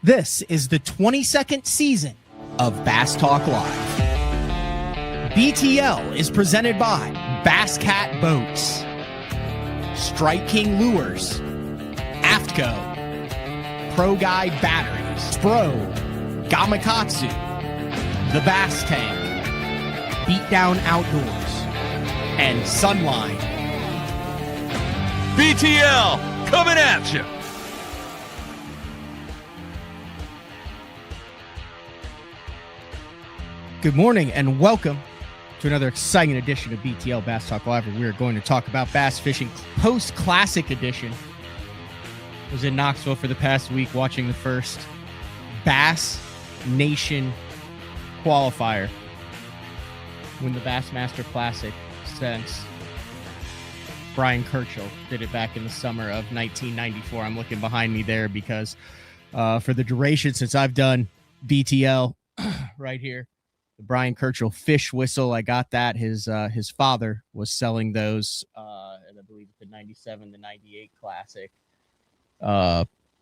This is the 22nd season of Bass Talk Live. BTL is presented by Bass Cat Boats, Strike King Lures, AFTCO, Pro Guy Batteries, Spro, Gamakatsu, The Bass Tank, Beatdown Outdoors, and Sunline. BTL coming at you. Good morning and welcome to another exciting edition of BTL Bass Talk Live, where we are going to talk about bass fishing post-classic edition. I was in Knoxville for the past week watching the first Bass Nation qualifier when the Bassmaster Classic since Brian Kirchhoff did it back in the summer of 1994. I'm looking behind me there because for the duration since I've done BTL right here, the Brian Kirchhoff fish whistle, I got that. His father was selling those, and I believe the 97, the 98 Classic.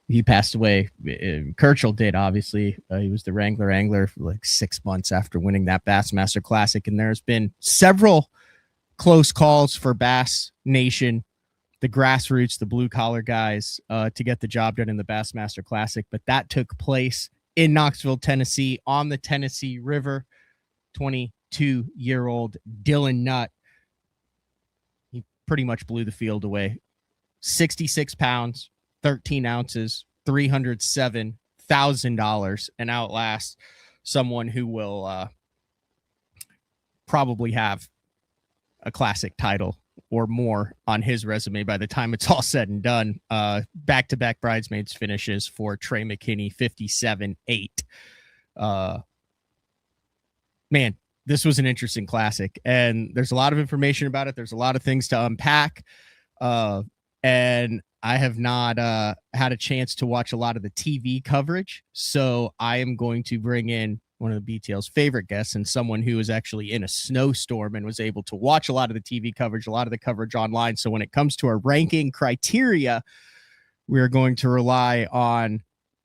He passed away. Kirchhoff did, obviously. He was the Wrangler angler for like 6 months after winning that Bassmaster Classic, and there's been several close calls for Bass Nation, the grassroots, the blue-collar guys, to get the job done in the Bassmaster Classic, but that took place in Knoxville, Tennessee, on the Tennessee River. 22-year-old Dylan Nutt, he pretty much blew the field away. 66 pounds, 13 ounces, $307,000, and outlast someone who will probably have a classic title or more on his resume by the time it's all said and done. Back-to-back bridesmaids finishes for Trey McKinney, 57-8. Man, this was an interesting classic, and there's a lot of information about it. There's a lot of things to unpack, and I have not had a chance to watch a lot of the TV coverage, so I am going to bring in one of the BTL's favorite guests and someone who was actually in a snowstorm and was able to watch a lot of the TV coverage, a lot of the coverage online. So when it comes to our ranking criteria, we are going to rely on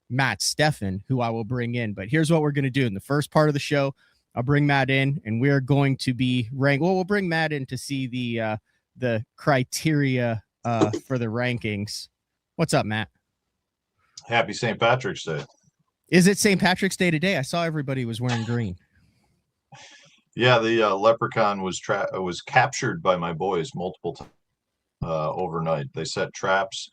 Matt Stefan, who I will bring in. But here's what we're going to do in the first part of the show. I'll bring Matt in, and we're going to be ranked. Well, we'll bring Matt in to see the criteria for the rankings. What's up, Matt? Happy St. Patrick's Day. Is it St. Patrick's Day today? I saw everybody was wearing green. Yeah, the leprechaun was captured by my boys multiple times overnight. They set traps.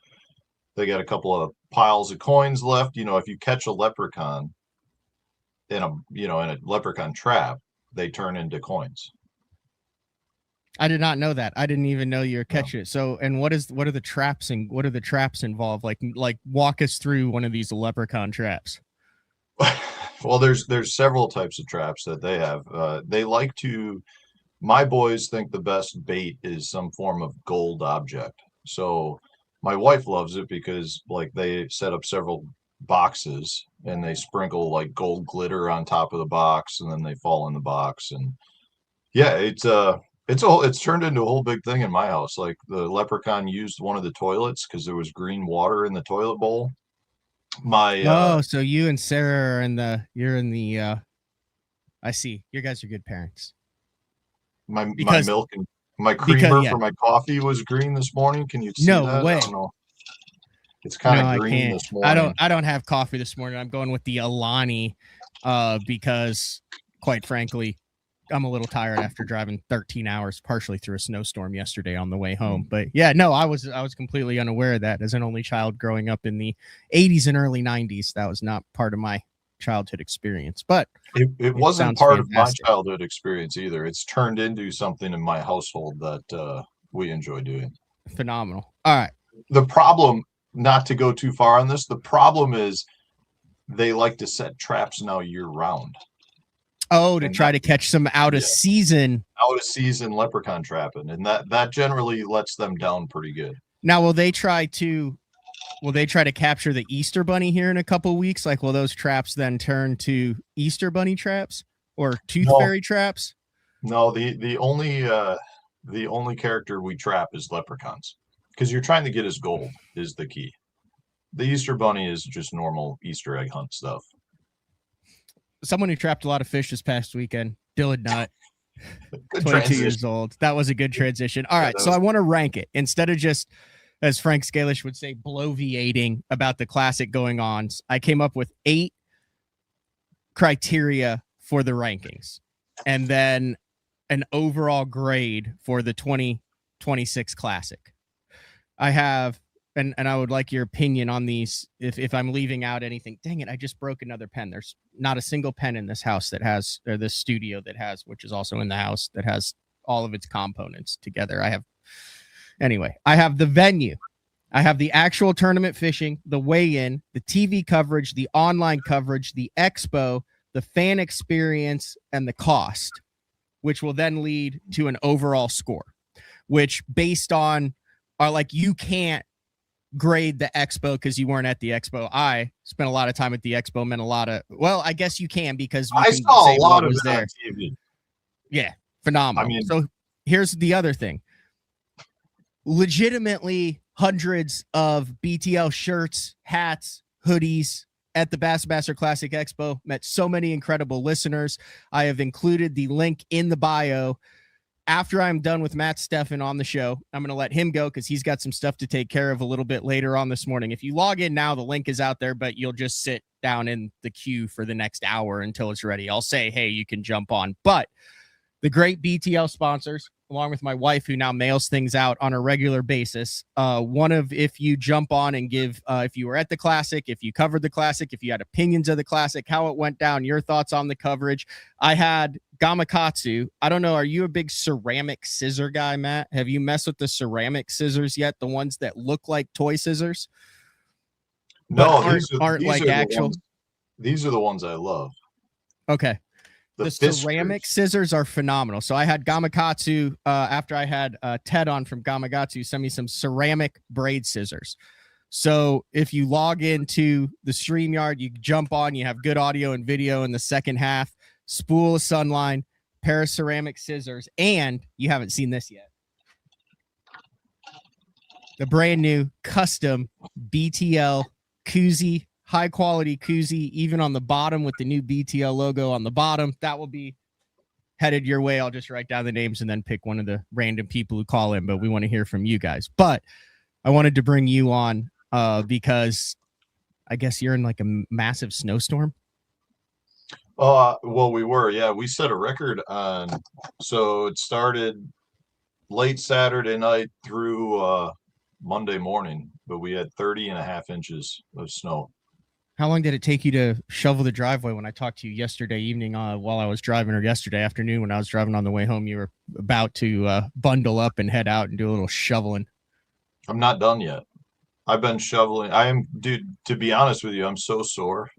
They got a couple of piles of coins left. You know, if you catch a leprechaun in a leprechaun trap, they turn into coins. I did not know that. I didn't even know you were catching it. So, and what are the traps and what are the traps involved? Like walk us through one of these leprechaun traps. Well, there's several types of traps that they have. They like to. My boys think the best bait is some form of gold object. So my wife loves it because like they set up several boxes and they sprinkle like gold glitter on top of the box, and then they fall in the box. And yeah, it's turned into a whole big thing in my house. Like the leprechaun used one of the toilets because there was green water in the toilet bowl. So you and Sarah are you're in the I see. You guys are good parents. My milk and my creamer for my coffee was green this morning. Can you see that? No way. I don't know. It's kind of green this morning. I don't have coffee this morning. I'm going with the Alani because quite frankly, I'm a little tired after driving 13 hours partially through a snowstorm yesterday on the way home. But yeah, no, I was completely unaware of that. As an only child growing up in the 80s and early 90s, that was not part of my childhood experience. But it wasn't part of my childhood experience either. It's turned into something in my household that we enjoy doing. Phenomenal. All right. The problem, not to go too far on this, the problem is they like to set traps now year round. Oh, to try to catch some out of season leprechaun trapping, and that generally lets them down pretty good. Now, will they try to capture the Easter Bunny here in a couple of weeks? Like, will those traps then turn to Easter Bunny traps or Tooth Fairy traps? No, the only character we trap is leprechauns because you're trying to get his gold is the key. the Easter bunny is just normal Easter egg hunt stuff. Someone who trapped a lot of fish this past weekend, Dylan Nutt, Good 22 transition. years old. That was a good transition. All Yeah, right, that so was- I want to rank it instead of just, as Frank Scalish would say, bloviating about the classic going on. I came up with 8 criteria for the rankings, and then an overall grade for the 2026 classic. I have, and I would like your opinion on these if I'm leaving out anything. Dang it, I just broke another pen. There's not a single pen in this house that has, or this studio that has, which is also in the house, that has all of its components together. I have the venue. I have the actual tournament fishing, the weigh-in, the TV coverage, the online coverage, the expo, the fan experience, and the cost, which will then lead to an overall score, which based on you can't grade the expo because you weren't at the expo. I spent a lot of time at the expo, meant a lot of, I guess you can, because you I can saw say a lot what of was it on there. TV. Yeah, phenomenal. I mean- so here's the other thing. Legitimately hundreds of BTL shirts, hats, hoodies at the Bassmaster Classic Expo. Met so many incredible listeners. I have included the link in the bio. After I'm done with Matt Stefan on the show, I'm going to let him go because he's got some stuff to take care of a little bit later on this morning. If you log in now, the link is out there, but you'll just sit down in the queue for the next hour until it's ready. I'll say, hey, you can jump on. But the great BTL sponsors, along with my wife, who now mails things out on a regular basis. If you jump on and give, if you were at the Classic, if you covered the Classic, if you had opinions of the Classic, how it went down, your thoughts on the coverage. I had Gamakatsu. I don't know. Are you a big ceramic scissor guy, Matt? Have you messed with the ceramic scissors yet? The ones that look like toy scissors? No, but these aren't these like are the actual. ones- these are the ones I love. Okay. The fisters. ceramic scissors are phenomenal. So I had Gamakatsu after I had Ted on from Gamakatsu send me some ceramic braid scissors. So if you log into the StreamYard, you jump on, you have good audio and video in the second half, spool of Sunline, pair of ceramic scissors, and you haven't seen this yet. The brand new custom BTL koozie, high quality koozie, even on the bottom with the new BTL logo on the bottom. That will be headed your way. I'll just write down the names and then pick one of the random people who call in, but we want to hear from you guys. But I wanted to bring you on because I guess you're in like a massive snowstorm. Well, we were, yeah, we set a record on, so it started late Saturday night through Monday morning, but we had 30.5 inches of snow. How long did it take you to shovel the driveway? When I talked to you yesterday evening while I was driving, or yesterday afternoon when I was driving on the way home, you were about to bundle up and head out and do a little shoveling. I'm not done yet. I've been shoveling. Dude, to be honest with you, I'm so sore.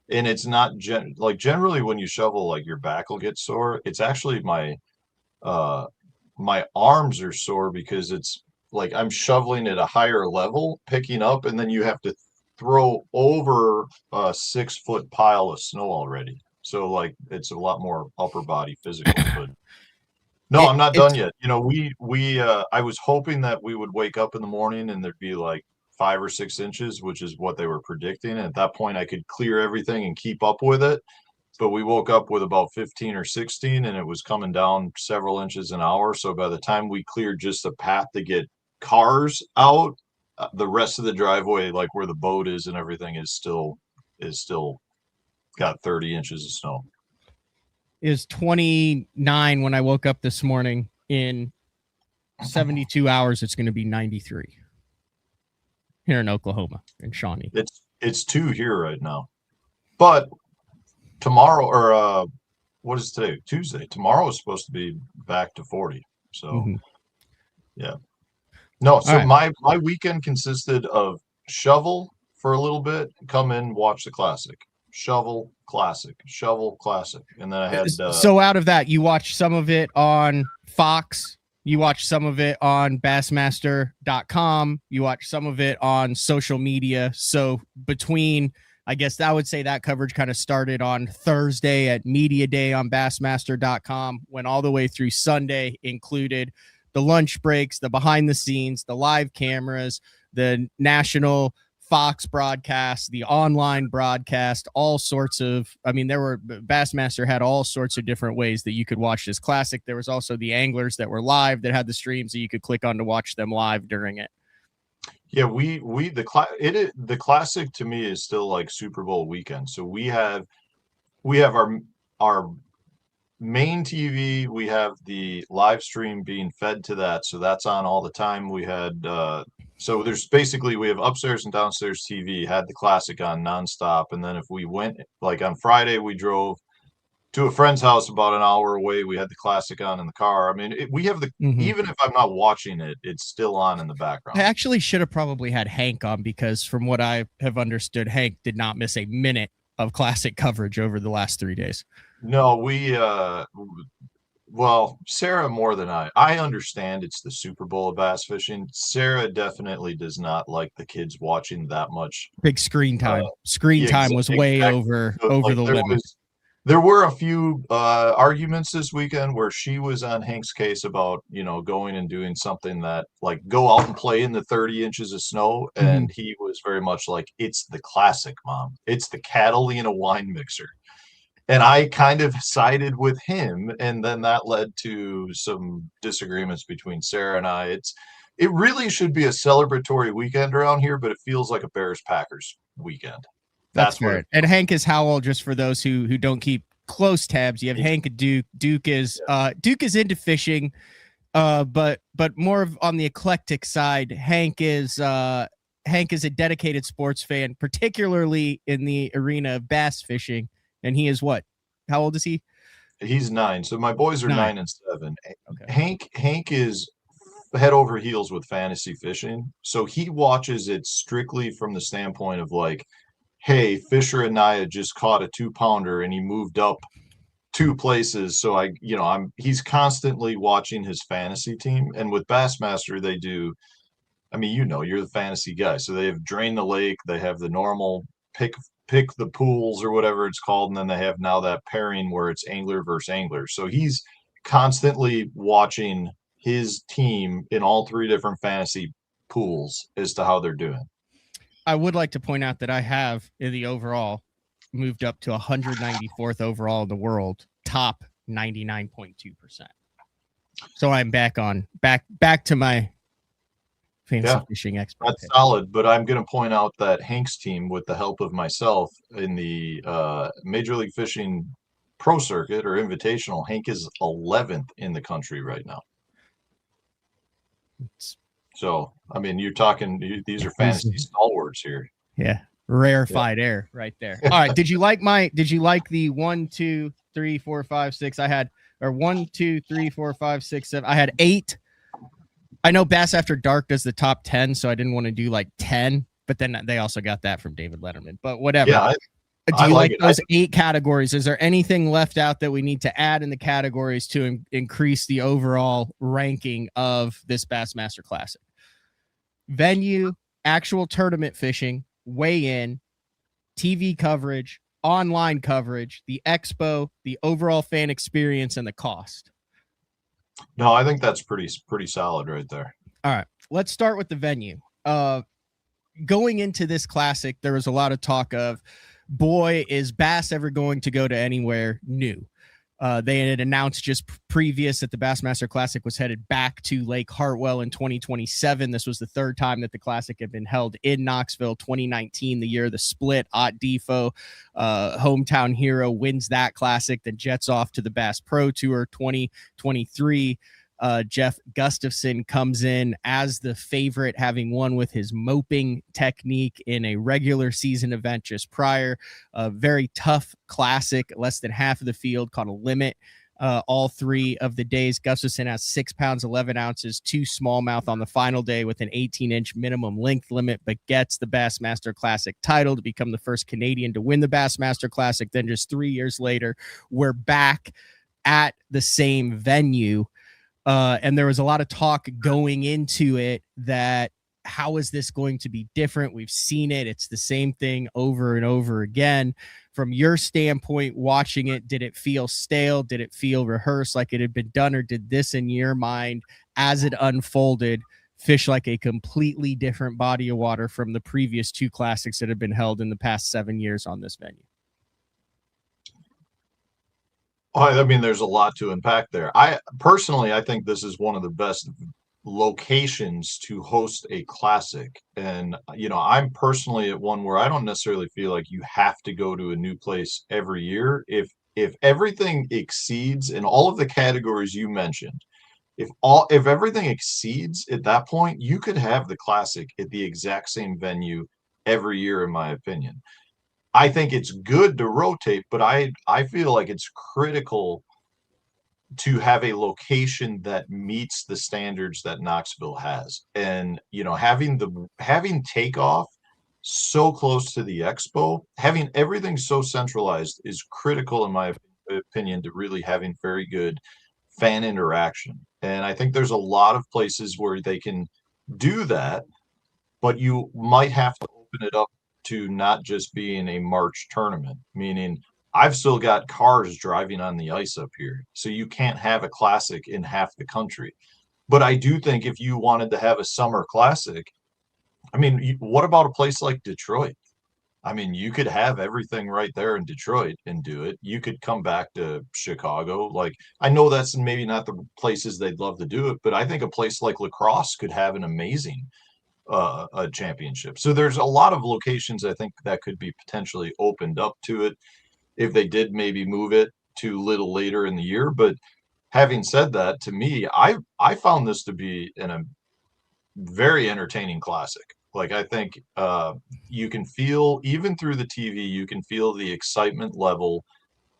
And it's not generally when you shovel, like your back will get sore. It's actually my arms are sore because it's like I'm shoveling at a higher level, picking up, and then you have to throw over a 6-foot pile of snow already. So like it's a lot more upper body physical, but no, I'm not done yet. You know, I was hoping that we would wake up in the morning and there'd be like 5 or 6 inches, which is what they were predicting. And at that point I could clear everything and keep up with it. But we woke up with about 15 or 16 and it was coming down several inches an hour. So by the time we cleared just the path to get cars out, the rest of the driveway, like where the boat is and everything, is still got 30 inches of snow. Is 29 when I woke up this morning. In 72 hours, it's going to be 93 here in Oklahoma, in Shawnee. It's 2 here right now, but tomorrow, or what is today? Tuesday. Tomorrow is supposed to be back to 40. So yeah. No, so right. my weekend consisted of shovel for a little bit, come in, watch the Classic, shovel Classic, and then I had so out of that, you watched some of it on Fox, you watched some of it on Bassmaster.com, you watched some of it on social media. So between, I guess I would say that coverage kind of started on Thursday at Media Day on Bassmaster.com, went all the way through Sunday, included the lunch breaks, the behind the scenes, the live cameras, the national Fox broadcast, the online broadcast, all sorts of, Bassmaster had all sorts of different ways that you could watch this classic. There was also the anglers that were live that had the streams that you could click on to watch them live during it. Yeah, the classic to me is still like Super Bowl weekend. So we have our main TV, we have the live stream being fed to that, so that's on all the time. We had so there's basically we have upstairs and downstairs TV, had the classic on nonstop, and then if we went like on Friday, we drove to a friend's house about an hour away. We had the classic on in the car. I mean, we have the even if I'm not watching it, it's still on in the background. I actually should have probably had Hank on because from what I have understood, Hank did not miss a minute of classic coverage over the last 3 days. No, well, Sarah more than I understand it's the Super Bowl of bass fishing. Sarah definitely does not like the kids watching that much. Big screen time. Time was way over the limit. There were a few arguments this weekend where she was on Hank's case about, going and doing something that like go out and play in the 30 inches of snow. And he was very much like, it's the classic, Mom. It's the Catalina wine mixer. And I kind of sided with him. And then that led to some disagreements between Sarah and I. It really should be a celebratory weekend around here, but it feels like a Bears-Packers weekend. That's right. And Hank is how old, just for those who don't keep close tabs? You have Hank and Duke. Duke is into fishing, but more of on the eclectic side. Hank is a dedicated sports fan, particularly in the arena of bass fishing. And he is what? How old is he? He's 9. So my boys are 9 and 7. Okay. Hank is head over heels with fantasy fishing. So he watches it strictly from the standpoint of like, hey, Fisher and Naya just caught a 2-pounder and he moved up 2 places. So he's constantly watching his fantasy team. And with Bassmaster, they do, you're the fantasy guy. So they have Drain the Lake, they have the normal pick the pools or whatever it's called. And then they have now that pairing where it's angler versus angler. So he's constantly watching his team in all 3 different fantasy pools as to how they're doing. I would like to point out that I have in the overall moved up to 194th overall in the world, top 99.2%. So I'm back to my fantasy fishing expert. That's solid, but I'm going to point out that Hank's team, with the help of myself in the Major League Fishing Pro Circuit or Invitational, Hank is 11th in the country right now. So, you're talking, these are fantasy stalwarts here. Yeah. Rarefied air right there. All right. Did you like the 1, 2, 3, 4, 5, 6? I had, or 1, 2, 3, 4, 5, 6, 7. I had 8. I know Bass After Dark does the top 10, so I didn't want to do like 10, but then they also got that from David Letterman, but whatever. Yeah. Do you like those 8 categories? Is there anything left out that we need to add in the categories to increase the overall ranking of this Bassmaster Classic? Venue, actual tournament fishing, weigh-in, TV coverage, online coverage, the expo, the overall fan experience, and the cost. No, I think that's pretty solid right there. All right, let's start with the venue. Going into this classic, there was a lot of talk of, boy, is Bass ever going to go to anywhere new? They had announced just previous that the Bassmaster Classic was headed back to Lake Hartwell in 2027. This was the 3rd time that the Classic had been held in Knoxville. 2019, the year of the split. Ott Defo, hometown hero, wins that Classic, then jets off to the Bass Pro Tour. 2023, Jeff Gustafson comes in as the favorite, having won with his moping technique in a regular season event just prior. A very tough Classic, less than half of the field, caught a limit all 3 of the days. Gustafson has 6 pounds 11 ounces, 2 smallmouth on the final day with an 18-inch minimum length limit, but gets the Bassmaster Classic title to become the first Canadian to win the Bassmaster Classic. Then just 3 years later, we're back at the same venue. And there was a lot of talk going into it that how is this going to be different? We've seen it. It's the same thing over and over again. From your standpoint, watching it, did it feel stale? Did it feel rehearsed like it had been done? Or did this, in your mind, as it unfolded, fish like a completely different body of water from the previous 2 classics that have been held in the past 7 years on this venue? I mean, there's a lot to unpack there. I personally, I think this is one of the best locations to host a classic. And, I'm personally at one where I don't necessarily feel like you have to go to a new place every year. If everything exceeds in all of the categories you mentioned, if everything exceeds at that point, you could have the classic at the exact same venue every year, in my opinion. I think it's good to rotate, but I feel like it's critical to have a location that meets the standards that Knoxville has. And, having takeoff so close to the expo, having everything so centralized is critical in my opinion to really having very good fan interaction. And I think there's a lot of places where they can do that, but you might have to open it up to not just being a March tournament, meaning I've still got cars driving on the ice up here. So you can't have a classic in half the country. But I do think if you wanted to have a summer classic, I mean, what about a place like Detroit? I mean, you could have everything right there in Detroit and do it. You could come back to Chicago. Like, I know that's maybe not the places they'd love to do it, but I think a place like La Crosse could have an amazing a championship. So there's a lot of locations I think that could be potentially opened up to it if they did maybe move it to a little later in the year. But having said that, to me, I found this to be a very entertaining classic. Like, I think you can feel, even through the TV, you can feel the excitement level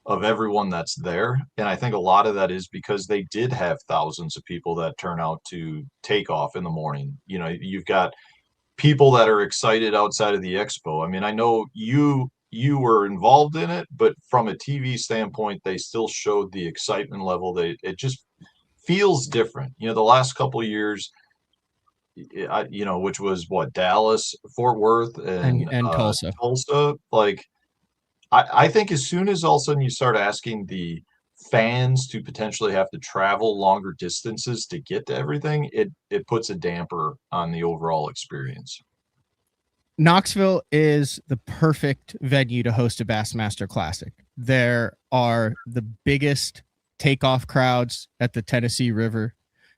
of everyone that's there. And I think a lot of that is because they did have thousands of people that turn out to take off in the morning. You've got people that are excited outside of the expo. I mean, I know you were involved in it, but from a TV standpoint, they still showed the excitement level. It just feels different. The last couple of years, which was what, Dallas, Fort Worth, and Tulsa. Tulsa. Like, I think as soon as all of a sudden you start asking the fans to potentially have to travel longer distances to get to everything, it puts a damper on the overall experience. Knoxville is the perfect venue to host a Bassmaster Classic. There are the biggest takeoff crowds at the Tennessee River.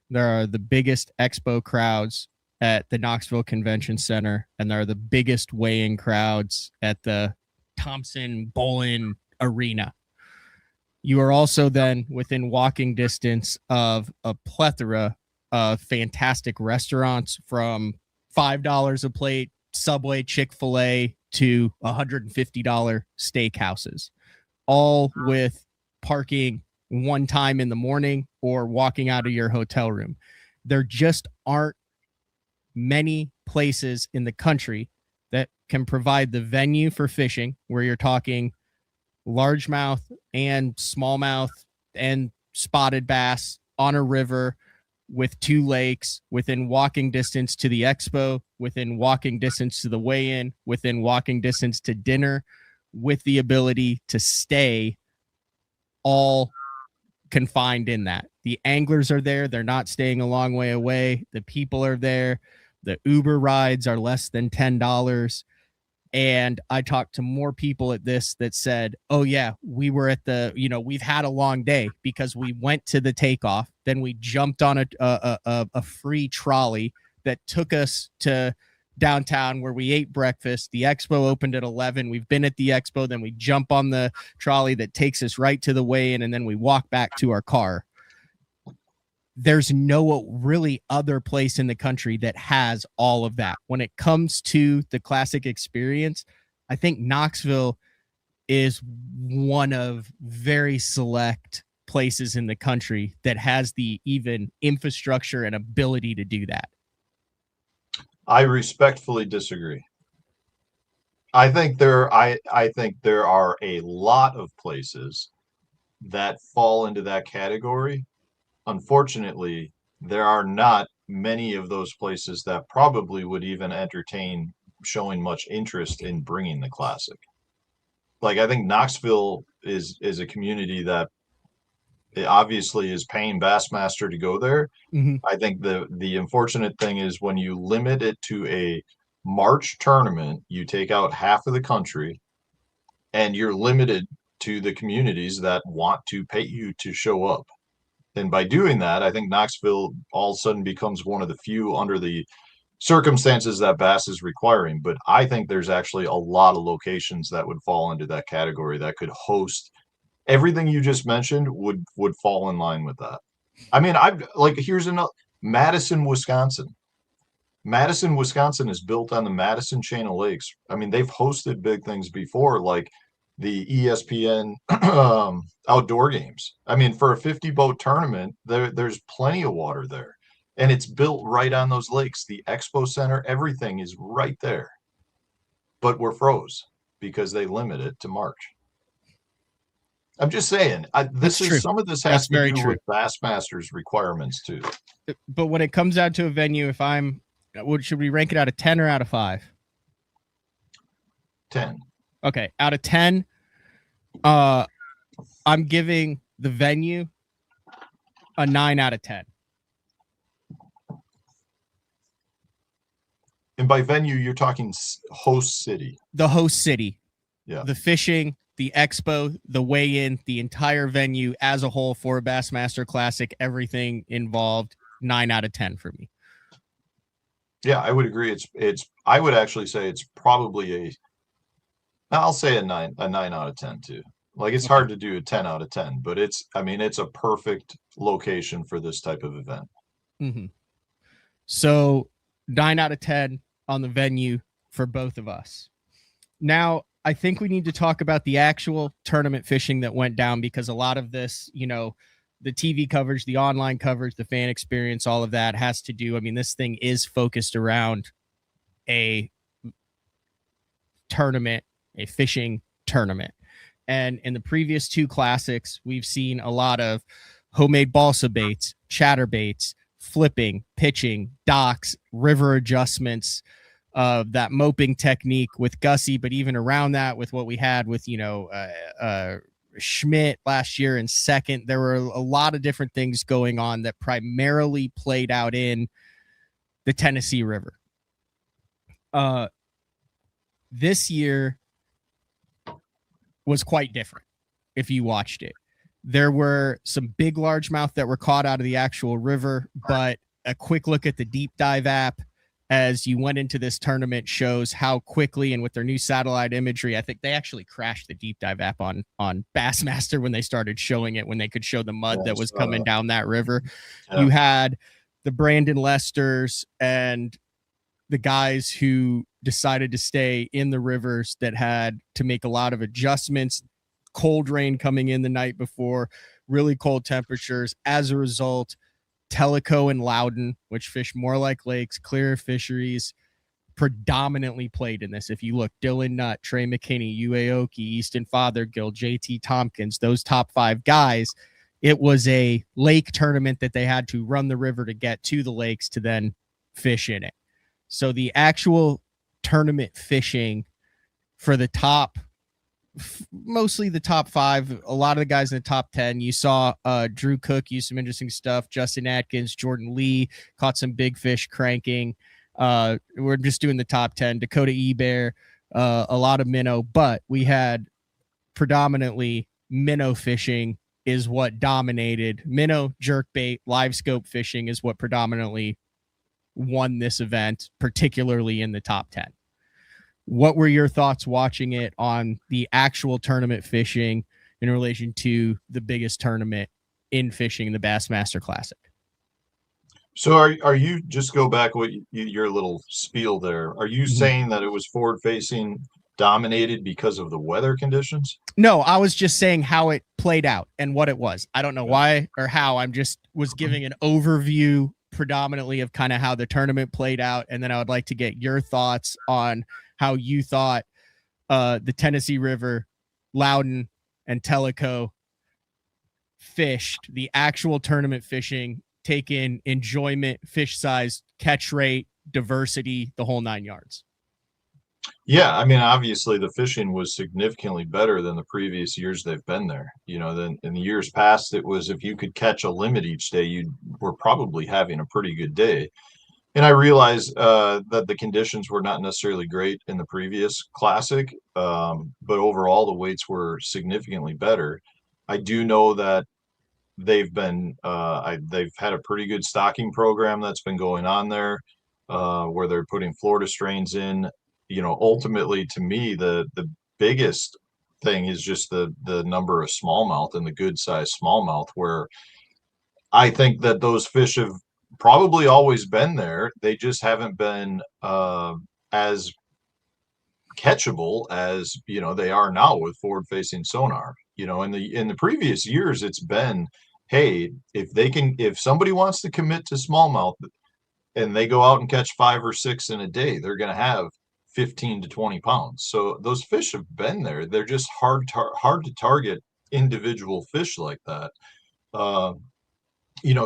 There are the biggest expo crowds at the Knoxville Convention Center, and there are the biggest weigh-in crowds at the Thompson Bolin Arena. You are also then within walking distance of a plethora of fantastic restaurants, from $5 a plate Subway, Chick-fil-A to $150 steakhouses, all with parking one time in the morning or walking out of your hotel room. There just aren't many places in the country that can provide the venue for fishing, where you're talking largemouth and smallmouth and spotted bass on a river with 2 lakes, within walking distance to the expo, within walking distance to the weigh-in, within walking distance to dinner, with the ability to stay all confined in that. The anglers are there. They're not staying a long way away. The people are there. The Uber rides are less than $10. And I talked to more people at this that said, oh yeah, we were at we've had a long day because we went to the takeoff. Then we jumped on a free trolley that took us to downtown, where we ate breakfast. The expo opened at 11. We've been at the expo. Then we jump on the trolley that takes us right to the weigh-in, and then we walk back to our car. There's no really other place in the country that has all of that. When it comes to the classic experience, I think Knoxville is one of very select places in the country that has the even infrastructure and ability to do that. I respectfully disagree. I think there are a lot of places that fall into that category. Unfortunately, there are not many of those places that probably would even entertain showing much interest in bringing the classic. Like, I think Knoxville is a community that it obviously is paying Bassmaster to go there. Mm-hmm. I think the unfortunate thing is when you limit it to a March tournament, you take out half of the country and you're limited to the communities that want to pay you to show up. And by doing that, I think Knoxville all of a sudden becomes one of the few under the circumstances that Bass is requiring. But I think there's actually a lot of locations that would fall into that category that could host everything you just mentioned would fall in line with that. I mean, I've like here's another Madison, Wisconsin. Madison, Wisconsin is built on the Madison chain of lakes. I mean, they've hosted big things before, like the ESPN outdoor games. I mean, for a 50 boat tournament, there's plenty of water there. And it's built right on those lakes. The Expo Center, everything is right there. But we're froze because they limit it to March. I'm just saying, this is some of this has to do with Bassmaster's requirements too. But when it comes out to a venue, should we rank it out of 10 or out of 5? 10. Okay, out of 10, I'm giving the venue a 9 out of 10. And by venue, you're talking host city. The host city. Yeah. The fishing, the expo, the weigh-in, the entire venue as a whole for a Bassmaster Classic, everything involved, 9 out of 10 for me. Yeah, I would agree. I would actually say it's probably I'll say a 9 out of 10 too. Like it's hard to do a 10 out of 10, but it's a perfect location for this type of event. Mm-hmm. So 9 out of 10 on the venue for both of us. Now, I think we need to talk about the actual tournament fishing that went down, because a lot of this, the TV coverage, the online coverage, the fan experience, all of that has to do. I mean, this thing is focused around a tournament, a fishing tournament. And in the previous 2 classics, we've seen a lot of homemade balsa baits, chatterbaits, flipping, pitching, docks, river adjustments, that moping technique with Gussie, but even around that with what we had with, Schmidt last year in second, there were a lot of different things going on that primarily played out in the Tennessee River. This year was quite different if you watched it. There were some big largemouth that were caught out of the actual river, but a quick look at the deep dive app as you went into this tournament shows how quickly, and with their new satellite imagery, I think they actually crashed the deep dive app on Bassmaster when they started showing it, when they could show the mud that was coming down that river. Yeah. You had the Brandon Lesters and the guys who decided to stay in the rivers that had to make a lot of adjustments, cold rain coming in the night before, really cold temperatures. As a result, Tellico and Loudon, which fish more like lakes, clearer fisheries, predominantly played in this. If you look, Dylan Nutt, Trey McKinney, Uaoki, Easton Fothergill, JT Tompkins, those top 5 guys, it was a lake tournament that they had to run the river to get to the lakes to then fish in it. So the actual tournament fishing for the mostly the top 5, a lot of the guys in the top 10, you saw Drew Cook use some interesting stuff. Justin Atkins, Jordan Lee caught some big fish cranking. We're just doing the top 10. Dakota Ebear, a lot of minnow, but we had predominantly minnow fishing is what dominated. Minnow, jerkbait, live scope fishing is what predominantly won this event, particularly in the top 10. What were your thoughts watching it on the actual tournament fishing in relation to the biggest tournament in fishing, the Bassmaster Classic? So are you, just go back what your little spiel there, are you saying that it was forward facing dominated because of the weather conditions? No, I was just saying how it played out and what it was. I don't know why or how. I'm just was giving an overview predominantly of kind of how the tournament played out, and then I would like to get your thoughts on how you thought the Tennessee River, Loudon, and Tellico fished, the actual tournament fishing, take in enjoyment, fish size, catch rate, diversity, the whole 9 yards. Yeah, I mean, obviously the fishing was significantly better than the previous years they've been there. Then in the years past, it was if you could catch a limit each day, you were probably having a pretty good day. And I realized that the conditions were not necessarily great in the previous classic, but overall the weights were significantly better. I do know that they've had a pretty good stocking program that's been going on there, where they're putting Florida strains in. Ultimately, to me, the biggest thing is just the number of smallmouth and the good size smallmouth, where I think that those fish have probably always been there. They just haven't been as catchable as they are now with forward facing sonar. In the previous years, it's been, hey, if somebody wants to commit to smallmouth and they go out and catch 5 or 6 in a day, they're going to have 15 to 20 pounds. So those fish have been there. They're just hard to target individual fish like that. Uh,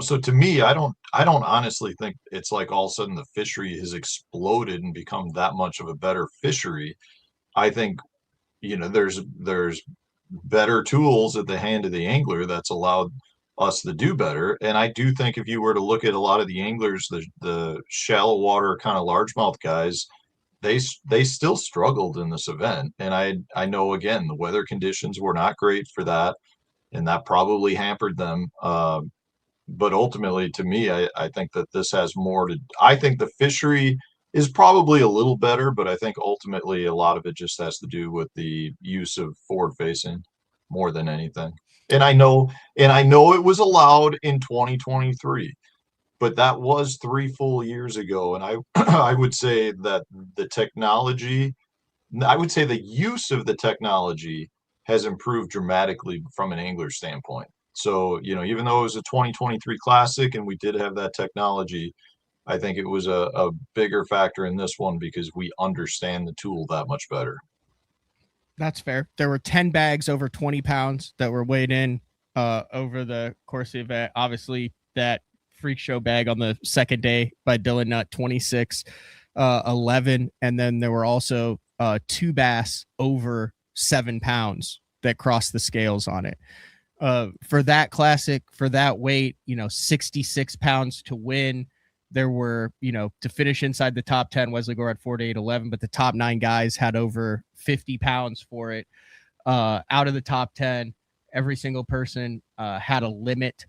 so to me, I don't honestly think it's like all of a sudden the fishery has exploded and become that much of a better fishery. I think there's better tools at the hand of the angler that's allowed us to do better. And I do think if you were to look at a lot of the anglers, the shallow water kind of largemouth guys, they still struggled in this event. And I know, again, the weather conditions were not great for that, and that probably hampered them. But ultimately, to me, I think that this has more to. I think the fishery is probably a little better, but I think ultimately a lot of it just has to do with the use of forward facing more than anything. And I know it was allowed in 2023, but that was 3 full years ago. And I I would say that the technology, I would say the use of the technology has improved dramatically from an angler standpoint. So, even though it was a 2023 classic and we did have that technology, I think it was a bigger factor in this one because we understand the tool that much better. That's fair. There were 10 bags over 20 pounds that were weighed in over the course of the event. Obviously, that freak show bag on the second day by Dylan Nutt, 26, 11. And then there were also 2 bass over 7 pounds that crossed the scales on it. For that classic, for that weight, 66 pounds to win. There were, to finish inside the top 10, Wesley Gore had 48-11, but the top 9 guys had over 50 pounds for it. Out of the top 10, every single person had a limit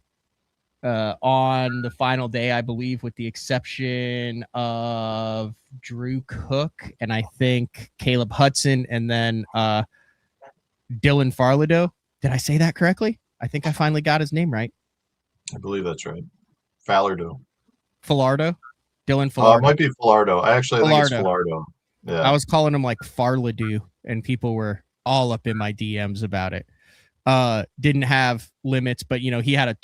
on the final day, I believe, with the exception of Drew Cook and I think Caleb Hudson and then Dylan Farlado. Did I say that correctly? I think I finally got his name right. I believe that's right. Fallardo. Falardo? Dylan Falardo. It might be Falardo. I think it's Falardo. Yeah. I was calling him like Farladu, and people were all up in my DMs about it. Didn't have limits, but he had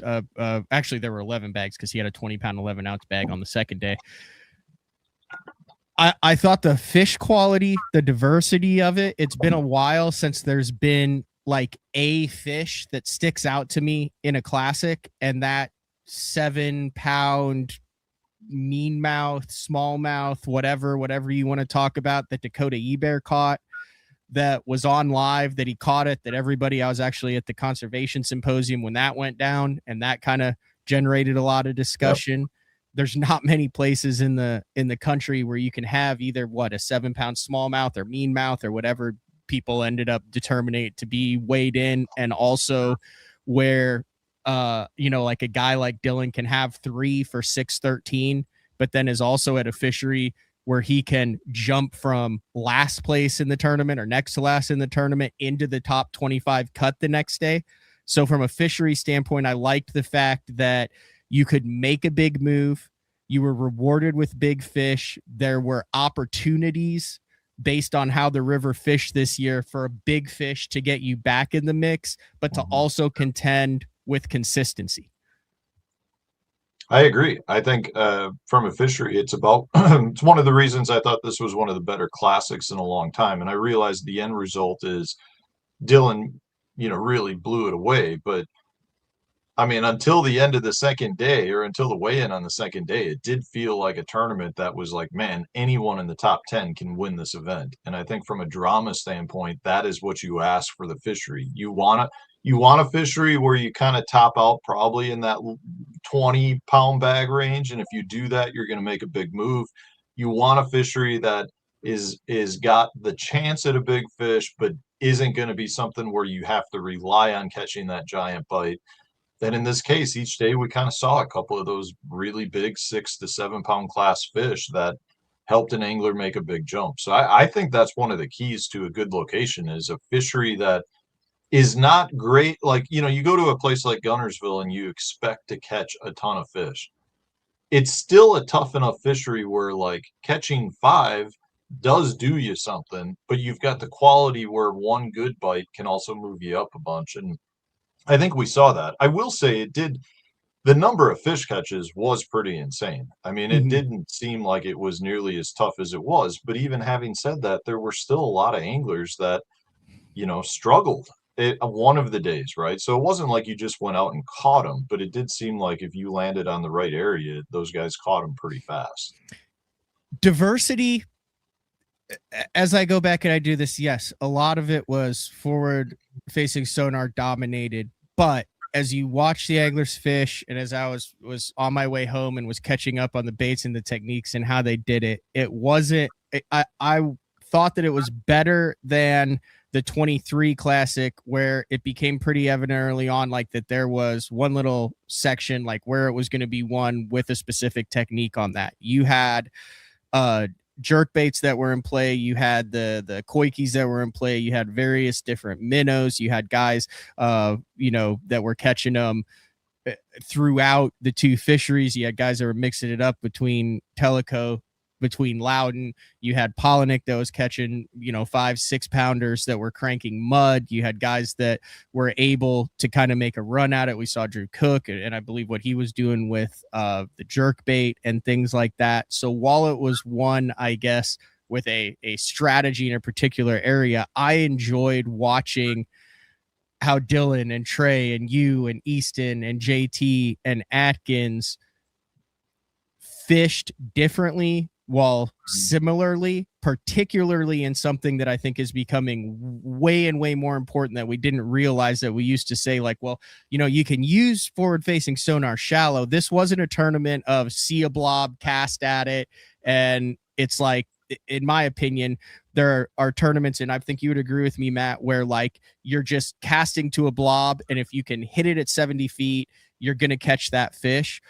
actually there were 11 bags because he had a 20-pound 11-ounce bag on the second day. I thought the fish quality, the diversity of it, it's been a while since there's been like a fish that sticks out to me in a classic, and that 7-pound meanmouth, smallmouth, whatever you want to talk about, that Dakota Ebear caught, that was on live, that he caught it, that everybody, I was actually at the conservation symposium when that went down, and that kind of generated a lot of discussion. Yep. There's not many places in the country where you can have either a 7-pound smallmouth or meanmouth or whatever people ended up determining it to be weighed in, and also where like a guy like Dylan can have 3 for 613, but then is also at a fishery where he can jump from last place in the tournament or next to last in the tournament into the top 25 cut the next day. So from a fishery standpoint, I liked the fact that you could make a big move. You were rewarded with big fish. There were opportunities based on how the river fished this year for a big fish to get you back in the mix, but to also contend with consistency. I agree. I think from a fishery, it's about it's one of the reasons I thought this was one of the better classics in a long time. And I realized the end result is Dylan, really blew it away. But I mean, until the end of the second day or until the weigh-in on the second day, it did feel like a tournament that was like, man, anyone in the top 10 can win this event. And I think from a drama standpoint, that is what you ask for the fishery. You want a fishery where you kind of top out probably in that 20-pound bag range. And if you do that, you're going to make a big move. You want a fishery that is got the chance at a big fish, but isn't going to be something where you have to rely on catching that giant bite. Then in this case, each day we kind of saw a couple of those really big 6 to 7 pound class fish that helped an angler make a big jump. So I think that's one of the keys to a good location is a fishery that is not great. Like, you go to a place like Gunnersville and you expect to catch a ton of fish. It's still a tough enough fishery where like catching 5 does do you something, but you've got the quality where one good bite can also move you up a bunch. And I think we saw that. I will say the number of fish catches was pretty insane. I mean, it didn't seem like it was nearly as tough as it was, but even having said that, there were still a lot of anglers that, struggled one of the days, right? So it wasn't like you just went out and caught them, but it did seem like if you landed on the right area, those guys caught them pretty fast. Diversity, as I go back and I do this, yes, a lot of it was forward facing sonar dominated, but as you watch the anglers fish and as I was on my way home and was catching up on the baits and the techniques and how they did it, it wasn't, I thought that it was better than the 23 Classic, where it became pretty evident early on, like that there was one little section, like where it was going to be one with a specific technique on that. You had jerk baits that were in play. You had the koikis that were in play. You had various different minnows. You had guys, that were catching them throughout the two fisheries. You had guys that were mixing it up between Tellico, between Loudon. You had Polinick that was catching, 5-6 pounders that were cranking mud. You had guys that were able to kind of make a run at it. We saw Drew Cook and I believe what he was doing with the jerk bait and things like that. So while it was one, I guess, with a strategy in a particular area, I enjoyed watching how Dylan and Trey and you and Easton and JT and Atkins fished differently while similarly, particularly in something that I think is becoming way and way more important that we didn't realize that we used to say, like, well, you can use forward facing sonar shallow. This wasn't a tournament of see a blob, cast at it. And it's like, in my opinion, there are tournaments, and I think you would agree with me, Matt, where like you're just casting to a blob. And if you can hit it at 70 feet, you're going to catch that fish.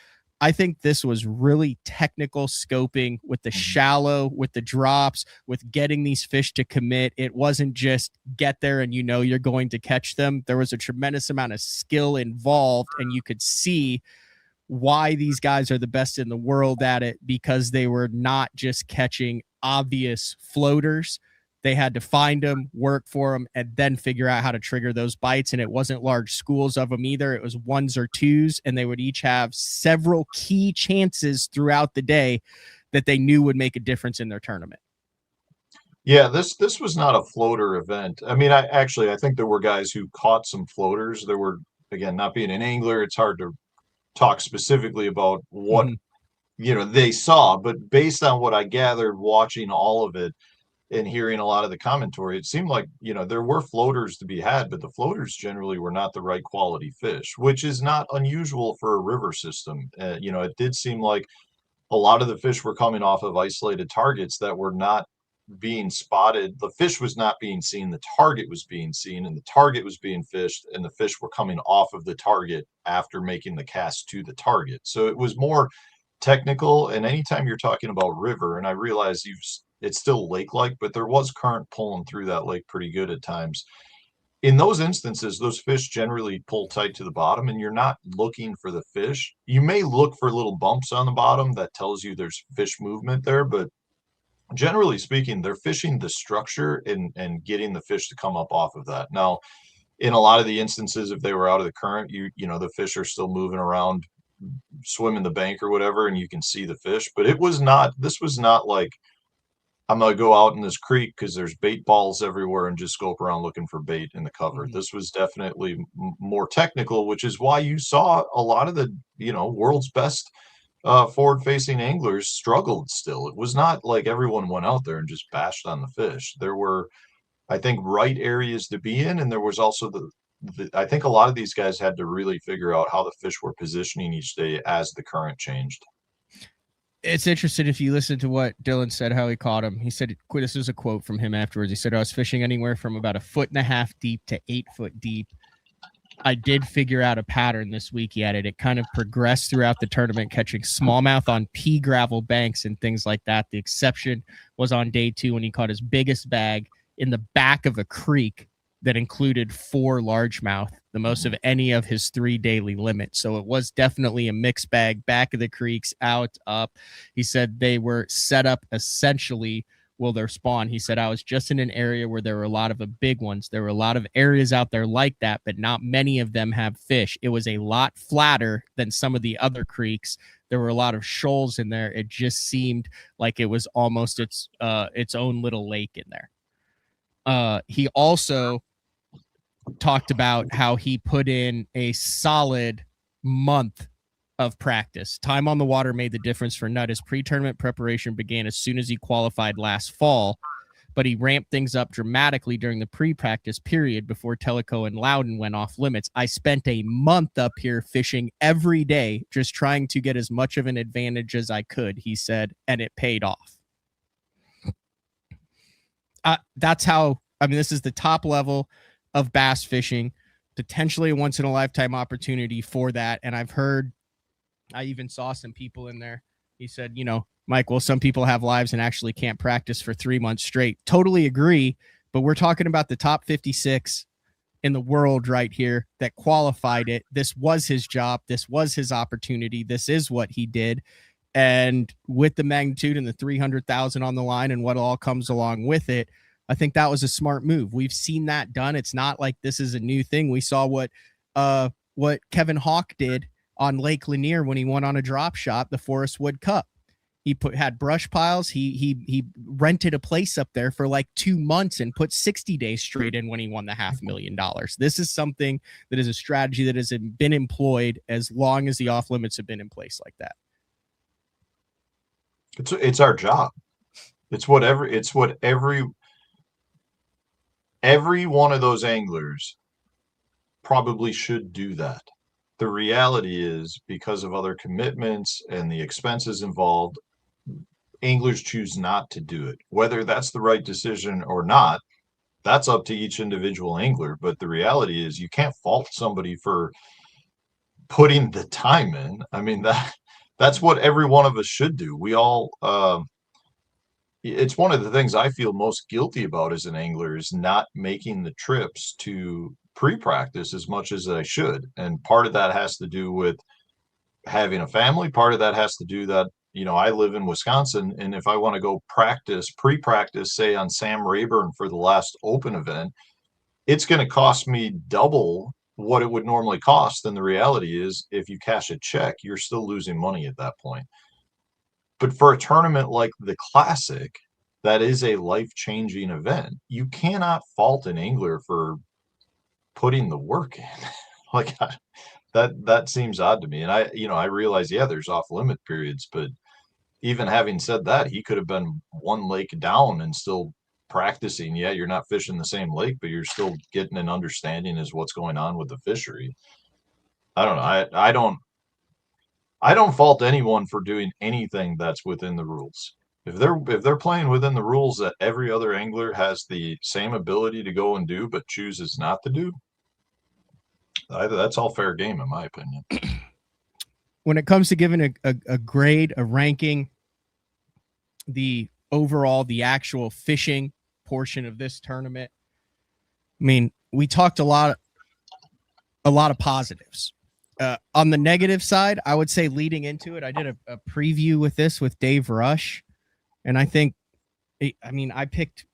I think this was really technical scoping with the shallow, with the drops, with getting these fish to commit. It wasn't just get there and you're going to catch them. There was a tremendous amount of skill involved, and you could see why these guys are the best in the world at it, because they were not just catching obvious floaters. They had to find them, work for them, and then figure out how to trigger those bites. And it wasn't large schools of them either. It was ones or twos, and they would each have several key chances throughout the day that they knew would make a difference in their tournament. Yeah, this was not a floater event. I mean, I think there were guys who caught some floaters. There were, again, not being an angler, it's hard to talk specifically about what they saw, but based on what I gathered watching all of it and hearing a lot of the commentary, it seemed like, there were floaters to be had, but the floaters generally were not the right quality fish, which is not unusual for a river system. It did seem like a lot of the fish were coming off of isolated targets that were not being spotted. The fish was not being seen, the target was being seen, and the target was being fished, and the fish were coming off of the target after making the cast to the target. So it was more technical. And anytime you're talking about river, and I realize it's still lake-like, but there was current pulling through that lake pretty good at times. In those instances, those fish generally pull tight to the bottom, and you're not looking for the fish. You may look for little bumps on the bottom that tells you there's fish movement there, but generally speaking, they're fishing the structure and getting the fish to come up off of that. Now, in a lot of the instances, if they were out of the current, the fish are still moving around, swimming the bank or whatever, and you can see the fish. But this was not like I'm going to go out in this creek because there's bait balls everywhere and just scope around looking for bait in the cover. Mhm. This was definitely more technical, which is why you saw a lot of the, world's best forward-facing anglers struggled still. It was not like everyone went out there and just bashed on the fish. There were, I think, right areas to be in, and there was also I think a lot of these guys had to really figure out how the fish were positioning each day as the current changed. It's interesting if you listen to what Dylan said, how he caught him. He said, this is a quote from him afterwards. He said, I was fishing anywhere from about 1.5 feet deep to 8 foot deep. I did figure out a pattern this week. He added, it kind of progressed throughout the tournament, catching smallmouth on pea gravel banks and things like that. The exception was on day 2 when he caught his biggest bag in the back of a creek that included 4 largemouth, the most of any of his 3 daily limits. So it was definitely a mixed bag, back of the creeks, out, up. He said they were set up essentially their spawn. He said, I was just in an area where there were a lot of the big ones. There were a lot of areas out there like that, but not many of them have fish. It was a lot flatter than some of the other creeks. There were a lot of shoals in there. It just seemed like it was almost its own little lake in there. He also talked about how he put in a solid month of practice. Time on the water made the difference for Nutt. His pre-tournament preparation began as soon as he qualified last fall, but he ramped things up dramatically during the pre-practice period before Tellico and Loudon went off limits. I spent a month up here fishing every day, just trying to get as much of an advantage as I could, he said, and it paid off. That's how, this is the top level of bass fishing, potentially a once-in-a-lifetime opportunity for that. And I even saw some people in there. He said, Mike, well, some people have lives and actually can't practice for 3 months straight. Totally agree. But we're talking about the top 56 in the world right here that qualified it. This was his job. This was his opportunity. This is what he did. And with the magnitude and the 300,000 on the line and what all comes along with it, I think that was a smart move. We've seen that done. It's not like this is a new thing. We saw what Kevin Hawk did on Lake Lanier when he won on a drop shot, the Forest Wood Cup. He had brush piles. He rented a place up there for like 2 months and put 60 days straight in when he won the $500,000. This is something that is a strategy that has been employed as long as the off limits have been in place like that. It's our job. It's what every one of those anglers probably should do that. The reality is, because of other commitments and the expenses involved, anglers choose not to do it. Whether that's the right decision or not, that's up to each individual angler. But the reality is, you can't fault somebody for putting the time in. That's what every one of us should do. We all, it's one of the things I feel most guilty about as an angler is not making the trips to pre-practice as much as I should. And part of that has to do with having a family. Part of that has to do that, I live in Wisconsin, and if I want to go pre-practice, say on Sam Rayburn for the last open event, it's going to cost me double what it would normally cost. And the reality is, if you cash a check, you're still losing money at that point. But for a tournament like the Classic, that is a life-changing event. You cannot fault an angler for putting the work in. Like, that seems odd to me. And I realize, there's off-limit periods, but even having said that, he could have been one lake down and still practicing. Yeah, you're not fishing the same lake, but you're still getting an understanding as what's going on with the fishery. I don't know. I don't fault anyone for doing anything that's within the rules. If they're playing within the rules that every other angler has the same ability to go and do, but chooses not to do, that's all fair game, in my opinion. When it comes to giving a grade, a ranking, the actual fishing portion of this tournament, we talked a lot of positives. On the negative side, I would say leading into it, I did a preview with Dave Rush, and I think, I picked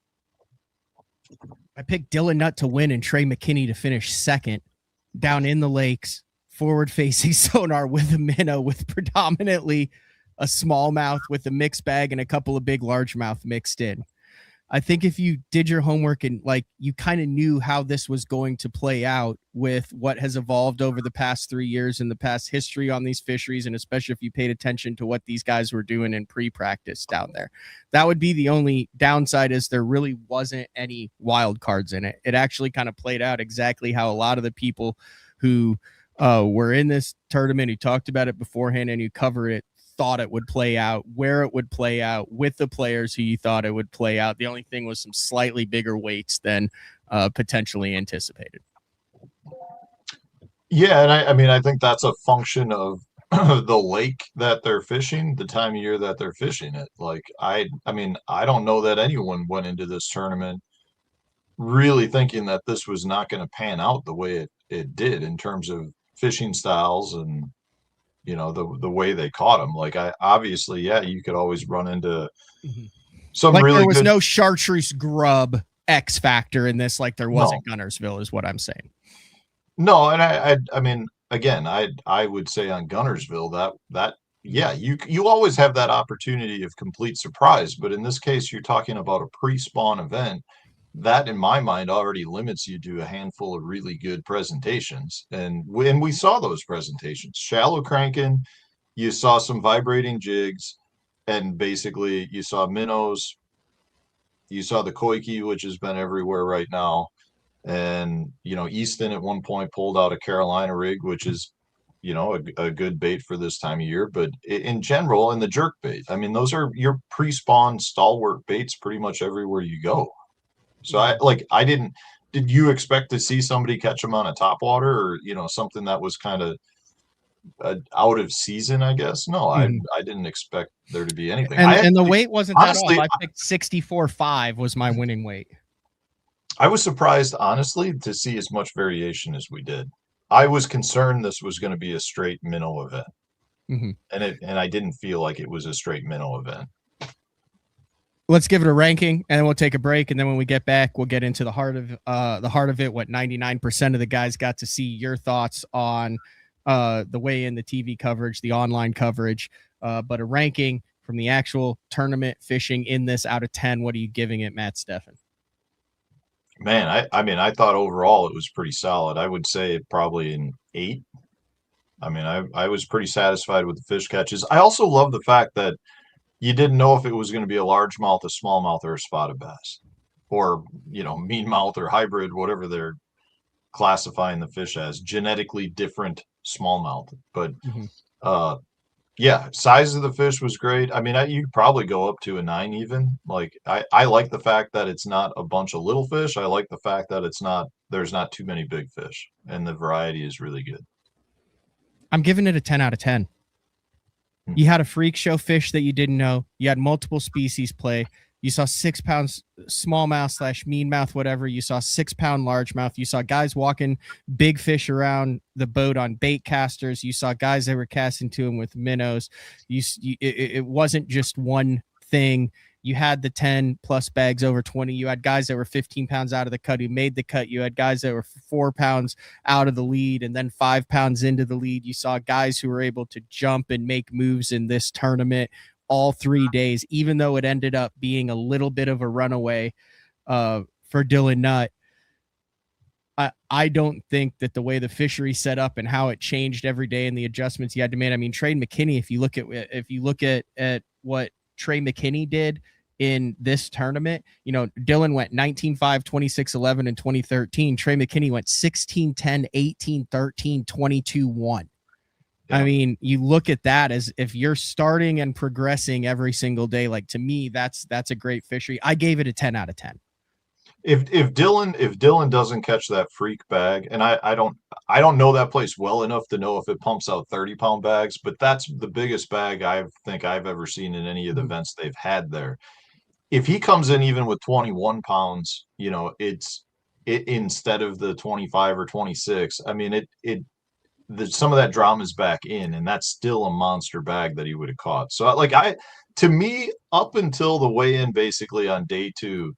Dylan Nutt to win and Trey McKinney to finish second down in the lakes, forward-facing sonar with a minnow with predominantly a smallmouth with a mixed bag and a couple of big largemouth mixed in. I think if you did your homework and like you kind of knew how this was going to play out with what has evolved over the past 3 years and the past history on these fisheries, and especially if you paid attention to what these guys were doing in pre-practice down there, that would be the only downside, is there really wasn't any wild cards in it. It actually kind of played out exactly how a lot of the people who were in this tournament, who talked about it beforehand and who covered it, thought it would play out, where it would play out, with the players who you thought it would play out. The only thing was some slightly bigger weights than potentially anticipated. Yeah, and I mean, I think that's a function of the lake that they're fishing, the time of year that they're fishing it. Like, I mean, I don't know that anyone went into this tournament really thinking that this was not going to pan out the way it did in terms of fishing styles and, you know, the way they caught them. Like, obviously, yeah, you could always run into some like really there was good. no chartreuse grub X factor in this, like there was No. at Gunnersville, is what I'm saying. No, and I mean, again, I would say on Gunnersville that yeah, you always have that opportunity of complete surprise, but in this case, you're talking about a pre-spawn event that, in my mind, already limits you to a handful of really good presentations, and when we saw those presentations, shallow cranking, you saw some vibrating jigs, and basically you saw minnows, you saw the koiki, which has been everywhere right now. And, you know, Easton at one point pulled out a Carolina rig, which is, you know, a good bait for this time of year. But in general, and the jerk bait, I mean, those are your pre-spawn stalwart baits pretty much everywhere you go. So did you expect to see somebody catch them on a topwater, or, you know, something that was kind of out of season, I guess? No, I didn't expect there to be anything. And the weight wasn't honestly, that off. I picked 64.5 was my winning weight. I was surprised, honestly, to see as much variation as we did. I was concerned this was going to be a straight minnow event, and I didn't feel like it was a straight minnow event. Let's give it a ranking, and then we'll take a break. And then when we get back, we'll get into the heart of it. What 99% of the guys got to see. Your thoughts on the weigh-in, the TV coverage, the online coverage, but a ranking from the actual tournament fishing in this out of 10. What are you giving it, Matt Stefan? Man, I mean, I thought overall it was pretty solid. I would say probably an 8. I mean, I was pretty satisfied with the fish catches. I also love the fact that you didn't know if it was going to be a largemouth, a smallmouth, or a spotted bass, or, you know, meanmouth or hybrid, whatever they're classifying the fish as, genetically different smallmouth. But yeah, size of the fish was great. I mean, you could probably go up to a 9 even. Like, I like the fact that it's not a bunch of little fish. I like the fact that there's not too many big fish, and the variety is really good. I'm giving it a 10 out of 10. You had a freak show fish that you didn't know. You had multiple species play. You saw 6 pounds smallmouth / meanmouth, whatever. You saw 6 pound largemouth. You saw guys walking big fish around the boat on bait casters. You saw guys that were casting to them with minnows. It wasn't just one thing. You had the 10 plus bags over 20. You had guys that were 15 pounds out of the cut who made the cut. You had guys that were 4 pounds out of the lead and then 5 pounds into the lead. You saw guys who were able to jump and make moves in this tournament all 3 days, even though it ended up being a little bit of a runaway for Dylan Nutt. I don't think that the way the fishery set up and how it changed every day and the adjustments he had to make. I mean, Trey McKinney, if you look at what Trey McKinney did in this tournament, you know, Dylan went 19-5, 26-11 in 2013. Trey McKinney went 16-10, 18-13, 22-1. I mean, you look at that as if you're starting and progressing every single day. Like, to me, that's a great fishery. I gave it a 10 out of 10. If Dylan doesn't catch that freak bag, and I don't know that place well enough to know if it pumps out 30-pound bags, but that's the biggest bag I think I've ever seen in any of the events they've had there. If he comes in even with 21 pounds, you know, it instead of the 25 or 26, I mean, some of that drama is back in, and that's still a monster bag that he would have caught. So, like, to me, up until the weigh-in basically on day 2,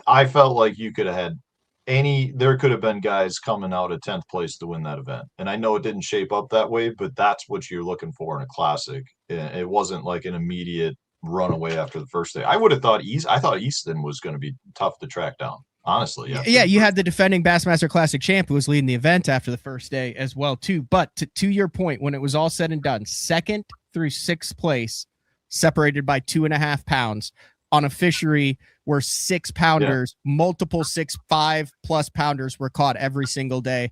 I felt like you could have had there could have been guys coming out of 10th place to win that event. And I know it didn't shape up that way, but that's what you're looking for in a classic. It wasn't like an immediate runaway after the first day. I thought Easton was going to be tough to track down. Honestly, yeah, you had the defending Bassmaster Classic champ who was leading the event after the first day as well, too. But to your point, when it was all said and done, 2nd through 6th place, separated by 2.5 pounds on a fishery where 6-pounders, multiple 5+ pounders were caught every single day.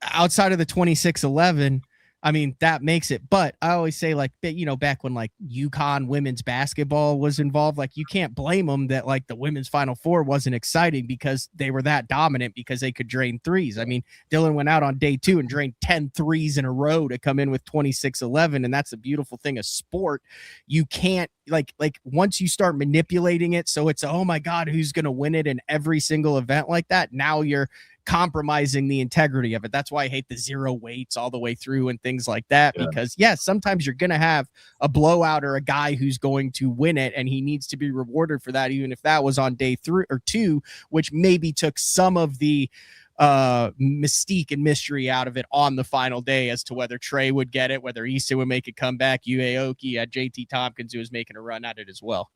Outside of the 26-11, I mean, that makes it. But I always say, like, you know, back when like UConn women's basketball was involved, like, you can't blame them that like the women's Final Four wasn't exciting because they were that dominant because they could drain threes. I mean, Dylan went out on day 2 and drained 10 threes in a row to come in with 26-11. And that's the beautiful thing of sport. You can't like once you start manipulating it, so it's, oh my God, who's going to win it in every single event like that? Now you're compromising the integrity of it. That's why I hate the 0 weights all the way through and things like that, because yes, sometimes you're going to have a blowout or a guy who's going to win it, and he needs to be rewarded for that, even if that was on day 3 or 2, which maybe took some of the mystique and mystery out of it on the final day as to whether Trey would get it, whether Easton would make a comeback. Aoki had JT Tompkins, who was making a run at it as well.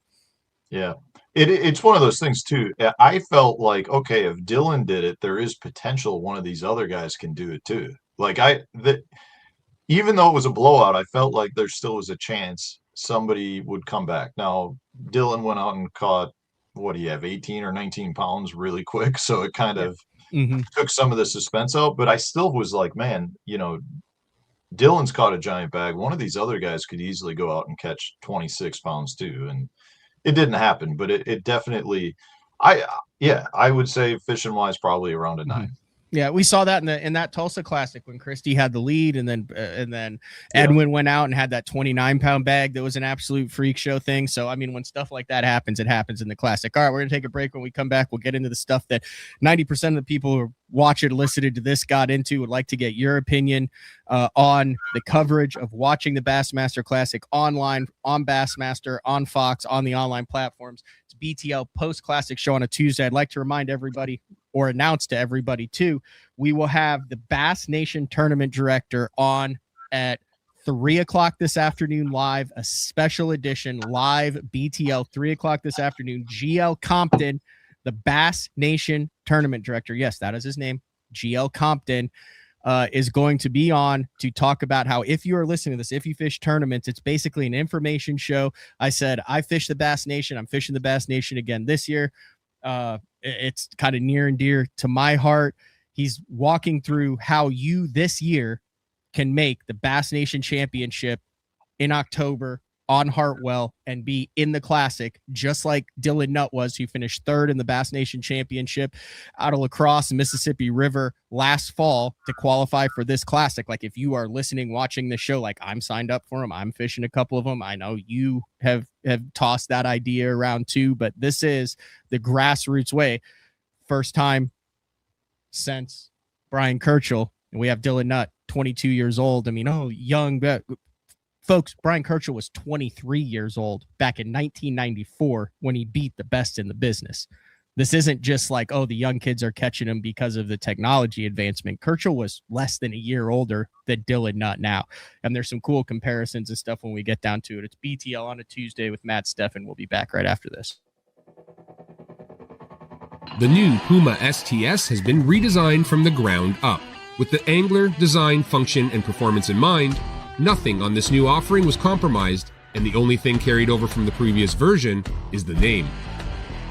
Yeah, it's one of those things too. I felt like, okay, if Dylan did it, there is potential one of these other guys can do it too. Like even though it was a blowout, I felt like there still was a chance somebody would come back. Now, Dylan went out and caught, what do you have, 18 or 19 pounds really quick. So it kind of took some of the suspense out, but I still was like, man, you know, Dylan's caught a giant bag. One of these other guys could easily go out and catch 26 pounds too. And it didn't happen, but it definitely, I would say fishing wise, probably around a 9. Yeah, we saw that in that Tulsa Classic when Christie had the lead, and then Edwin went out and had that 29-pound bag that was an absolute freak show thing. So I mean, when stuff like that happens, it happens in the Classic. All right, we're gonna take a break. When we come back, we'll get into the stuff that 90% of the people who watch it, listening to this, got into. Would like to get your opinion on the coverage of watching the Bassmaster Classic online, on Bassmaster, on Fox, on the online platforms. It's BTL post-Classic show on a Tuesday. I'd like to remind everybody, or announce to everybody too, we will have the Bass Nation tournament director on at 3:00 this afternoon live, a special edition live BTL 3:00 this afternoon. GL Compton, the Bass Nation tournament director, yes, that is his name, GL Compton, is going to be on to talk about how, if you are listening to this, if you fish tournaments, it's basically an information show. I said, I fish the Bass Nation. I'm fishing the Bass Nation again this year. It's kind of near and dear to my heart. He's walking through how you this year can make the Bass Nation Championship in October on Hartwell and be in the Classic, just like Dylan Nutt was, who finished 3rd in the Bass Nation Championship out of La Crosse, Mississippi River last fall to qualify for this Classic. Like, if you are listening, watching the show, like, I'm signed up for them. I'm fishing a couple of them. I know you have tossed that idea around too, but this is the grassroots way. First time since Brian Kirchhoff, and we have Dylan Nutt, 22 years old. I mean, young, but folks, Brian Kirchhoff was 23 years old back in 1994 when he beat the best in the business. This isn't just like, the young kids are catching him because of the technology advancement. Kirchhoff was less than a year older than Dylan Nutt now. And there's some cool comparisons and stuff when we get down to it. It's BTL on a Tuesday with Matt Stefan. We'll be back right after this. The new Puma STS has been redesigned from the ground up. With the angler, design, function, and performance in mind, nothing on this new offering was compromised, and the only thing carried over from the previous version is the name.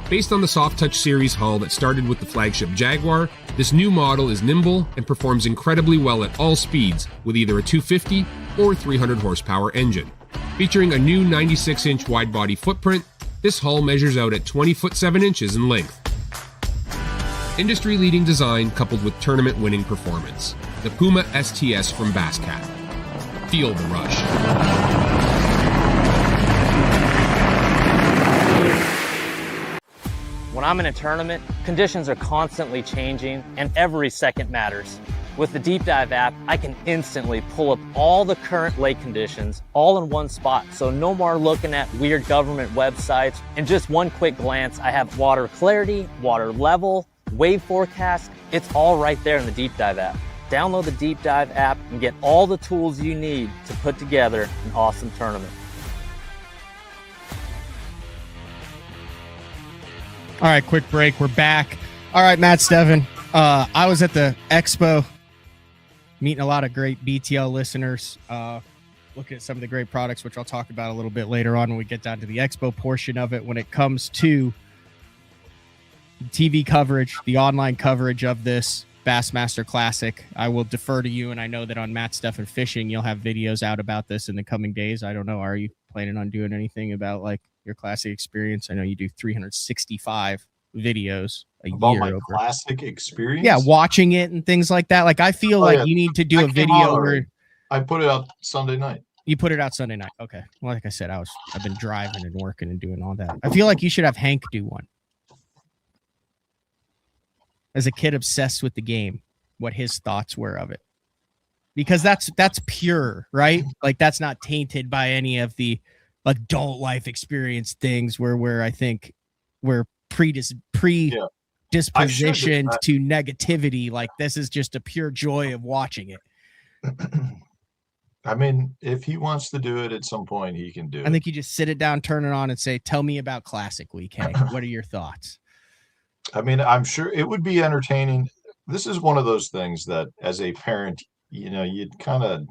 Based on the Soft Touch series hull that started with the flagship Jaguar, this new model is nimble and performs incredibly well at all speeds with either a 250 or 300 horsepower engine. Featuring a new 96-inch wide-body footprint, this hull measures out at 20 foot 7 inches in length. Industry-leading design coupled with tournament-winning performance. The Puma STS from Basscat. Feel the rush. When I'm in a tournament, conditions are constantly changing and every second matters. With the Deep Dive app, I can instantly pull up all the current lake conditions all in one spot. So no more looking at weird government websites. In just one quick glance, I have water clarity, water level, wave forecast, it's all right there in the Deep Dive app. Download the Deep Dive app and get all the tools you need to put together an awesome tournament. All right, quick break. We're back. All right, Matt Stefan. I was at the Expo meeting a lot of great BTL listeners, looking at some of the great products, which I'll talk about a little bit later on when we get down to the Expo portion of it. When it comes to TV coverage, the online coverage of this Bassmaster Classic, I will defer to you, and I know that on Matt Stefan Fishing, you'll have videos out about this in the coming days. I don't know. Are you planning on doing anything about like your classic experience? I know you do 365 videos a About year my over. classic experience. Yeah, watching it and things like that. Like I feel like you need to do a video where I put it out Sunday night. you put it out Sunday night. Okay. Well, like I said, I've been driving and working and doing all that. I feel like you should have Hank do one. As a kid obsessed with the game, what his thoughts were of it. Because that's pure, right? Like that's not tainted by any of the adult life experience things where I think we're predispositioned to negativity. Like this is just a pure joy of watching it. I mean, if he wants to do it at some point, he can do it. I think you just sit it down, turn it on, and say, "Tell me about Classic Week, hey. What are your thoughts?" I mean, I'm sure it would be entertaining. This is one of those things that, as a parent, you'd kind of,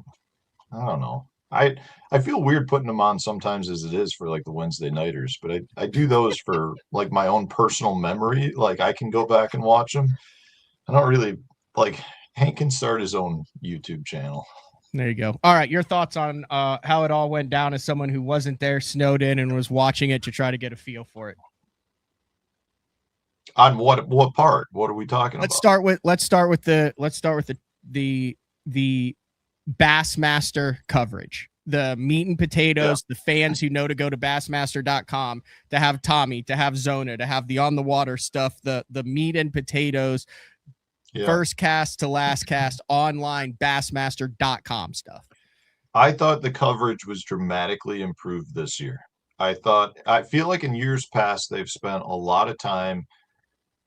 I don't know. I feel weird putting them on sometimes as it is for like the Wednesday nighters, but I do those for like my own personal memory. Like I can go back and watch them. I don't really like Hank can start his own YouTube channel. There you go. All right. Your thoughts on how it all went down as someone who wasn't there, snowed in, and was watching it to try to get a feel for it. On what part? What are we talking about? Let's start with the Bassmaster coverage. The meat and potatoes, the fans who know to go to bassmaster.com, to have Tommy, to have Zona, to have the on the water stuff, the meat and potatoes, first cast to last cast, online bassmaster.com stuff. I thought the coverage was dramatically improved this year. I feel like in years past, they've spent a lot of time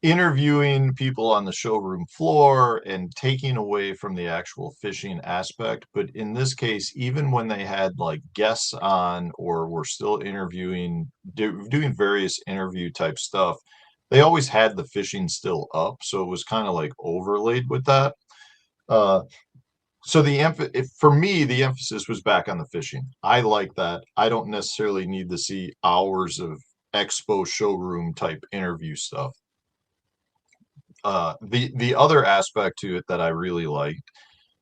interviewing people on the showroom floor and taking away from the actual fishing aspect. But in this case, even when they had like guests on or were still interviewing, doing various interview type stuff, they always had the fishing still up. So it was kind of like overlaid with that. So for me, the emphasis was back on the fishing. I like that. I don't necessarily need to see hours of Expo showroom type interview stuff. The other aspect to it that I really liked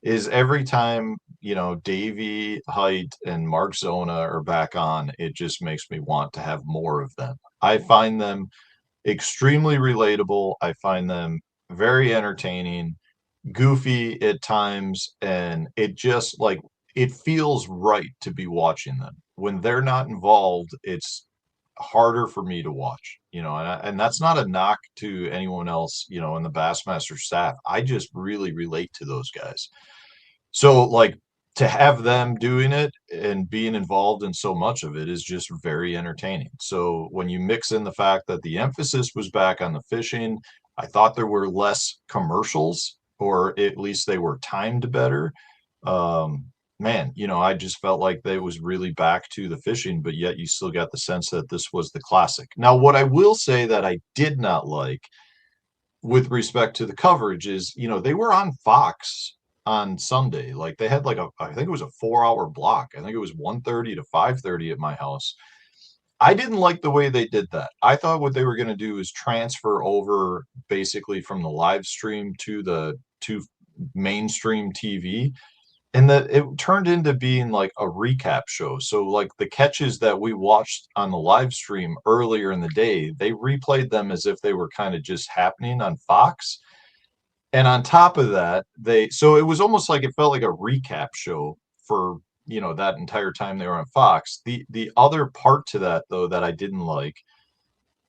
is every time, Davey Height and Mark Zona are back on, it just makes me want to have more of them. I find them extremely relatable. I find them very entertaining, goofy at times, and it just like it feels right to be watching them. When they're not involved, it's harder for me to watch, and that's not a knock to anyone else, in the Bassmaster staff. I just really relate to those guys. So like to have them doing it and being involved in so much of it is just very entertaining. So when you mix in the fact that the emphasis was back on the fishing, I thought there were less commercials, or at least they were timed better. Man, I just felt like they was really back to the fishing, but yet you still got the sense that this was the classic. Now, what I will say that I did not like with respect to the coverage is, they were on Fox on Sunday. Like they had I think it was a 4-hour block. I think it was 1:30 to 5:30 at my house. I didn't like the way they did that. I thought what they were going to do is transfer over basically from the live stream to mainstream TV. And that it turned into being like a recap show. So like the catches that we watched on the live stream earlier in the day, they replayed them as if they were kind of just happening on Fox. And on top of that, so it was almost like it felt like a recap show for, that entire time they were on Fox. The other part to that though, that I didn't like,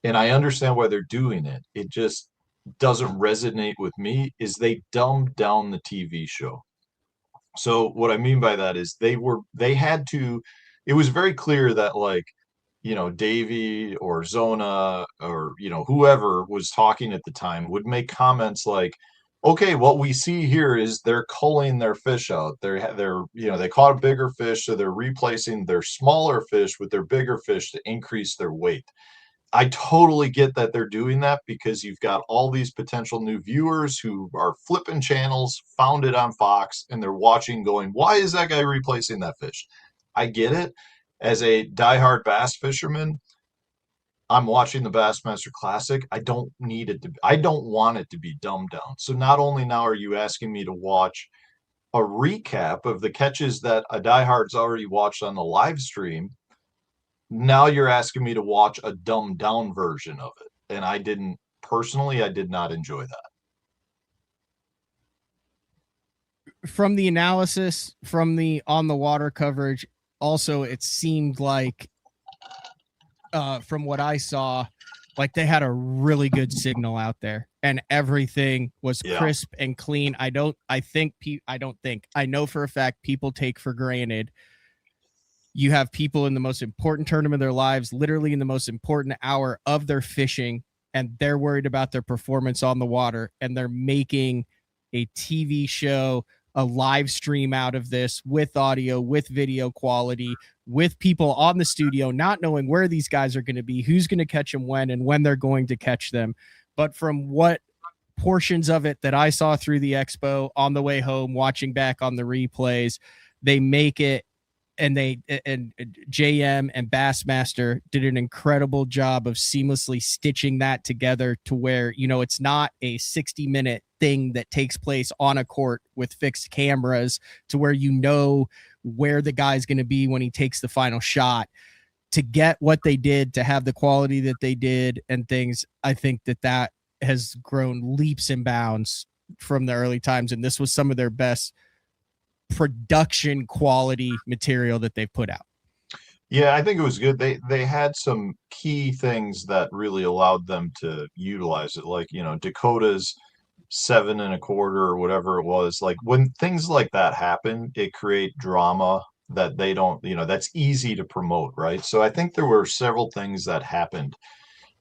and I understand why they're doing it, it just doesn't resonate with me, is they dumbed down the TV show. So what I mean by that is it was very clear that like Davey or Zona or, whoever was talking at the time would make comments like, okay, what we see here is they're culling their fish out. They caught a bigger fish, so they're replacing their smaller fish with their bigger fish to increase their weight. I totally get that they're doing that because you've got all these potential new viewers who are flipping channels, found it on Fox, and they're watching going, why is that guy replacing that fish? I get it. As a diehard bass fisherman, I'm watching the Bassmaster Classic. I don't want it to be dumbed down. So not only now are you asking me to watch a recap of the catches that a diehard's already watched on the live stream, now you're asking me to watch a dumbed down version of it. And I did not enjoy that. From the analysis, from the on the water coverage, also it seemed like from what I saw, like they had a really good signal out there and everything was crisp and clean. I know for a fact people take for granted. You have people in the most important tournament of their lives, literally in the most important hour of their fishing, and they're worried about their performance on the water, and they're making a TV show, a live stream out of this with audio, with video quality, with people on the studio, not knowing where these guys are going to be, who's going to catch them when, and when they're going to catch them. But from what portions of it that I saw through the expo on the way home, watching back on the replays, they make it, and JM and Bassmaster did an incredible job of seamlessly stitching that together to where, it's not a 60-minute thing that takes place on a court with fixed cameras to where where the guy's going to be when he takes the final shot. To get what they did, to have the quality that they did and things, I think that has grown leaps and bounds from the early times, and this was some of their best production quality material that they've put out. Yeah, I think it was good. They had some key things that really allowed them to utilize it, like Dakota's 7 1/4 or whatever it was. Like when things like that happen, it create drama that they don't, that's easy to promote, right? So I think there were several things that happened.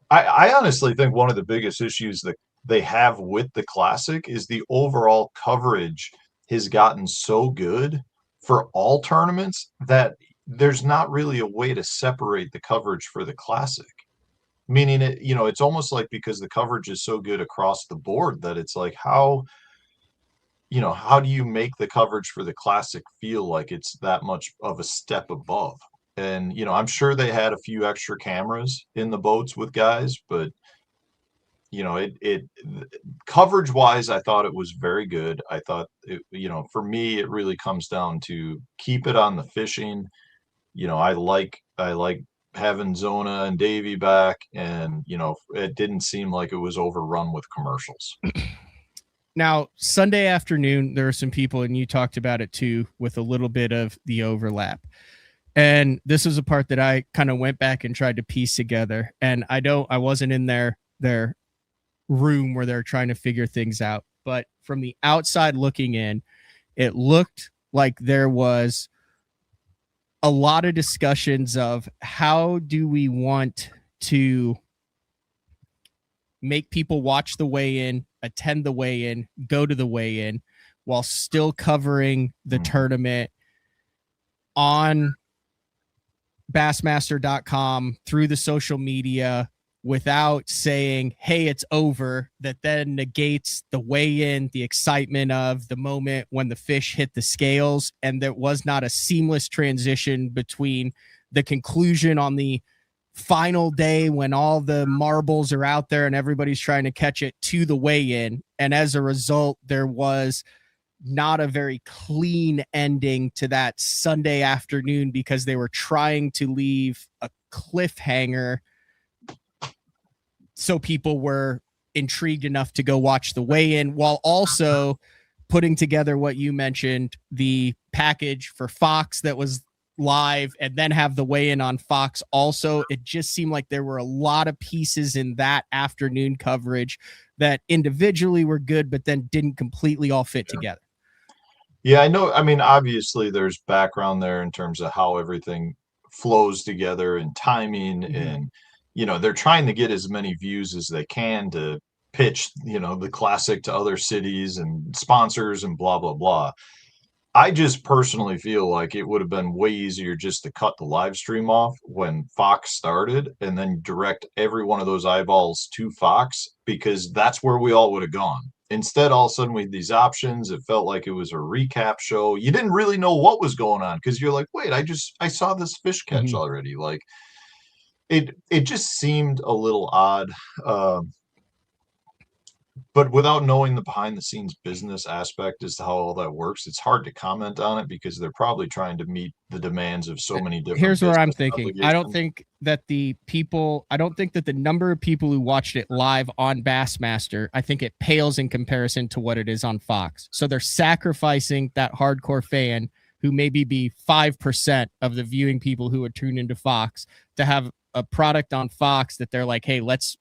I honestly think one of the biggest issues that they have with the Classic is the overall coverage has gotten so good for all tournaments that there's not really a way to separate the coverage for the Classic. Meaning it's almost like because the coverage is so good across the board that it's like, how do you make the coverage for the Classic feel like it's that much of a step above? And, I'm sure they had a few extra cameras in the boats with guys, but coverage wise, I thought it was very good. I thought, for me, it really comes down to keep it on the fishing. I like having Zona and Davey back, and, it didn't seem like it was overrun with commercials. Now, Sunday afternoon, there are some people, and you talked about it too, with a little bit of the overlap. And this is a part that I kind of went back and tried to piece together. And I wasn't in their room where they're trying to figure things out. But from the outside looking in, it looked like there was a lot of discussions of how do we want to make people watch the weigh-in, attend the weigh-in, go to the weigh-in, while still covering the tournament on Bassmaster.com through the social media without saying, hey, it's over, that then negates the weigh-in, the excitement of the moment when the fish hit the scales. And there was not a seamless transition between the conclusion on the final day when all the marbles are out there and everybody's trying to catch it to the weigh-in. And as a result, there was not a very clean ending to that Sunday afternoon because they were trying to leave a cliffhanger so people were intrigued enough to go watch the weigh-in, while also putting together what you mentioned, the package for Fox that was live, and then have the weigh-in on Fox also. It just seemed like there were a lot of pieces in that afternoon coverage that individually were good, but then didn't completely all fit together. Yeah, I know. I mean, obviously there's background there in terms of how everything flows together and timing, and they're trying to get as many views as they can to pitch the classic to other cities and sponsors and blah blah blah. I just personally feel like it would have been way easier just to cut the live stream off when Fox started and then direct every one of those eyeballs to Fox, because that's where we all would have gone. Instead, all of a sudden, with these options, it felt like it was a recap show. You didn't really know what was going on because you're like, wait, I saw this fish catch already. Like it just seemed a little odd. But without knowing the behind the scenes business aspect as to how all that works, it's hard to comment on it because they're probably trying to meet the demands of so many different. Here's where I'm thinking. I don't think that the number of people who watched it live on Bassmaster, I think it pales in comparison to what it is on Fox. So they're sacrificing that hardcore fan who maybe be 5% of the viewing people who would tune into Fox to have a product on Fox that they're like, hey, let's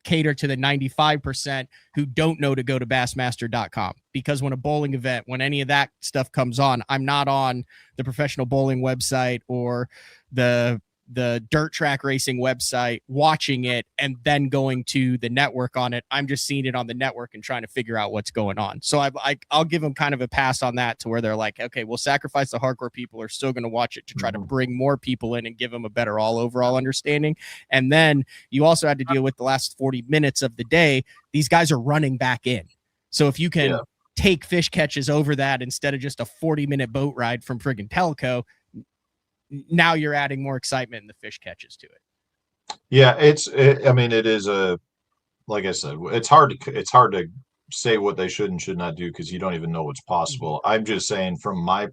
cater to the 95% who don't know to go to bassmaster.com, because when a bowling event, when any of that stuff comes on, I'm not on the professional bowling website or the dirt track racing website watching it and then going to the network on it. I'm just seeing it on the network and trying to figure out what's going on. So I'll give them kind of a pass on that, to where they're like, okay, we'll sacrifice the hardcore people are still going to watch it to try to bring more people in and give them a better overall understanding. And then you also had to deal with the last 40 minutes of the day. These guys are running back in. So if you can take fish catches over that instead of just a 40-minute boat ride from friggin' Telco, now you're adding more excitement in the fish catches to it. Yeah, I mean, it is like I said, it's hard to say what they should and should not do because you don't even know what's possible. I'm just saying from my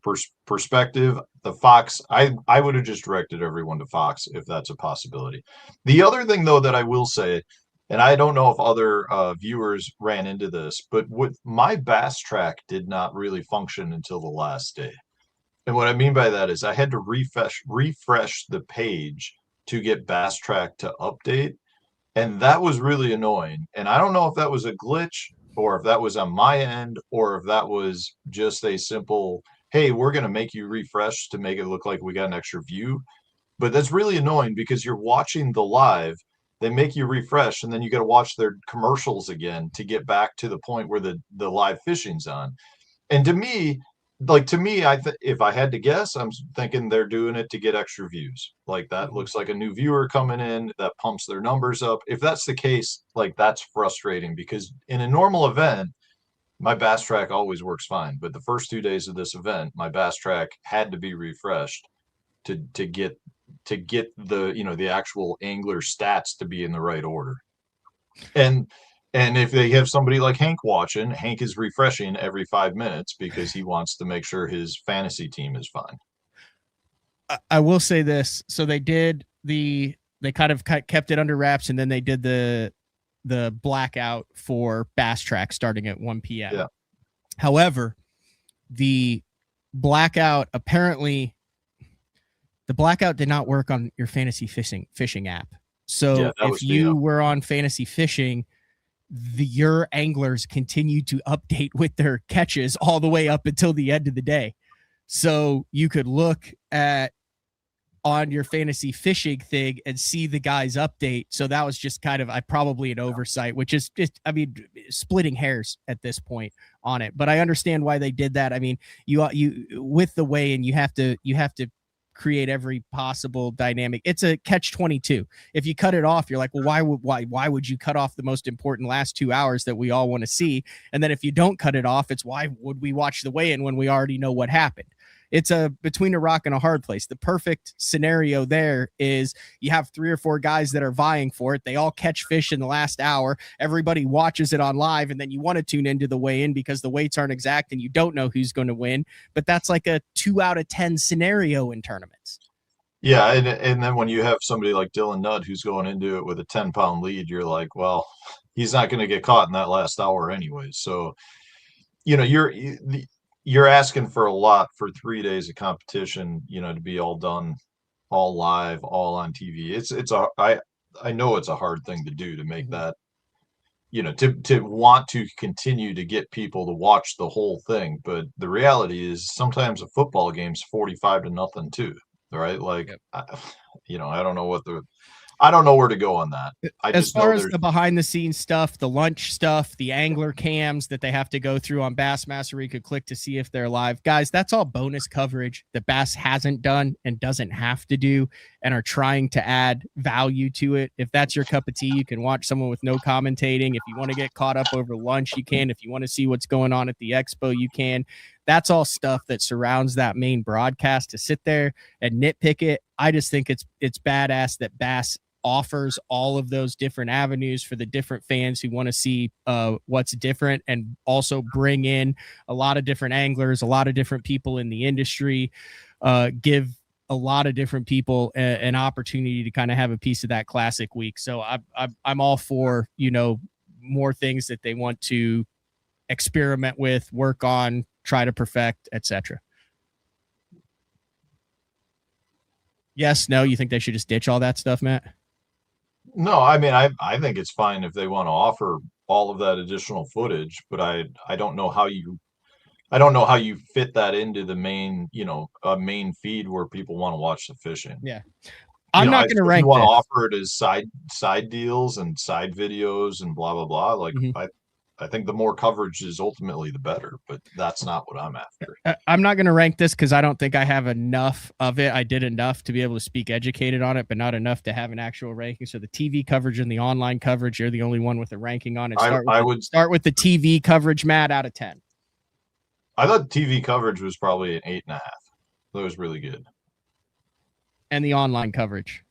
perspective, the Fox, I would have just directed everyone to Fox if that's a possibility. The other thing, though, that I will say, and I don't know if other viewers ran into this, but with my Bass Track did not really function until the last day. And what I mean by that is I had to refresh the page to get Bass Track to update. And that was really annoying. And I don't know if that was a glitch or if that was on my end or if that was just a simple, hey, we're going to make you refresh to make it look like we got an extra view. But that's really annoying because you're watching the live. They make you refresh and then you got to watch their commercials again to get back to the point where the live fishing's on. And to me, if I had to guess, I'm thinking they're doing it to get extra views. Like that looks like a new viewer coming in that pumps their numbers up. If that's the case, like that's frustrating because in a normal event, my Bass Track always works fine. But the first 2 days of this event, my Bass Track had to be refreshed to get the actual angler stats to be in the right order. And if they have somebody like Hank watching, Hank is refreshing every 5 minutes because he wants to make sure his fantasy team is fine. I will say this. So they kind of kept it under wraps, and then they did the blackout for Bass Track starting at 1 p.m. Yeah. However, the blackout did not work on your fantasy fishing app. So if you were on fantasy fishing, your anglers continue to update with their catches all the way up until the end of the day. So you could look on your fantasy fishing thing and see the guys update. So that was just kind of probably an oversight, which is just, I mean, splitting hairs at this point on it. But I understand why they did that. I mean, you with the weigh-in, you have to create every possible dynamic. It's a catch-22. If you cut it off, you're like, well, why would you cut off the most important last 2 hours that we all want to see? And then if you don't cut it off, it's why would we watch the weigh-in when we already know what happened? It's between a rock and a hard place. The perfect scenario there is you have 3 or 4 guys that are vying for it. They all catch fish in the last hour. Everybody watches it on live, and then you want to tune into the weigh-in because the weights aren't exact and you don't know who's going to win. But that's like a 2 out of 10 scenario in tournaments. Yeah, and then when you have somebody like Dylan Nudd who's going into it with a 10-pound lead, you're like, well, he's not going to get caught in that last hour anyway. So, you're asking for a lot for 3 days of competition, to be all done, all live, all on TV. I know it's a hard thing to do to make that, to want to continue to get people to watch the whole thing. But the reality is sometimes a football game's 45-0 too. right? Like, Yep. I don't know I don't know where to go on that. I As just far know as there's the behind the scenes stuff, the lunch stuff, the angler cams that they have to go through on Bassmaster, where you could click to see if they're live. Guys, that's all bonus coverage that Bass hasn't done and doesn't have to do, and are trying to add value to it. If that's your cup of tea, you can watch someone with no commentating. If you want to get caught up over lunch, you can. If you want to see what's going on at the expo, you can. That's all stuff that surrounds that main broadcast. To sit there and nitpick it, I just think it's badass that Bass offers all of those different avenues for the different fans who want to see what's different, and also bring in a lot of different anglers, a lot of different people in the industry, give a lot of different people an opportunity to kind of have a piece of that classic week. So I'm all for, more things that they want to experiment with, work on, try to perfect, etc. Yes, no, you think they should just ditch all that stuff, Matt? No, I mean, I think it's fine if they want to offer all of that additional footage, but I don't know how you fit that into the main, main feed where people want to watch the fishing. Yeah. I'm not going to rank you want to this. offer it as side deals and side videos and blah blah blah. Like, I think the more coverage is ultimately the better, but that's not what I'm after. I'm not going to rank this because I don't think I have enough of it. I did enough to be able to speak educated on it, but not enough to have an actual ranking. So the TV coverage and the online coverage, you're the only one with a ranking on it. Start with the TV coverage, Matt, out of 10. I thought TV coverage was probably an 8.5. That was really good. And the online coverage?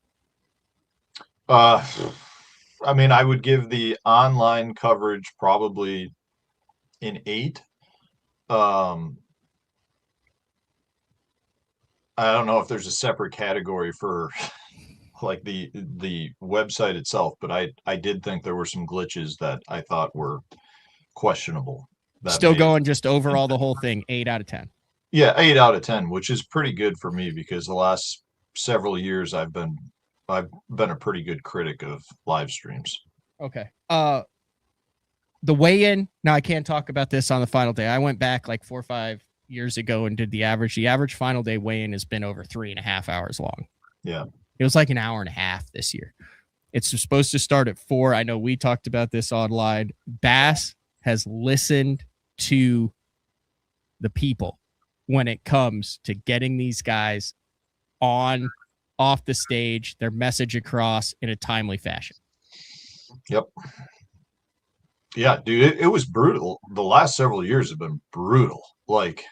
I mean, I would give the online coverage probably an 8. I don't know if there's a separate category for like the website itself, but I did think there were some glitches that I thought were questionable. Still going just overall the whole thing, 8 out of 10. Yeah, 8 out of 10, which is pretty good for me because the last several years I've been a pretty good critic of live streams. Okay. The weigh-in. Now I can't talk about this on the final day. I went back like 4 or 5 years ago and did the average. The average final day weigh-in has been over 3.5 hours long. Yeah. It was like an hour and a half this year. It's supposed to start at 4. I know we talked about this online. Bass has listened to the people when it comes to getting these guys off the stage, their message across in a timely fashion. Yep. Yeah, dude, it was brutal. The last several years have been brutal. Like,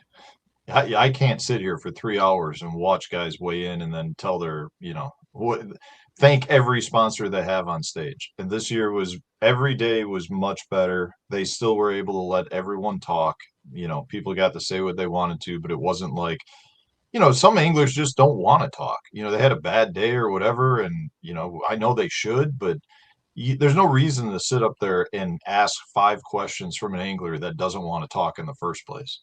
I can't sit here for 3 hours and watch guys weigh in and then tell their, thank every sponsor they have on stage. And this year every day was much better. They still were able to let everyone talk. People got to say what they wanted to, but it wasn't like, some anglers just don't want to talk. They had a bad day or whatever. And, I know they should, but there's no reason to sit up there and ask 5 questions from an angler that doesn't want to talk in the first place.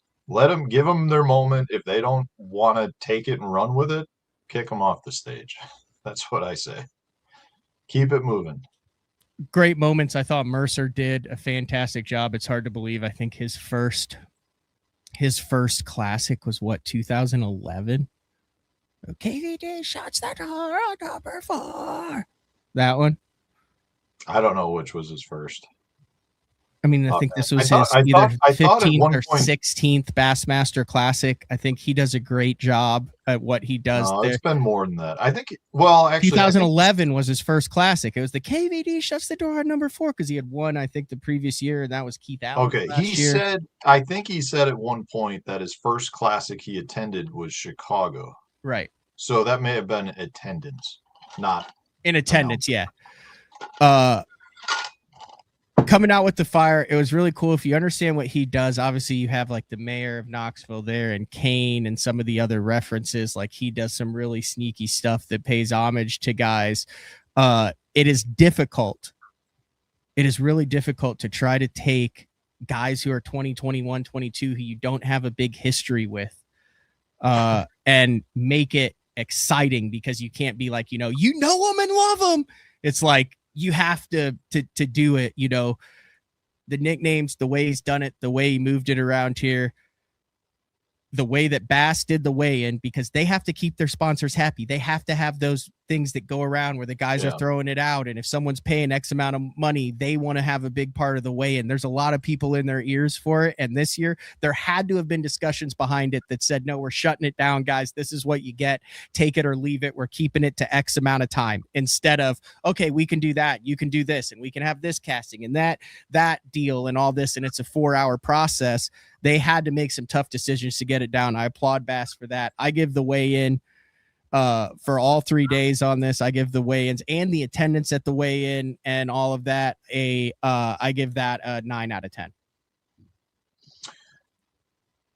Give them their moment. If they don't want to take it and run with it, kick them off the stage. That's what I say. Keep it moving. Great moments. I thought Mercer did a fantastic job. It's hard to believe. I think his first classic was 2011. KVD shots that are on number 4. That one. I don't know which was his first. I mean, I think this was his either 15th or 16th Bassmaster Classic. I think he does a great job at what he does. No, there. It's been more than that. I think, actually, 2011 was his first Classic. It was the KVD shuts the door on number 4 because he had won, I think, the previous year, and that was Keith Allen. Okay, I think he said at one point that his first Classic he attended was Chicago. Right. So that may have been attendance, not in attendance. Yeah. Coming out with the fire, it was really cool. If you understand what he does, obviously you have like the mayor of Knoxville there and Kane and some of the other references. Like he does some really sneaky stuff that pays homage to guys. It is difficult. It is really difficult to try to take guys who are 20, 21, 22, who you don't have a big history with, and make it exciting, because you can't be like, them and love them. It's like, you have to do it, the nicknames, the way he's done it, the way he moved it around here. the way that Bass did the weigh-in, because they have to keep their sponsors happy. They have to have those things that go around where the guys are throwing it out. And if someone's paying X amount of money, they want to have a big part of the weigh-in. There's a lot of people in their ears for it. And this year there had to have been discussions behind it that said, no, we're shutting it down, guys. This is what you get. Take it or leave it. We're keeping it to X amount of time, instead of, okay, we can do that. You can do this, and we can have this casting and that deal and all this. And it's a 4-hour process. They had to make some tough decisions to get it down. I applaud Bass for that. I give the weigh-in for all 3 days on this. I give the weigh-ins and the attendance at the weigh-in and all of that I give that a 9 out of 10.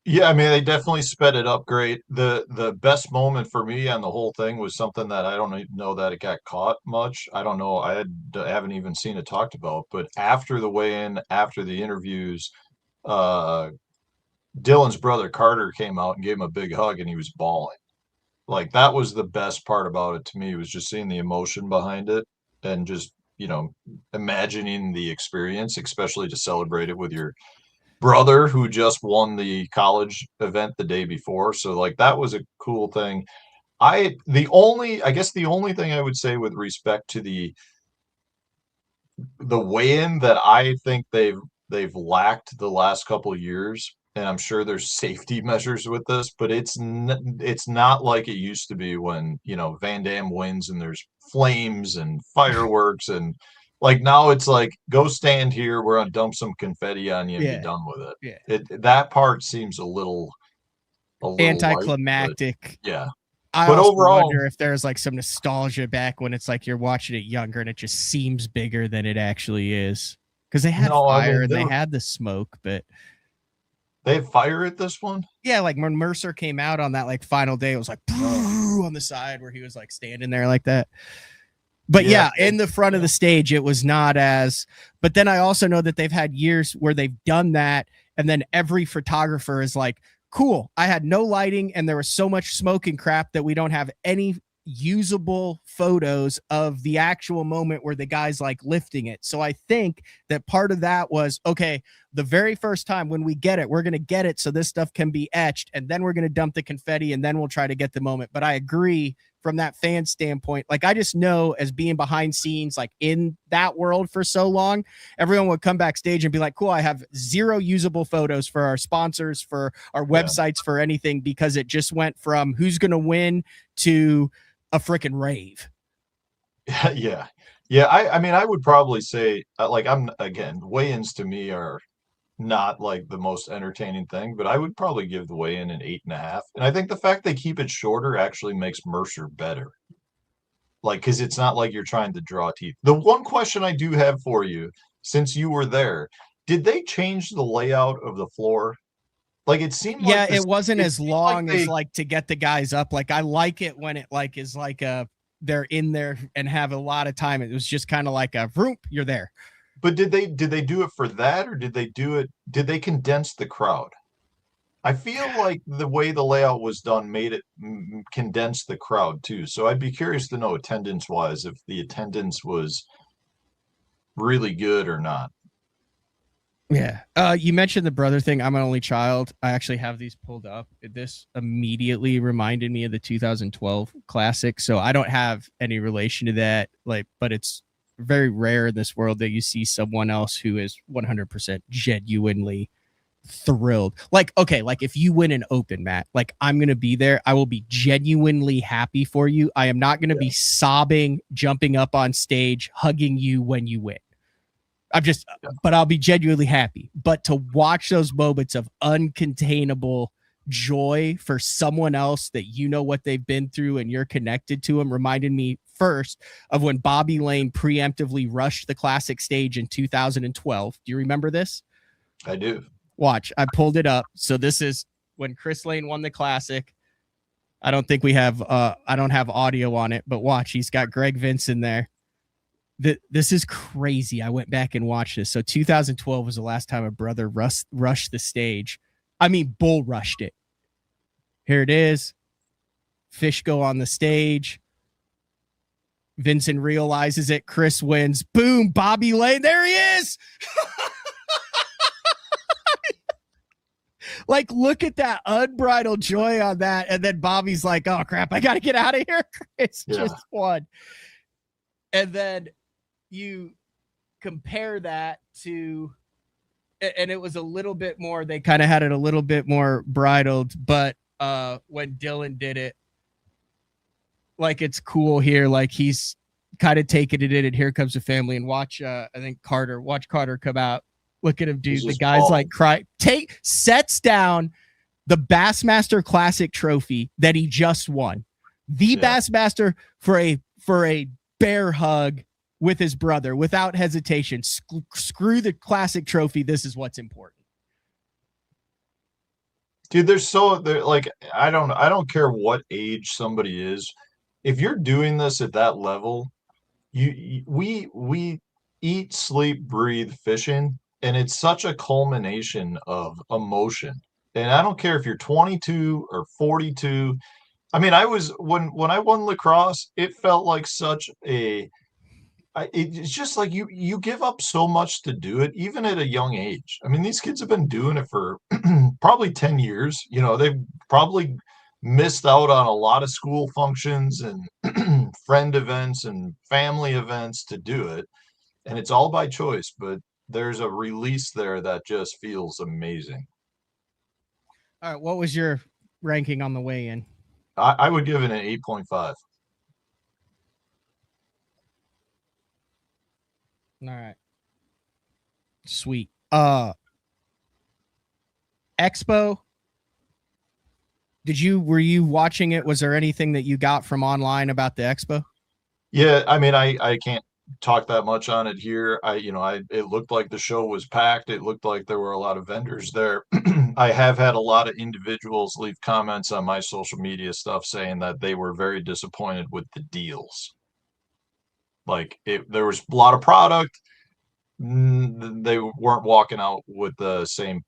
Yeah, I mean, they definitely sped it up great. The best moment for me on the whole thing was something that I don't even know that it got caught much. I don't know. I haven't even seen it talked about. But after the weigh-in, after the interviews, Dylan's brother Carter came out and gave him a big hug, and he was bawling. Like, that was the best part about it to me, was just seeing the emotion behind it and just, imagining the experience, especially to celebrate it with your brother who just won the college event the day before. So like, that was a cool thing. The only thing I would say with respect to the weigh-in that I think they've lacked the last couple of years, and I'm sure there's safety measures with this, but it's not like it used to be when, Van Damme wins and there's flames and fireworks, and like, now it's like, go stand here, we're gonna dump some confetti on you and be done with it. Yeah. That part seems a little anticlimactic. Light, yeah. I but also overall, wonder if there's like some nostalgia back when it's like you're watching it younger and it just seems bigger than it actually is. Because they had fire and they had the smoke, but they had fire at this one? Yeah, like when Mercer came out on that like final day, it was like on the side where he was like standing there like that. But yeah, in the front of the stage, it was not as. But then I also know that they've had years where they've done that, and then every photographer is like, cool, I had no lighting and there was so much smoke and crap that we don't have any usable photos of the actual moment where the guy's like lifting it. So I think that part of that was, okay, the very first time when we get it, we're going to get it so this stuff can be etched, and then we're going to dump the confetti, and then we'll try to get the moment. But I agree from that fan standpoint. Like, I just know, as being behind scenes, like in that world for so long, everyone would come backstage and be like, cool, I have 0 usable photos for our sponsors, for our websites, for anything, because it just went from who's going to win to a freaking rave. Yeah. I mean, I would probably say, like, weigh-ins to me are not like the most entertaining thing, but I would probably give the weigh-in an 8.5. And I think the fact they keep it shorter actually makes Mercer better. Like, because it's not like you're trying to draw teeth. The one question I do have for you, since you were there, did they change the layout of the floor? Like, it seemed like it wasn't as long as like to get the guys up. Like, I like it when it like is like they're in there and have a lot of time. It was just kind of like a vroom, you're there. But did they do it for that, or did they condense the crowd? I feel like the way the layout was done made it condense the crowd too. So I'd be curious to know, attendance wise, if the attendance was really good or not. Yeah. You mentioned the brother thing. I'm an only child. I actually have these pulled up. This immediately reminded me of the 2012 Classic. So I don't have any relation to that, but it's very rare in this world that you see someone else who is 100% genuinely thrilled. Like, okay, like if you win an Open, Matt, like, I'm going to be there. I will be genuinely happy for you. I am not going to be sobbing, jumping up on stage, hugging you when you win. But I'll be genuinely happy. But to watch those moments of uncontainable joy for someone else that you know what they've been through and you're connected to them reminded me first of when Bobby Lane preemptively rushed the Classic stage in 2012. Do you remember this? I do. Watch, I pulled it up. So this is when Chris Lane won the Classic. I don't think we have I don't have audio on it, but watch, he's got Greg Vince in there. This is crazy. I went back and watched this. So 2012 was the last time a brother rushed the stage. I mean, bull rushed it. Here it is. Fish go on the stage. Vincent realizes it. Chris wins. Boom. Bobby Lane. There he is. Like, look at that unbridled joy on that. And then Bobby's like, oh, crap, I got to get out of here. It's just fun. And then you compare that to, and it was a little bit more, they kind of had it a little bit more bridled, but when Dylan did it, like, it's cool here. Like, he's kind of taking it in, and here comes the family, and watch, I think Carter come out. Look at him, dude. The guy's like sets down the Bassmaster Classic trophy that he just won. The Bassmaster for a bear hug with his brother without hesitation. Screw the classic trophy. This is what's important. Dude, like, I don't care what age somebody is. If you're doing this at that level, we eat, sleep, breathe fishing, and it's such a culmination of emotion. And I don't care if you're 22 or 42. I mean, when I won lacrosse, it felt like such it's just like you give up so much to do it, even at a young age. I mean, these kids have been doing it for probably 10 years. You know, they've probably missed out on a lot of school functions and friend events and family events to do it. And it's all by choice, but there's a release there that just feels amazing. All right. What was your ranking on the weigh-in? I would give it an 8.5. All right. Sweet. Expo. Were you watching it? Was there anything that you got from online about the Expo? Yeah, I mean, I can't talk that much on it here. It looked like the show was packed. It looked like there were a lot of vendors there. I have had a lot of individuals leave comments on my social media stuff saying that they were very disappointed with the deals. Like, there was a lot of product. They weren't walking out with the same,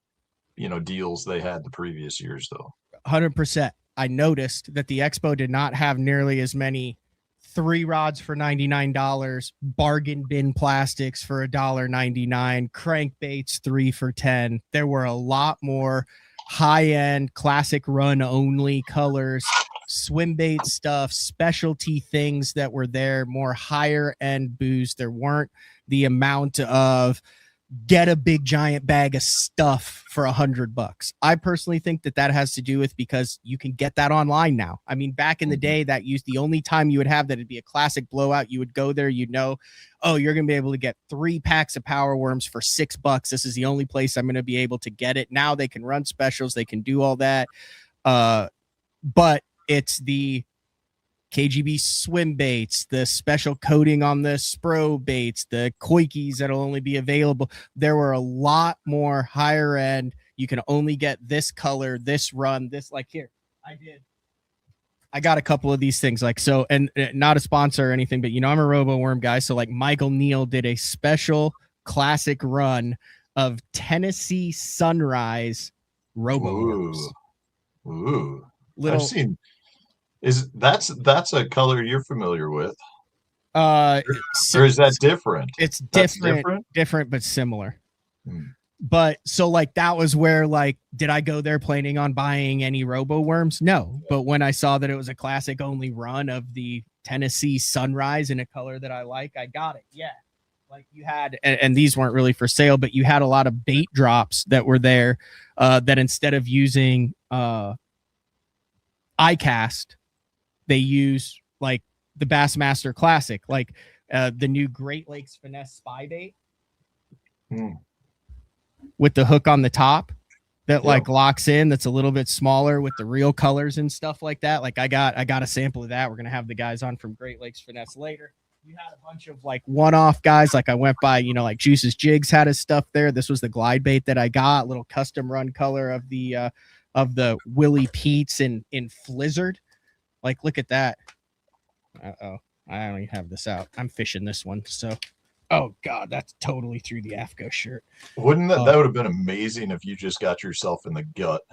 deals they had the previous years, though. 100%. I noticed that the Expo did not have nearly as many 3 rods for $99, bargain bin plastics for $1.99, crankbaits 3 for $10. There were a lot more high-end classic run only colors, swim bait stuff, specialty things that were there, more higher end booze. There weren't the amount of get a big giant bag of stuff for $100. I personally think that has to do with because you can get that online now. I mean, back in the day, the only time you would have that, it'd be a classic blowout. You would go there, oh, you're going to be able to get 3 packs of Power Worms for $6. This is the only place I'm going to be able to get it. Now they can run specials. They can do all that. But it's the KGB swim baits, the special coating on the Spro baits, the Koikis that'll only be available. There were a lot more higher end. You can only get this color, this run, this, like, here. I got a couple of these things, like, so, and not a sponsor or anything, but I'm a Robo Worm guy. So, like, Michael Neal did a special classic run of Tennessee Sunrise Robo Worms. Ooh. I've seen. That's a color you're familiar with? Or is that different? It's different, but similar. But so, like, that was where, like, did I go there planning on buying any Robo Worms? No. But when I saw that it was a classic only run of the Tennessee Sunrise in a color that I like, I got it. Yeah. Like, you had, and these weren't really for sale, but you had a lot of bait drops that were there that instead of using iCast, they use, like, the Bassmaster Classic, like the new Great Lakes Finesse Spy Bait with the hook on the top that like locks in. That's a little bit smaller with the real colors and stuff like that. Like, I got a sample of that. We're gonna have the guys on from Great Lakes Finesse later. You had a bunch of, like, one-off guys. Like, I went by, like Juice's Jigs had his stuff there. This was the glide bait that I got, a little custom run color of the Willie Pete's in Flizzard. Like, look at that. Uh-oh. I don't even have this out. I'm fishing this one. So, oh, God, that's totally through the AFCO shirt. Wouldn't that would have been amazing if you just got yourself in the gut.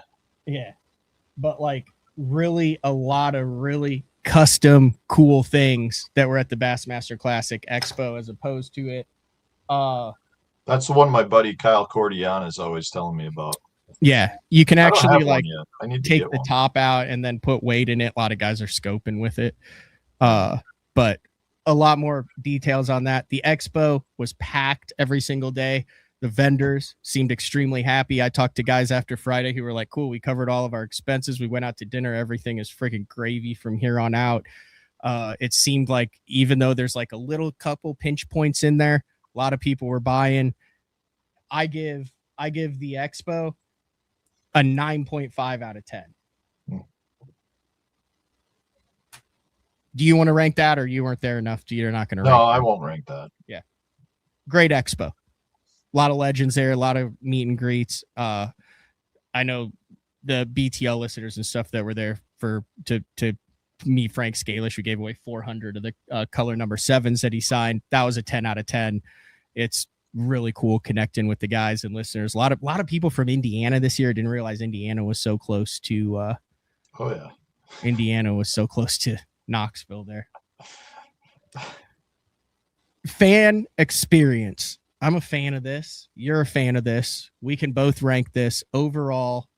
Yeah. But, like, really a lot of really custom cool things that were at the Bassmaster Classic Expo as opposed to it. That's the one my buddy Kyle Cordiana is always telling me about. Yeah, you can I don't actually have one like yet. I need to take get the one. top out and then put weight in it. A lot of guys are scoping with it. But a lot more details on that. The expo was packed every single day. The vendors seemed extremely happy. I talked to guys after Friday who were like, cool, we covered all of our expenses. We went out to dinner. Everything is freaking gravy from here on out. It seemed like even though there's like a little couple pinch points in there, a lot of people were buying. I give the expo a 9.5 out of 10. Do you want to rank that, or you weren't there enough? You're not going to rank No, I that? won't rank that. Yeah. Great expo. A lot of legends there, a lot of meet and greets. I know the BTL listeners and stuff that were there to meet Frank Scalish, who gave away 400 of the color number 7s that he signed. That was a 10 out of 10. It's really cool connecting with the guys and listeners. A lot of people from Indiana this year. Didn't realize Indiana was so close to Indiana was so close to Knoxville there. Fan experience. I'm a fan of this. You're a fan of this. We can both rank this overall.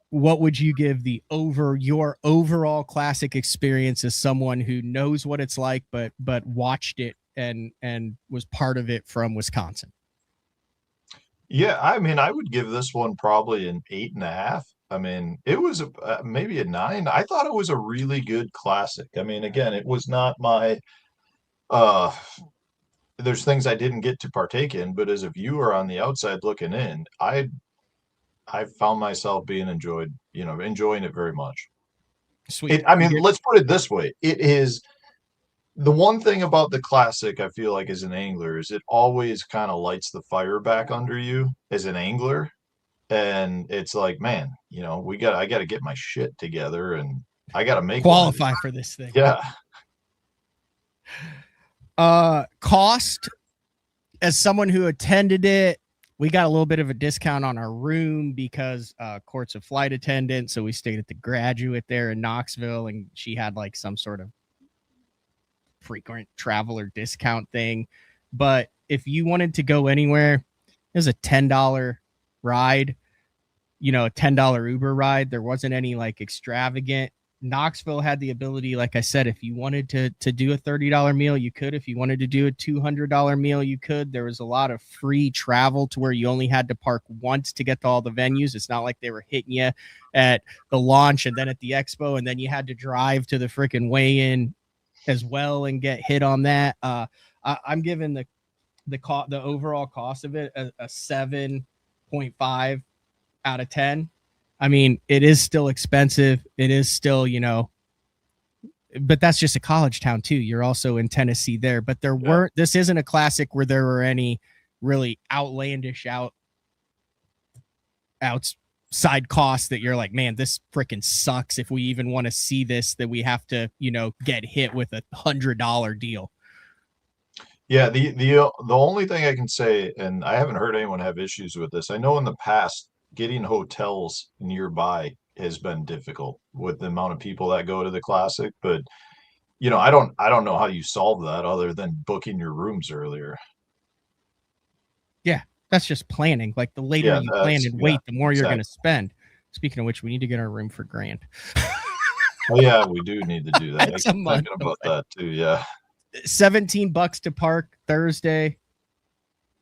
What would you give your overall classic experience as someone who knows what it's like, but watched it and was part of it from Wisconsin? Yeah, I mean, I would give this one probably an 8.5. I mean, it was maybe a 9. I thought it was a really good classic. I mean, again, it was not my there's things I didn't get to partake in, but as a viewer on the outside looking in, I found myself enjoying it very much. Sweet. I mean, let's put it this way. It is the one thing about the classic, I feel like as an angler, is it always kind of lights the fire back under you as an angler. And it's like, man, I got to get my shit together and I got to make qualify for this thing. Yeah. Cost, as someone who attended it, we got a little bit of a discount on our room because Court's a flight attendant. So we stayed at the Graduate there in Knoxville, and she had like some sort of frequent traveler discount thing. But if you wanted to go anywhere, it was a $10 ride, a $10 Uber ride. There wasn't any like extravagant. Knoxville had the ability, like I said, if you wanted to do a $30 meal, you could. If you wanted to do a $200 meal, you could. There was a lot of free travel to where you only had to park once to get to all the venues. It's not like they were hitting you at the launch and then at the expo, and then you had to drive to the freaking weigh-in as well and get hit on that. I'm giving the overall cost of it a 7.5 out of 10. I mean, it is still expensive. It is still, but that's just a college town too. You're also in Tennessee there, but this isn't a classic where there were any really outlandish outside costs that you're like, man, this freaking sucks. If we even want to see this, that we have to, get hit with a $100 deal. Yeah. The only thing I can say, and I haven't heard anyone have issues with this. I know in the past, getting hotels nearby has been difficult with the amount of people that go to the classic, but I don't know how you solve that other than booking your rooms earlier. Yeah, that's just planning. Like the later you plan and wait, the more you're going to spend. Speaking of which, we need to get our room for grand. Oh yeah, we do need to do that. I keep thinking about that too. Yeah. $17 to park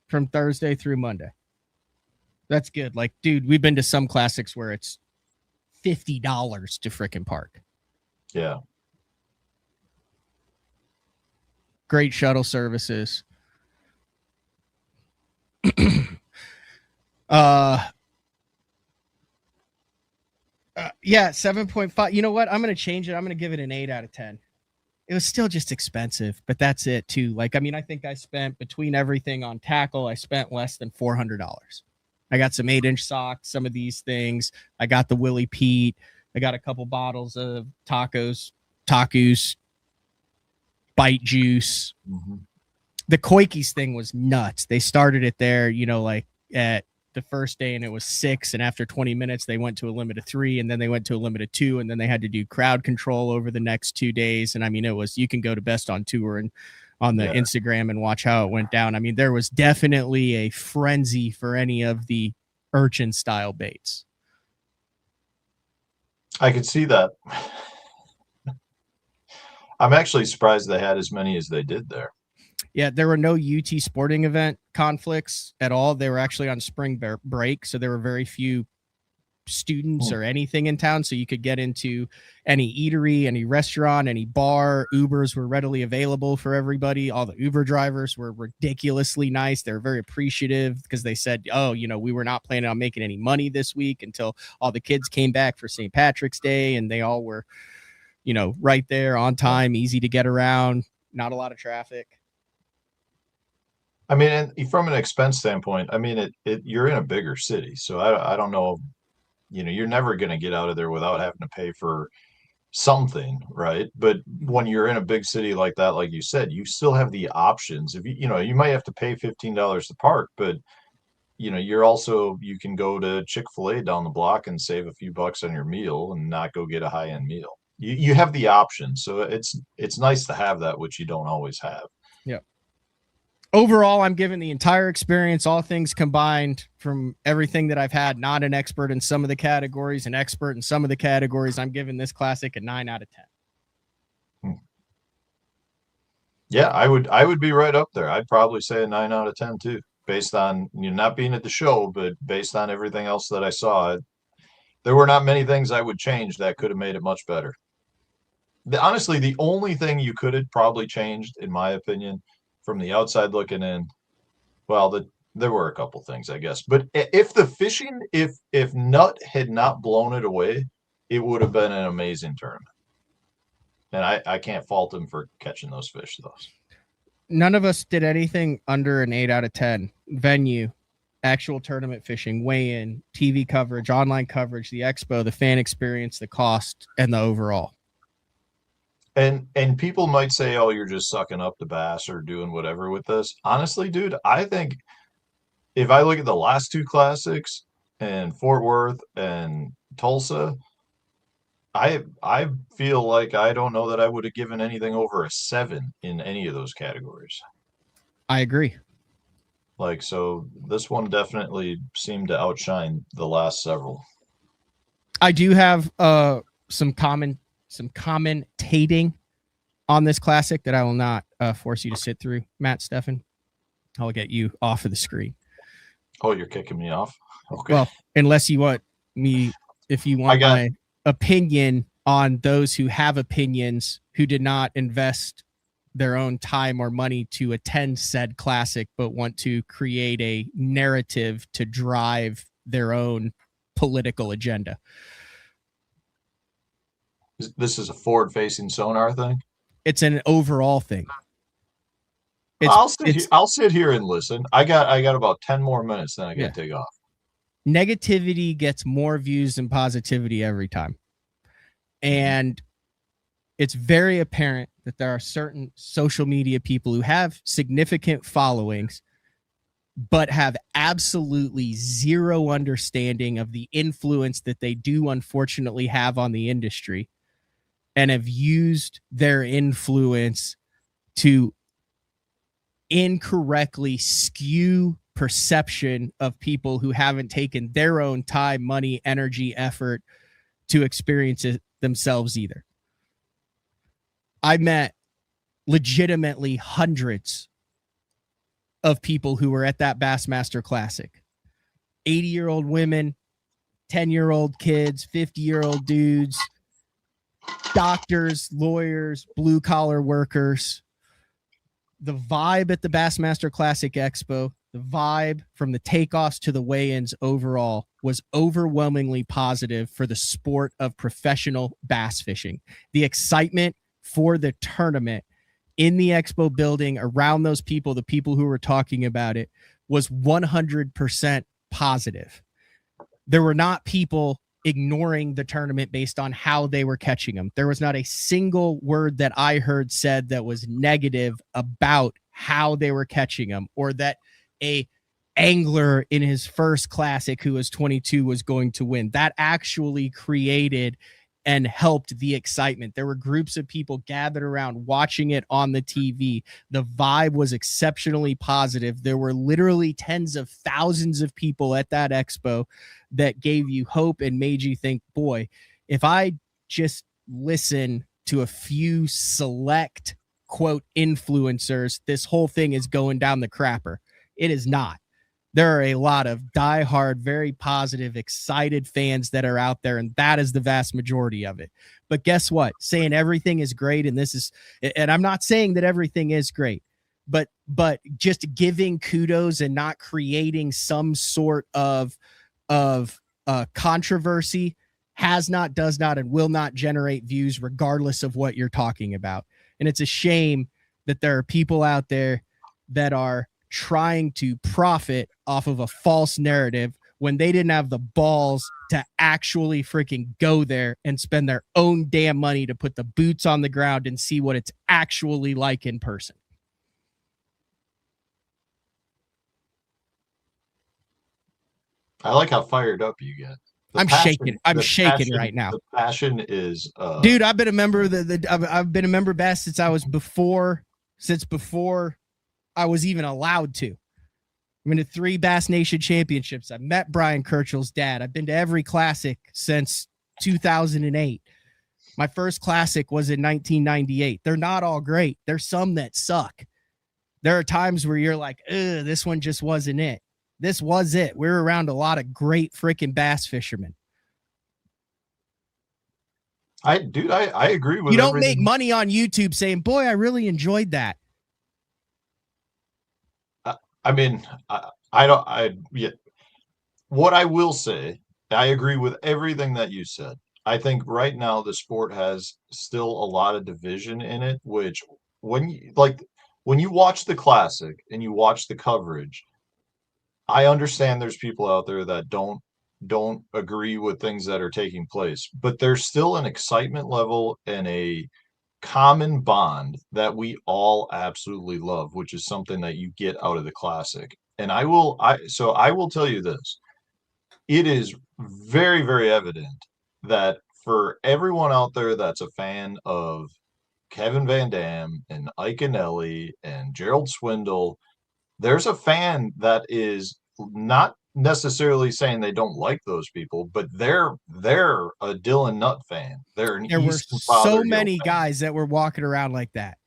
from Thursday through Monday. That's good. Like, dude, we've been to some classics where it's $50 to frickin' park. Yeah. Great shuttle services. Yeah, 7.5. You know what? I'm going to change it. I'm going to give it an 8 out of 10. It was still just expensive, but that's it too. Like, I mean, I think I spent between everything on tackle, I spent less than $400. I got some 8-inch socks, some of these things. I got the Willie Pete. I got a couple bottles of Takus, bite juice. Mm-hmm. The Koikis thing was nuts. They started it there, like at the first day, and it was 6. And after 20 minutes, they went to a limit of 3, and then they went to a limit of 2, and then they had to do crowd control over the next 2 days. And I mean, you can go to Best on Tour and on the Instagram and watch how it went down. I mean, there was definitely a frenzy for any of the urchin style baits. I could see that. I'm actually surprised they had as many as they did there. Yeah, there were no UT sporting event conflicts at all. They were actually on spring break, so there were very few students or anything in town, so you could get into any eatery, any restaurant, any bar. Ubers were readily available for everybody. All the Uber drivers were ridiculously nice. They were very appreciative because they said, oh, we were not planning on making any money this week until all the kids came back for St. Patrick's Day, and they all were right there on time, easy to get around, not a lot of traffic. I mean, and from an expense standpoint, I mean, you're in a bigger city, so I don't know, you're never going to get out of there without having to pay for something, right? But when you're in a big city like that, like you said, you still have the options. If you might have to pay $15 to park, but you can go to Chick-fil-A down the block and save a few bucks on your meal and not go get a high-end meal. You have the option, so it's nice to have that, which you don't always have. Yeah. Overall, I'm giving the entire experience, all things combined, from everything that I've had, not an expert in some of the categories, an expert in some of the categories, I'm giving this classic a 9 out of 10. Yeah, I would be right up there. I'd probably say a 9 out of 10 too, based on not being at the show, but based on everything else that I saw. There were not many things I would change that could have made it much better. Honestly, the only thing you could have probably changed, in my opinion, from the outside looking in, well, there were a couple things, I guess. But if the fishing, if Nut had not blown it away, it would have been an amazing tournament. And I can't fault him for catching those fish, though. None of us did anything under an 8 out of 10. Venue, actual tournament fishing, weigh-in, TV coverage, online coverage, the expo, the fan experience, the cost, and the overall. And people might say, oh, you're just sucking up the bass or doing whatever with this. Honestly, dude, I think if I look at the last two classics and Fort Worth and Tulsa, I feel like I don't know that I would have given anything over a 7 in any of those categories. I agree. So this one definitely seemed to outshine the last several. I do have some commentating on this classic that I will not force you to sit through, Matt Stefan. I'll get you off of the screen. Oh, you're kicking me off? Okay. Well, unless you want me, if you want my opinion on those who have opinions who did not invest their own time or money to attend said classic, but want to create a narrative to drive their own political agenda. This is a forward-facing sonar thing? It's an overall thing. I'll sit here and listen. I got about 10 more minutes, then I got to take off. Negativity gets more views than positivity every time. And it's very apparent that there are certain social media people who have significant followings, but have absolutely zero understanding of the influence that they do unfortunately have on the industry, and have used their influence to incorrectly skew perception of people who haven't taken their own time, money, energy, effort to experience it themselves either. I met legitimately hundreds of people who were at that Bassmaster Classic. 80-year-old women, 10-year-old kids, 50-year-old dudes, doctors, lawyers, blue-collar workers. The vibe at the Bassmaster Classic Expo, the vibe from the takeoffs to the weigh-ins overall was overwhelmingly positive for the sport of professional bass fishing. The excitement for the tournament in the Expo building around those people, the people who were talking about it, was 100% positive. There were not people ignoring the tournament based on how they were catching them. There was not a single word that I heard said that was negative about how they were catching them, or that a angler in his first classic who was 22 was going to win. That actually created and helped the excitement. There were groups of people gathered around watching it on the TV. The vibe was exceptionally positive. There were literally tens of thousands of people at that expo that gave you hope and made you think, boy, if I just listen to a few select quote influencers, this whole thing is going down the crapper. It is not. There are a lot of diehard, very positive, excited fans that are out there, and that is the vast majority of it. But guess what? Saying everything is great, and I'm not saying that everything is great, but just giving kudos and not creating some sort of controversy has not, does not, and will not generate views regardless of what you're talking about. And it's a shame that there are people out there that are trying to profit off of a false narrative when they didn't have the balls to actually freaking go there and spend their own damn money to put the boots on the ground and see what it's actually like in person. I like how fired up you get. I'm shaking right now. The passion is dude, I've been a member of I've been a member of Bass since before I was even allowed to. I've been to 3 Bass Nation championships. I've met Brian Kirchhoff's dad. I've been to every classic since 2008. My first classic was in 1998. They're not all great. There's some that suck. There are times where you're like, this one just wasn't it. This was it. We're around a lot of great freaking bass fishermen. I agree with you. Don't everything. make money on YouTube saying, boy, I really enjoyed that. I mean, what I will say, I agree with everything that you said. I think right now the sport has still a lot of division in it, which when you watch the classic and you watch the coverage, I understand there's people out there that don't agree with things that are taking place, but there's still an excitement level and a common bond that we all absolutely love, which is something that you get out of the classic. And I will tell you this. It is very, very evident that for everyone out there that's a fan of Kevin Van Dam and Ike Anelli and Gerald Swindle, there's a fan that is not necessarily saying they don't like those people, but they're a Dylan Nutt fan. There were so many guys that were walking around like that.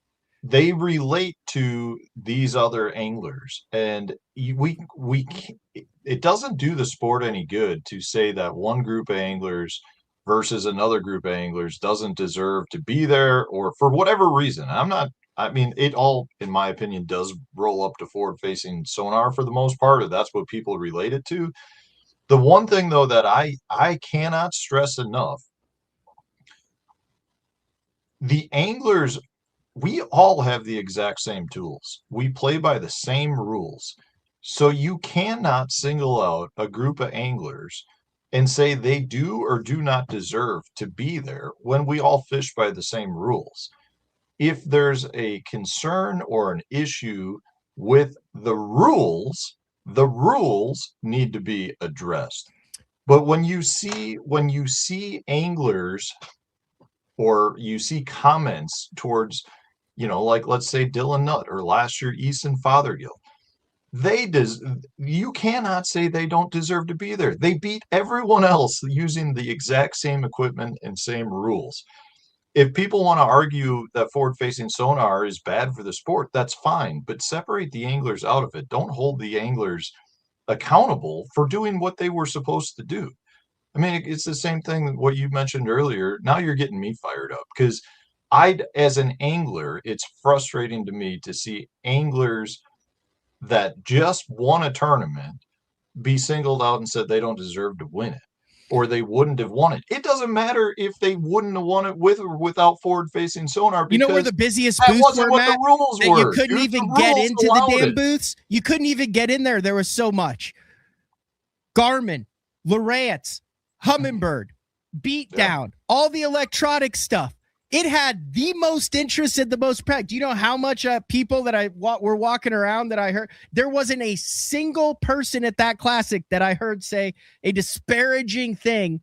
They relate to these other anglers, and it doesn't do the sport any good to say that one group of anglers versus another group of anglers doesn't deserve to be there, or for whatever reason. It all, in my opinion, does roll up to forward-facing sonar for the most part, or that's what people relate it to. The one thing, though, that I cannot stress enough, the anglers, we all have the exact same tools. We play by the same rules. So you cannot single out a group of anglers and say they do or do not deserve to be there when we all fish by the same rules. If there's a concern or an issue with the rules need to be addressed. But when you see anglers, or you see comments towards, like let's say Dylan Nutt or last year Easton Fothergill, you cannot say they don't deserve to be there. They beat everyone else using the exact same equipment and same rules. If people want to argue that forward-facing sonar is bad for the sport, that's fine, but separate the anglers out of it. Don't hold the anglers accountable for doing what they were supposed to do. I mean, it's the same thing what you mentioned earlier. Now you're getting me fired up, because as an angler, it's frustrating to me to see anglers that just won a tournament be singled out and said they don't deserve to win it, or they wouldn't have won it. It doesn't matter if they wouldn't have won it with or without forward-facing sonar. You know where the busiest booths were, Matt? The rules were. You couldn't even get into the damn booths. You couldn't even get in there. There was so much. Garmin, Lowrance, Humminbird, Beatdown, all the electronic stuff. It had the most interest and the most prep. Do you know how much people that were walking around that I heard? There wasn't a single person at that classic that I heard say a disparaging thing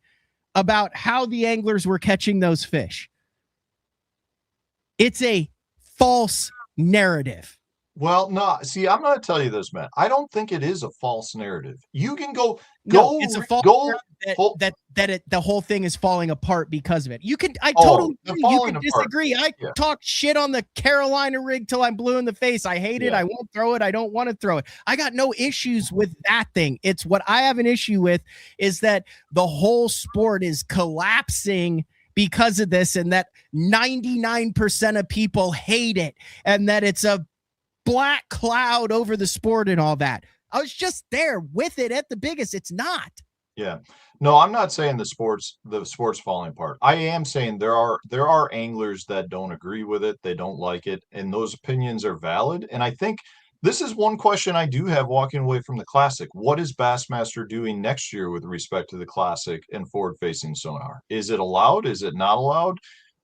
about how the anglers were catching those fish. It's a false narrative. Well, no, see, I'm going to tell you this, Matt. I don't think it is a false narrative. You can It's a false narrative that the whole thing is falling apart because of it. I totally agree. You can disagree. I talk shit on the Carolina rig till I'm blue in the face. I hate it. I won't throw it. I don't want to throw it. I got no issues with that thing. It's what I have an issue with is that the whole sport is collapsing because of this, and that 99% of people hate it, and that it's a black cloud over the sport and all that. I was just there with it at the biggest. It's not. Yeah. No, I'm not saying the sport's falling apart. I am saying there are anglers that don't agree with it. They don't like it, and those opinions are valid. And I think this is one question I do have walking away from the Classic. What is Bassmaster doing next year with respect to the Classic and forward-facing sonar? Is it allowed? Is it not allowed?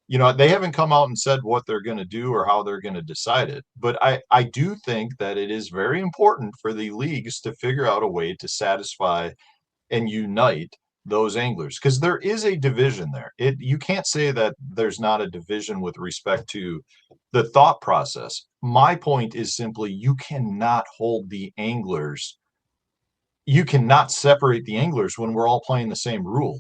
You know, they haven't come out and said what they're going to do or how they're going to decide it. But I do think that it is very important for the leagues to figure out a way to satisfy and unite those anglers, because there is a division there. You can't say that there's not a division with respect to the thought process. My point is simply you cannot hold the anglers. You cannot separate the anglers when we're all playing the same rule.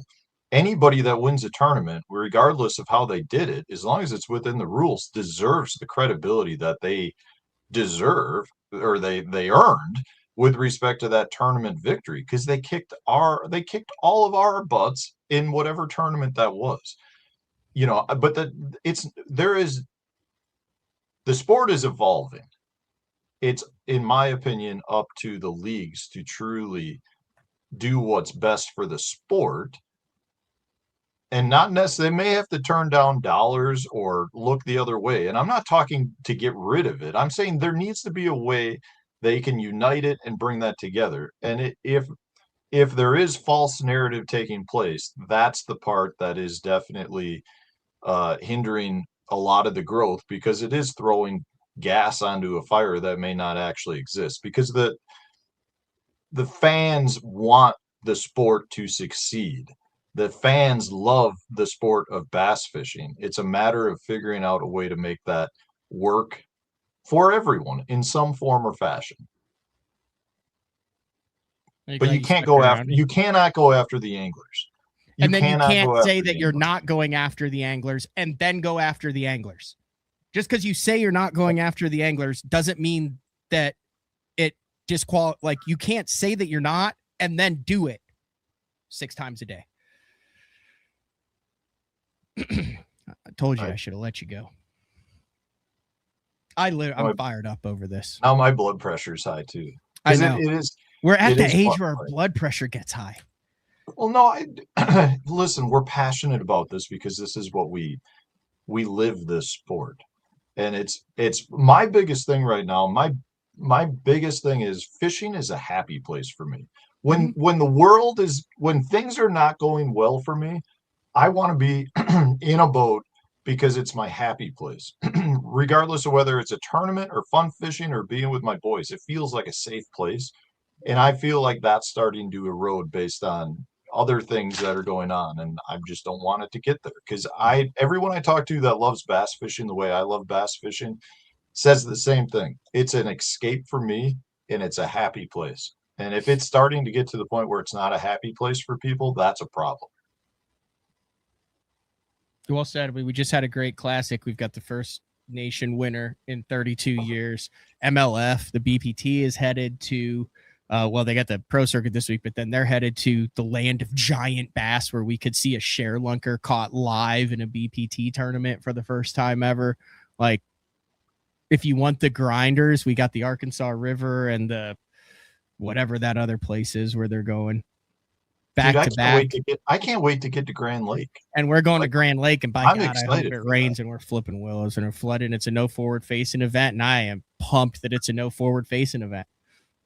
Anybody that wins a tournament, regardless of how they did it, as long as it's within the rules, deserves the credibility that they deserve or they earned with respect to that tournament victory, because they kicked all of our butts in whatever tournament that was. You know, but the sport is evolving. It's, in my opinion, up to the leagues to truly do what's best for the sport, and not necessarily, they may have to turn down dollars or look the other way. And I'm not talking to get rid of it. I'm saying there needs to be a way they can unite it and bring that together. And if there is false narrative taking place, that's the part that is definitely hindering a lot of the growth, because it is throwing gas onto a fire that may not actually exist, because the fans want the sport to succeed. The fans love the sport of bass fishing. It's a matter of figuring out a way to make that work for everyone in some form or fashion. But you cannot go after the anglers. And then you can't say that you're not going after the anglers and then go after the anglers. Just because you say you're not going after the anglers doesn't mean that it like, you can't say that you're not and then do it 6 times a day. I told you I should have let you go. I'm fired up over this. Now my blood pressure is high too. I know. We're at the age where our blood pressure gets high. Well, no, listen, we're passionate about this because this is what we live this sport. And it's my biggest thing right now. My biggest thing is fishing is a happy place for me. When things are not going well for me, I want to be in a boat because it's my happy place, regardless of whether it's a tournament or fun fishing or being with my boys. It feels like a safe place. And I feel like that's starting to erode based on other things that are going on. And I just don't want it to get there, because everyone I talk to that loves bass fishing the way I love bass fishing says the same thing. It's an escape for me, and it's a happy place. And if it's starting to get to the point where it's not a happy place for people, that's a problem. Well said. We just had a great Classic. We've got the first nation winner in 32 years. MLF, the BPT, is headed to, they got the pro circuit this week, but then they're headed to the land of giant bass, where we could see a share lunker caught live in a BPT tournament for the first time ever. Like, if you want the grinders, we got the Arkansas River and the whatever that other place is where they're going. Back to back. I can't wait to get to Grand Lake. And we're going to Grand Lake, and by I'm God, I hope excited it rains and we're flipping willows and we're flooding. It's a no forward facing event, and I am pumped that it's a no forward facing event.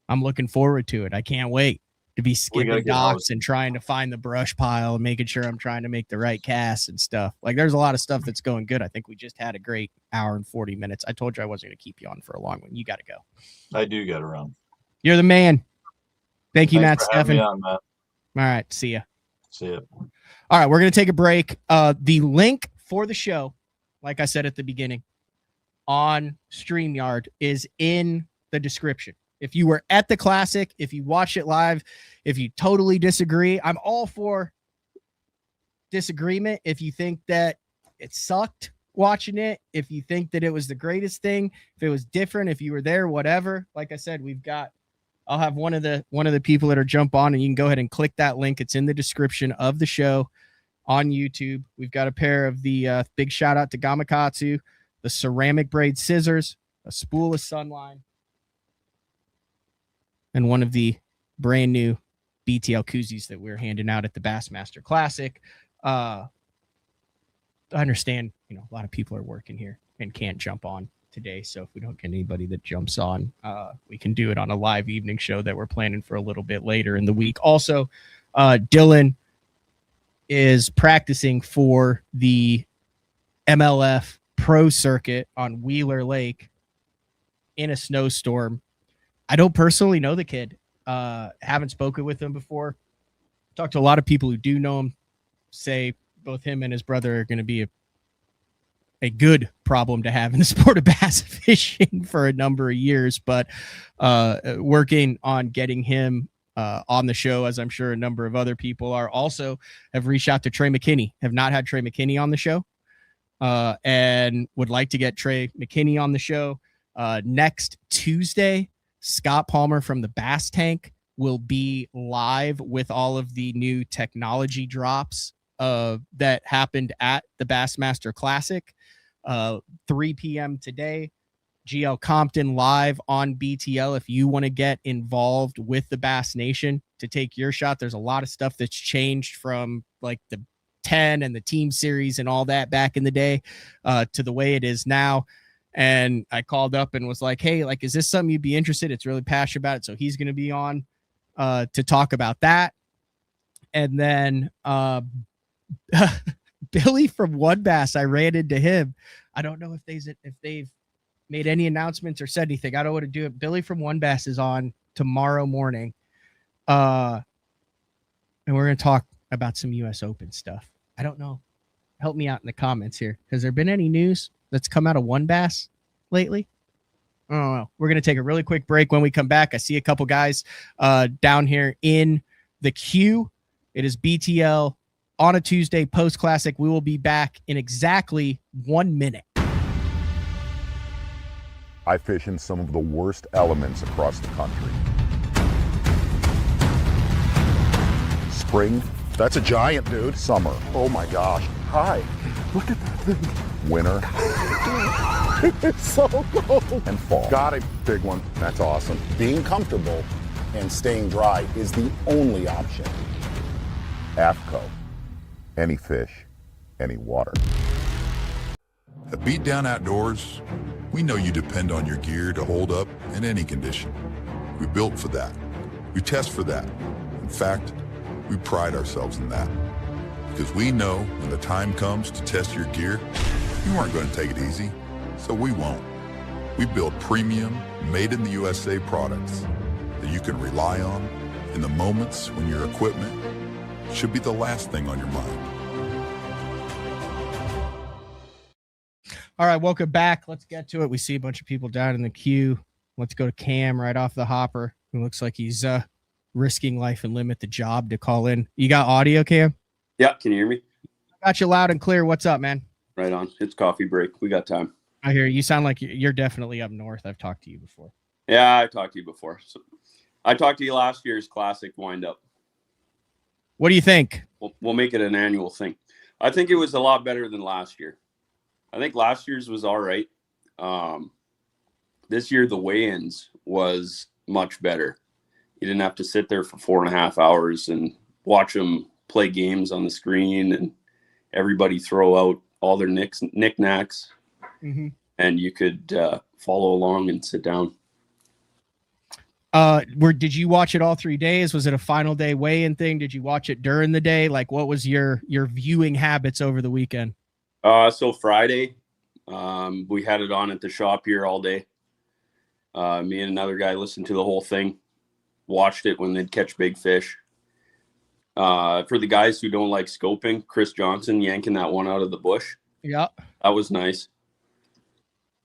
I'm looking forward to it. I can't wait to be skipping docks and trying to find the brush pile and making sure I'm trying to make the right casts and stuff. Like, there's a lot of stuff that's going good. I think we just had a great hour and 40 minutes. I told you I wasn't going to keep you on for a long one. You got to go. I do got to run. You're the man. Thank you, Thanks Matt Stefan. On, Matt. All right. See ya. See ya. All right, we're going to take a break. The link for the show, like I said at the beginning, on StreamYard is in the description. If you were at the Classic, if you watched it live, if you totally disagree, I'm all for disagreement. If you think that it sucked watching it, if you think that it was the greatest thing, if it was different, if you were there, whatever. Like I said, I'll have one of the people that are jump on, and you can go ahead and click that link. It's in the description of the show on YouTube. We've got a pair of the big shout out to Gamakatsu, the ceramic braid scissors, a spool of Sunline, and one of the brand new BTL koozies that we're handing out at the Bassmaster Classic. I understand, a lot of people are working here and can't jump on today. So if we don't get anybody that jumps on, we can do it on a live evening show that we're planning for a little bit later in the week. Also, Dylan is practicing for the MLF Pro Circuit on Wheeler Lake in a snowstorm. I don't personally know the kid. Haven't spoken with him before. Talked to a lot of people who do know him, say both him and his brother are going to be a good problem to have in the sport of bass fishing for a number of years, but working on getting him on the show, as I'm sure a number of other people are. Also have reached out to Trey McKinney, have not had Trey McKinney on the show, and would like to get Trey McKinney on the show. Next Tuesday, Scott Palmer from the Bass Tank will be live with all of the new technology drops that happened at the Bassmaster Classic. 3 p.m. today. GL Compton live on BTL. If you want to get involved with the Bass Nation to take your shot, there's a lot of stuff that's changed from like the 10 and the team series and all that back in the day to the way it is now. And I called up and was like, hey, like, is this something you'd be interested? It's really passionate about it. So he's going to be on to talk about that. And then Billy from One Bass, I ran into him. I don't know if they've made any announcements or said anything. I don't want to do it. Billy from One Bass is on tomorrow morning. And we're going to talk about some US Open stuff. I don't know. Help me out in the comments here. Has there been any news that's come out of One Bass lately? I don't know. We're going to take a really quick break. When we come back, I see a couple guys down here in the queue. It is BTL on a Tuesday post classic. We will be back in exactly 1 minute. I fish in some of the worst elements across the country. Spring, that's a giant, dude. Summer, oh my gosh. Hi, look at that thing. Winter, it's so cold. And fall, got a big one, that's awesome. Being comfortable and staying dry is the only option. AFCO, any fish, any water. At Beatdown Outdoors, we know you depend on your gear to hold up in any condition. We built for that. We test for that. In fact, we pride ourselves in that. Because we know when the time comes to test your gear, you aren't going to take it easy, so we won't. We build premium, made in the USA products that you can rely on in the moments when your equipment should be the last thing on your mind. All right, welcome back. Let's get to it. We see a bunch of people down in the queue. Let's go to Cam right off the hopper. It looks like he's risking life and limb at the job to call in. You got audio, Cam? Yeah, can you hear me? Got you loud and clear. What's up, man? Right on. It's coffee break. We got time. I hear you sound like you're definitely up north. I've talked to you before. Yeah, I talked to you before. So I talked to you last year's Classic wind-up. What do you think? We'll make it an annual thing. I think it was a lot better than last year. I think last year's was all right. This year, the weigh-ins was much better. You didn't have to sit there for 4.5 hours and watch them play games on the screen and everybody throw out all their knickknacks. Mm-hmm. And you could follow along and sit down. Did you watch it all 3 days? Was it a final day weigh-in thing? Did you watch it during the day? Like, what was your viewing habits over the weekend? So Friday, we had it on at the shop here all day. Me and another guy listened to the whole thing, watched it when they'd catch big fish. For the guys who don't like scoping, Chris Johnson yanking that one out of the bush. Yeah. That was nice.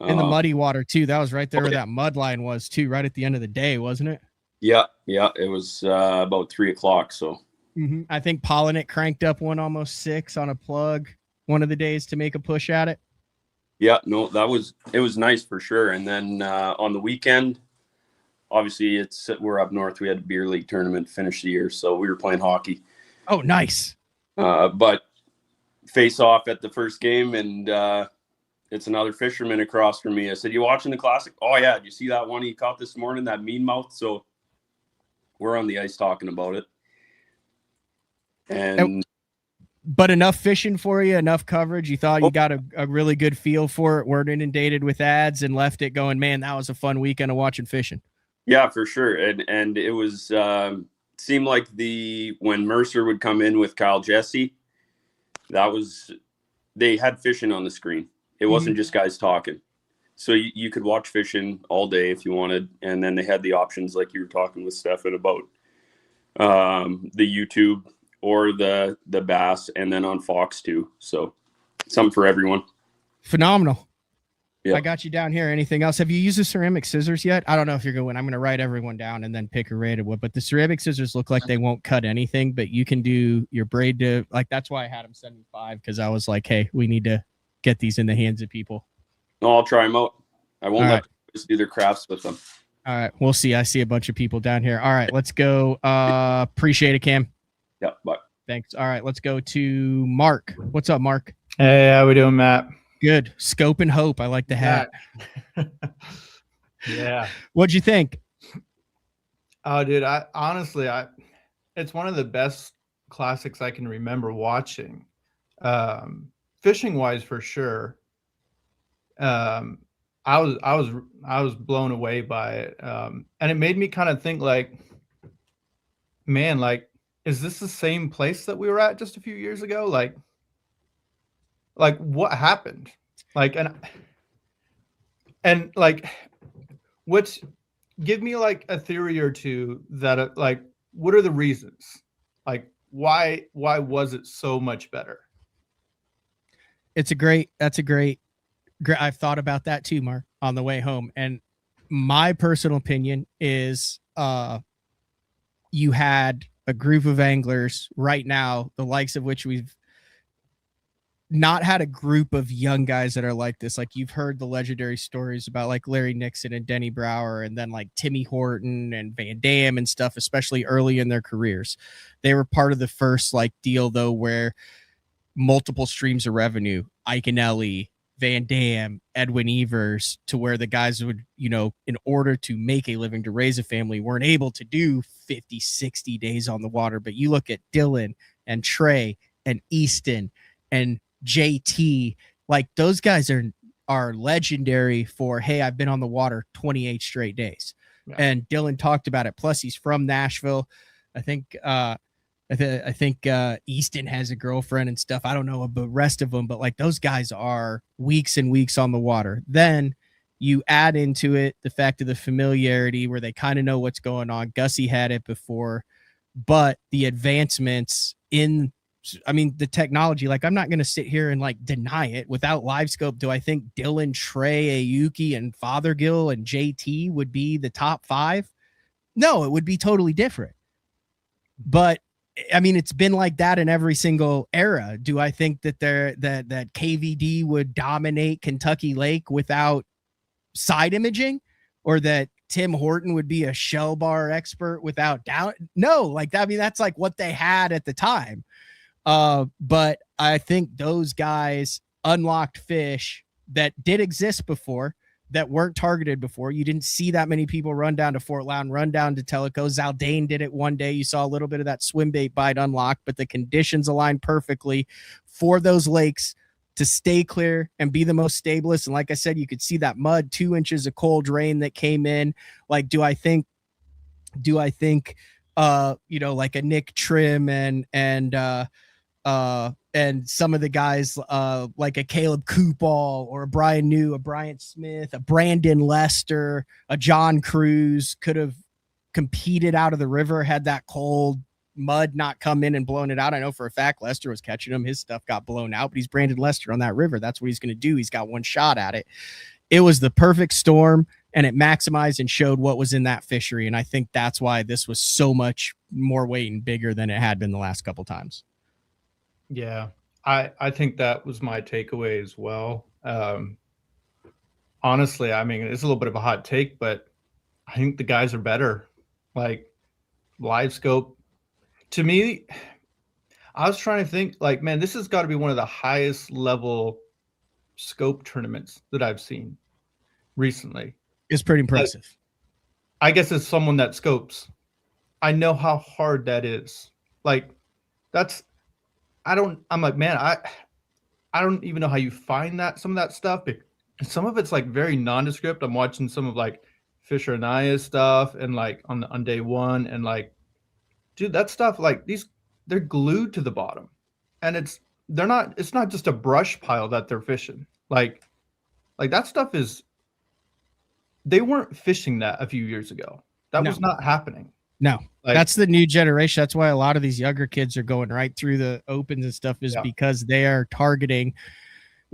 In the muddy water too. That was right there where that mud line was too, right at the end of the day, wasn't it? Yeah. It was about 3:00. So I think Pollinet cranked up one almost 6 on a plug one of the days to make a push at it. Yeah, no, it was nice for sure. And then on the weekend, obviously we're up north. We had a beer league tournament to finish the year, so we were playing hockey. Oh, nice. But face off at the first game, and it's another fisherman across from me. I said, "You watching the Classic?" "Oh yeah, did you see that one he caught this morning, that mean mouth?" So we're on the ice talking about it. But enough fishing for you, enough coverage. You thought you got a really good feel for it, weren't inundated with ads, and left it going, man, that was a fun weekend of watching fishing. Yeah, for sure. And it was seemed like when Mercer would come in with Kyle Jesse, they had fishing on the screen. It wasn't just guys talking. So you could watch fishing all day if you wanted. And then they had the options like you were talking with Stefan about the YouTube or the Bass, and then on Fox too. So something for everyone. Phenomenal. Yeah. I got you down here. Anything else? Have you used the ceramic scissors yet? I don't know if you're going. I'm going to write everyone down and then pick a rated one. But the ceramic scissors look like they won't cut anything, but you can do your braid to, like, that's why I had them 75, because I was like, hey, we need to get these in the hands of people. No, I'll try them out. I won't let them do their crafts with them. All right. We'll see. I see a bunch of people down here. All right. Let's go. Appreciate it, Cam. Yeah. Bye. Thanks. All right. Let's go to Mark. What's up, Mark? Hey, how we doing, Matt? Good. Scope and hope. I like the hat. Yeah. What'd you think? Oh, dude, honestly, it's one of the best classics I can remember watching. Fishing wise, for sure. I was blown away by it. And it made me kind of think, like, man, like, is this the same place that we were at just a few years ago? Like what happened? Like, and like, give me like a theory or two that like, what are the reasons? Like, why was it so much better? That's a great, I've thought about that too, Mark, on the way home. And my personal opinion is, you had a group of anglers right now, the likes of which we've not had a group of young guys that are like this. Like, you've heard the legendary stories about like Larry Nixon and Denny Brower, and then like Timmy Horton and Van Dam and stuff, especially early in their careers. They were part of the first like deal though, where multiple streams of revenue, Iaconelli, Van Dam, Edwin Evers, to where the guys would, you know, in order to make a living, to raise a family, weren't able to do 50, 60 days on the water. But you look at Dylan and Trey and Easton and JT, like those guys are legendary for, hey, I've been on the water 28 straight days. Yeah. And Dylan talked about it. Plus he's from Nashville. I think Easton has a girlfriend and stuff. I don't know the rest of them, but like those guys are weeks and weeks on the water. Then you add into it the fact of the familiarity where they kind of know what's going on. Gussie had it before, but the advancements in, I mean, the technology, like I'm not going to sit here and like deny it. Without live scope, do I think Dylan, Trey, Ayuki, and Fothergill and JT would be the top 5? No, it would be totally different. But I mean, it's been like that in every single era. Do I think that that KVD would dominate Kentucky Lake without side imaging, or that Tim Horton would be a shell bar expert without doubt? No, like, I mean, that's like what they had at the time. But I think those guys unlocked fish that did exist before, that weren't targeted before. You didn't see that many people run down to Fort Loudon, run down to Tellico. Zaldane did it one day. You saw a little bit of that swim bait bite unlocked, but the conditions aligned perfectly for those lakes to stay clear and be the most stablest. And like I said, you could see that mud, 2 inches of cold rain that came in. Like, do I think, you know, like a Nick Trim and some of the guys like a Caleb Coopall or a Brian New, a Bryant Smith, a Brandon Lester, a John Cruz could have competed out of the river, had that cold mud not come in and blown it out. I know for a fact Lester was catching him. His stuff got blown out, but he's branded Lester on that river. That's what he's going to do. He's got one shot at it. It was the perfect storm, and it maximized and showed what was in that fishery. And I think that's why this was so much more weight and bigger than it had been the last couple times. Yeah, I think that was my takeaway as well. Honestly, I mean, it's a little bit of a hot take, but I think the guys are better. Like live scope, to me, I was trying to think like, man, this has got to be one of the highest level scope tournaments that I've seen recently. It's pretty impressive. Like, I guess as someone that scopes, I know how hard that is. Like I'm like, man, I don't even know how you find that, some of that stuff. But some of it's like very nondescript. I'm watching some of like Fisher and Aya's stuff and like on day one, and like, dude, that stuff, like they're glued to the bottom, and it's not just a brush pile that they're fishing. Like that stuff is, they weren't fishing that a few years ago. That was not happening. No, like, that's the new generation. That's why a lot of these younger kids are going right through the opens and stuff, is because they are targeting,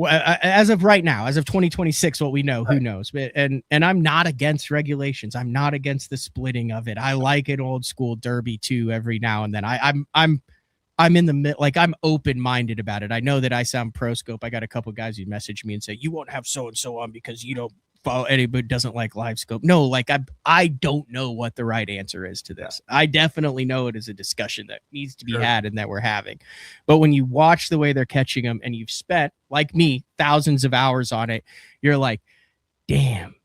as of right now, as of 2026, what we know, who knows? But and I'm not against regulations. I'm not against the splitting of it. I like an old school derby too every now and then. I'm in the mid, like I'm open-minded about it. I know that I sound pro scope. I got a couple guys who message me and say, you won't have so and so on because you don't follow anybody doesn't like live scope. No, like I don't know what the right answer is to this. I definitely know it is a discussion that needs to be had and that we're having. But when you watch the way they're catching them and you've spent, like me, thousands of hours on it, you're like, damn,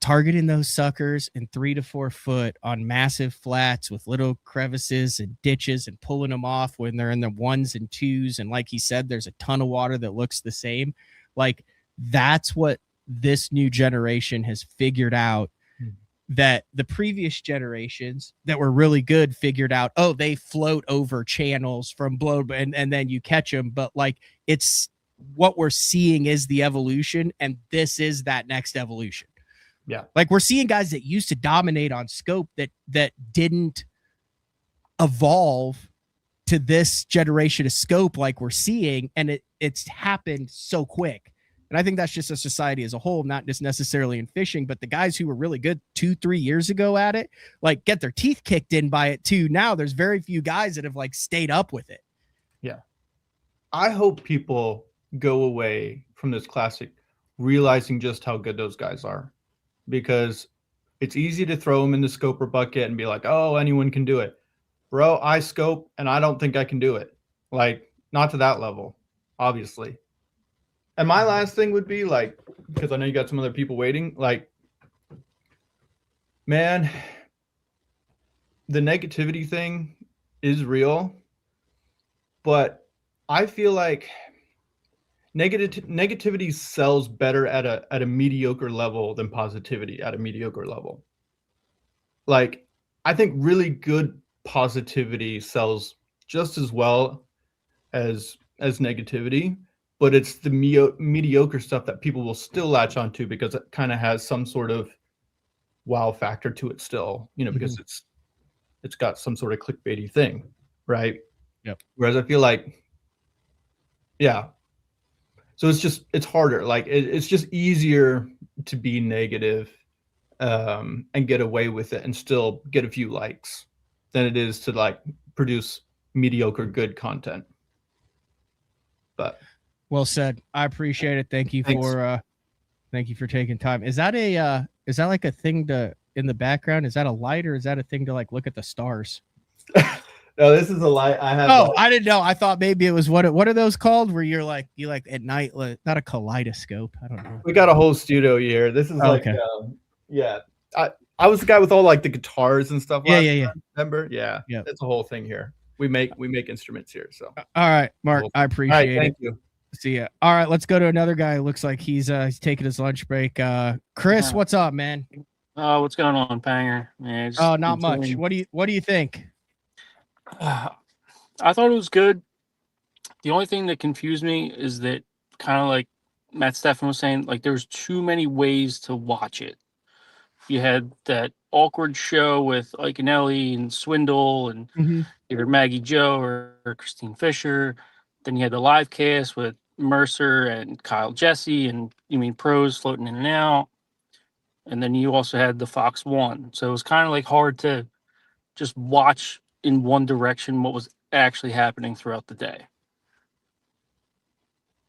targeting those suckers in 3 to 4 foot on massive flats with little crevices and ditches and pulling them off when they're in the 1s and 2s. And like he said, there's a ton of water that looks the same. Like that's what this new generation has figured out, that the previous generations that were really good figured out, oh, they float over channels from blow and then you catch them. But like, it's what we're seeing is the evolution, and this is that next evolution. Yeah. Like we're seeing guys that used to dominate on scope that didn't evolve to this generation of scope like we're seeing, and it's happened so quick. And I think that's just a society as a whole, not just necessarily in fishing, but the guys who were really good 2-3 years ago at it, like get their teeth kicked in by it too. Now there's very few guys that have like stayed up with it. Yeah. I hope people go away from this classic realizing just how good those guys are, because it's easy to throw them in the scoper bucket and be like, oh, anyone can do it. Bro, I scope and I don't think I can do it. Like, not to that level, obviously. And my last thing would be like, because I know you got some other people waiting, like, man, the negativity thing is real, but I feel like negativity sells better at a mediocre level than positivity at a mediocre level. Like, I think really good positivity sells just as well as negativity, but it's the mediocre stuff that people will still latch onto because it kind of has some sort of wow factor to it still, you know, because it's got some sort of clickbaity thing, right? Yep. Whereas I feel like, yeah. So it's harder. Like it's just easier to be negative and get away with it and still get a few likes than it is to like produce mediocre good content. But well said. I appreciate it. Thank you for taking time. Is that like a thing to in the background? Is that a light or is that a thing to like look at the stars? No, this is a light. I have. Oh, I didn't know. I thought maybe it was what are those called? Where you like at night, not a kaleidoscope. I don't know. We got a whole studio here. This is yeah. I was the guy with all like the guitars and stuff. Yeah. Remember? Yeah. It's a whole thing here. We make instruments here. So. All right, Mark. I appreciate it. Thank you. See ya. All right, let's go to another guy who looks like he's taking his lunch break. Chris, what's up, man? What's going on, Panger? Man, not much. What do you think? I thought it was good. The only thing that confused me is that, kind of like Matt Stefan was saying, like there's too many ways to watch it. You had that awkward show with Iconelli and Swindle, and either Maggie Joe or Christine Fisher. Then you had the live cast with Mercer and Kyle Jesse and pros floating in and out. And then you also had the Fox One. So it was kind of like hard to just watch in one direction what was actually happening throughout the day.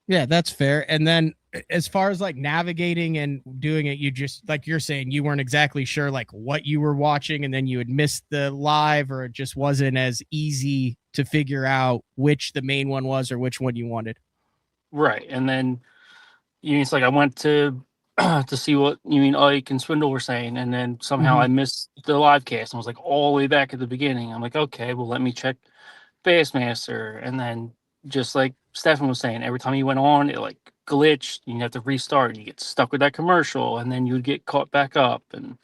Yeah, that's fair. And then as far as like navigating and doing it, you just, like you're saying, you weren't exactly sure like what you were watching, and then you had missed the live, or it just wasn't as easy to figure out which the main one was or which one you wanted. Right. And then it's like I went to to see what Ike and Swindle were saying, and then somehow I missed the live cast and was like all the way back at the beginning. I'm like, okay, well, let me check Bassmaster. And then just like Stefan was saying, every time you went on, it like glitched. You have to restart. You get stuck with that commercial, and then you would get caught back up. And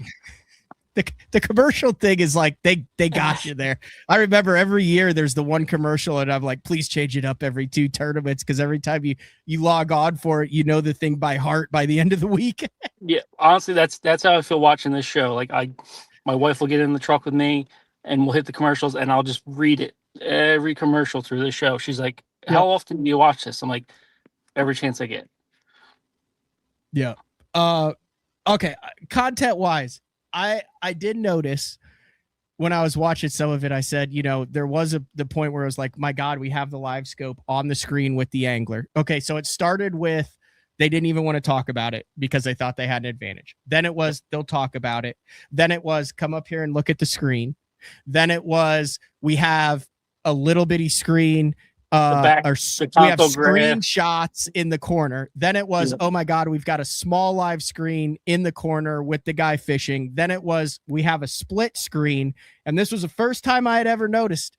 the commercial thing is like they got you there. I remember every year there's the one commercial, and I'm like, please change it up every 2 tournaments, because every time you log on for it, you know the thing by heart by the end of the week. Yeah, honestly, that's how I feel watching this show. Like my wife will get in the truck with me, and we'll hit the commercials, and I'll just read it every commercial through the show. She's like, how often do you watch this? I'm like, every chance I get. Yeah. Okay. Content wise, I did notice when I was watching some of it, I said, there was the point where it was like, my God, we have the live scope on the screen with the angler. Okay. So it started with, they didn't even want to talk about it because they thought they had an advantage. Then it was, they'll talk about it. Then it was, come up here and look at the screen. Then it was, we have a little bitty screen. We have screenshots in the corner. Then it was, oh my God, we've got a small live screen in the corner with the guy fishing. Then it was, we have a split screen. And this was the first time I had ever noticed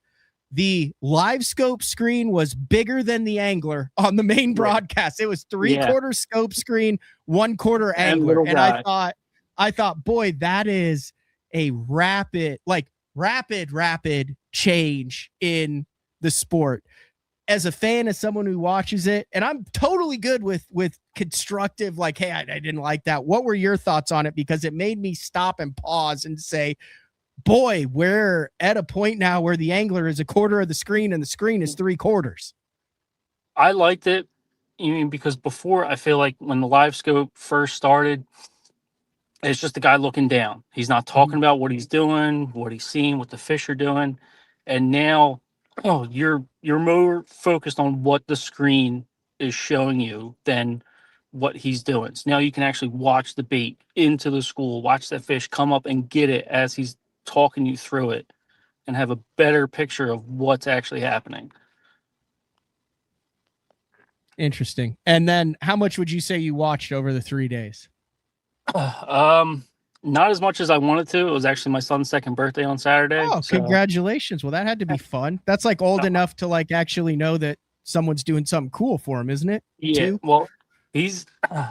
the live scope screen was bigger than the angler on the main broadcast. It was 3/4 scope screen, 1/4 angler. And I thought, boy, that is a rapid change in the sport. As a fan, as someone who watches it, and I'm totally good with constructive, like, hey, I didn't like that. What were your thoughts on it? Because it made me stop and pause and say, boy, we're at a point now where the angler is 1/4 of the screen and the screen is 3/4. I liked it, because before, I feel like when the live scope first started, it's just the guy looking down. He's not talking about what he's doing, what he's seeing, what the fish are doing. And now, you're more focused on what the screen is showing you than what he's doing. So now you can actually watch the bait into the school, watch that fish come up and get it as he's talking you through it, and have a better picture of what's actually happening. Interesting. And then how much would you say you watched over the 3 days? Not as much as I wanted to. It was actually my son's 2nd birthday on Saturday. Oh, congratulations. Well, that had to be fun. That's like old enough to like actually know that someone's doing something cool for him, isn't it? Yeah. Too? Well, he's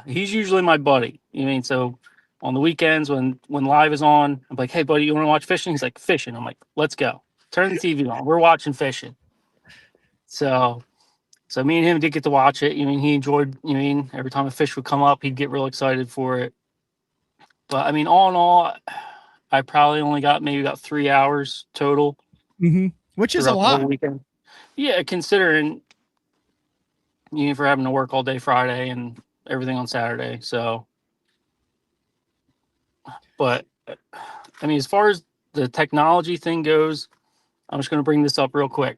usually my buddy. So on the weekends when live is on, I'm like, hey buddy, you want to watch fishing? He's like, fishing. I'm like, let's go. Turn the TV on. We're watching fishing. So me and him did get to watch it. He enjoyed, every time a fish would come up, he'd get real excited for it. But all in all, I probably only got 3 hours total. Which is a lot. Weekend. Yeah, considering for having to work all day Friday and everything on Saturday. So, but as far as the technology thing goes, I'm just going to bring this up real quick.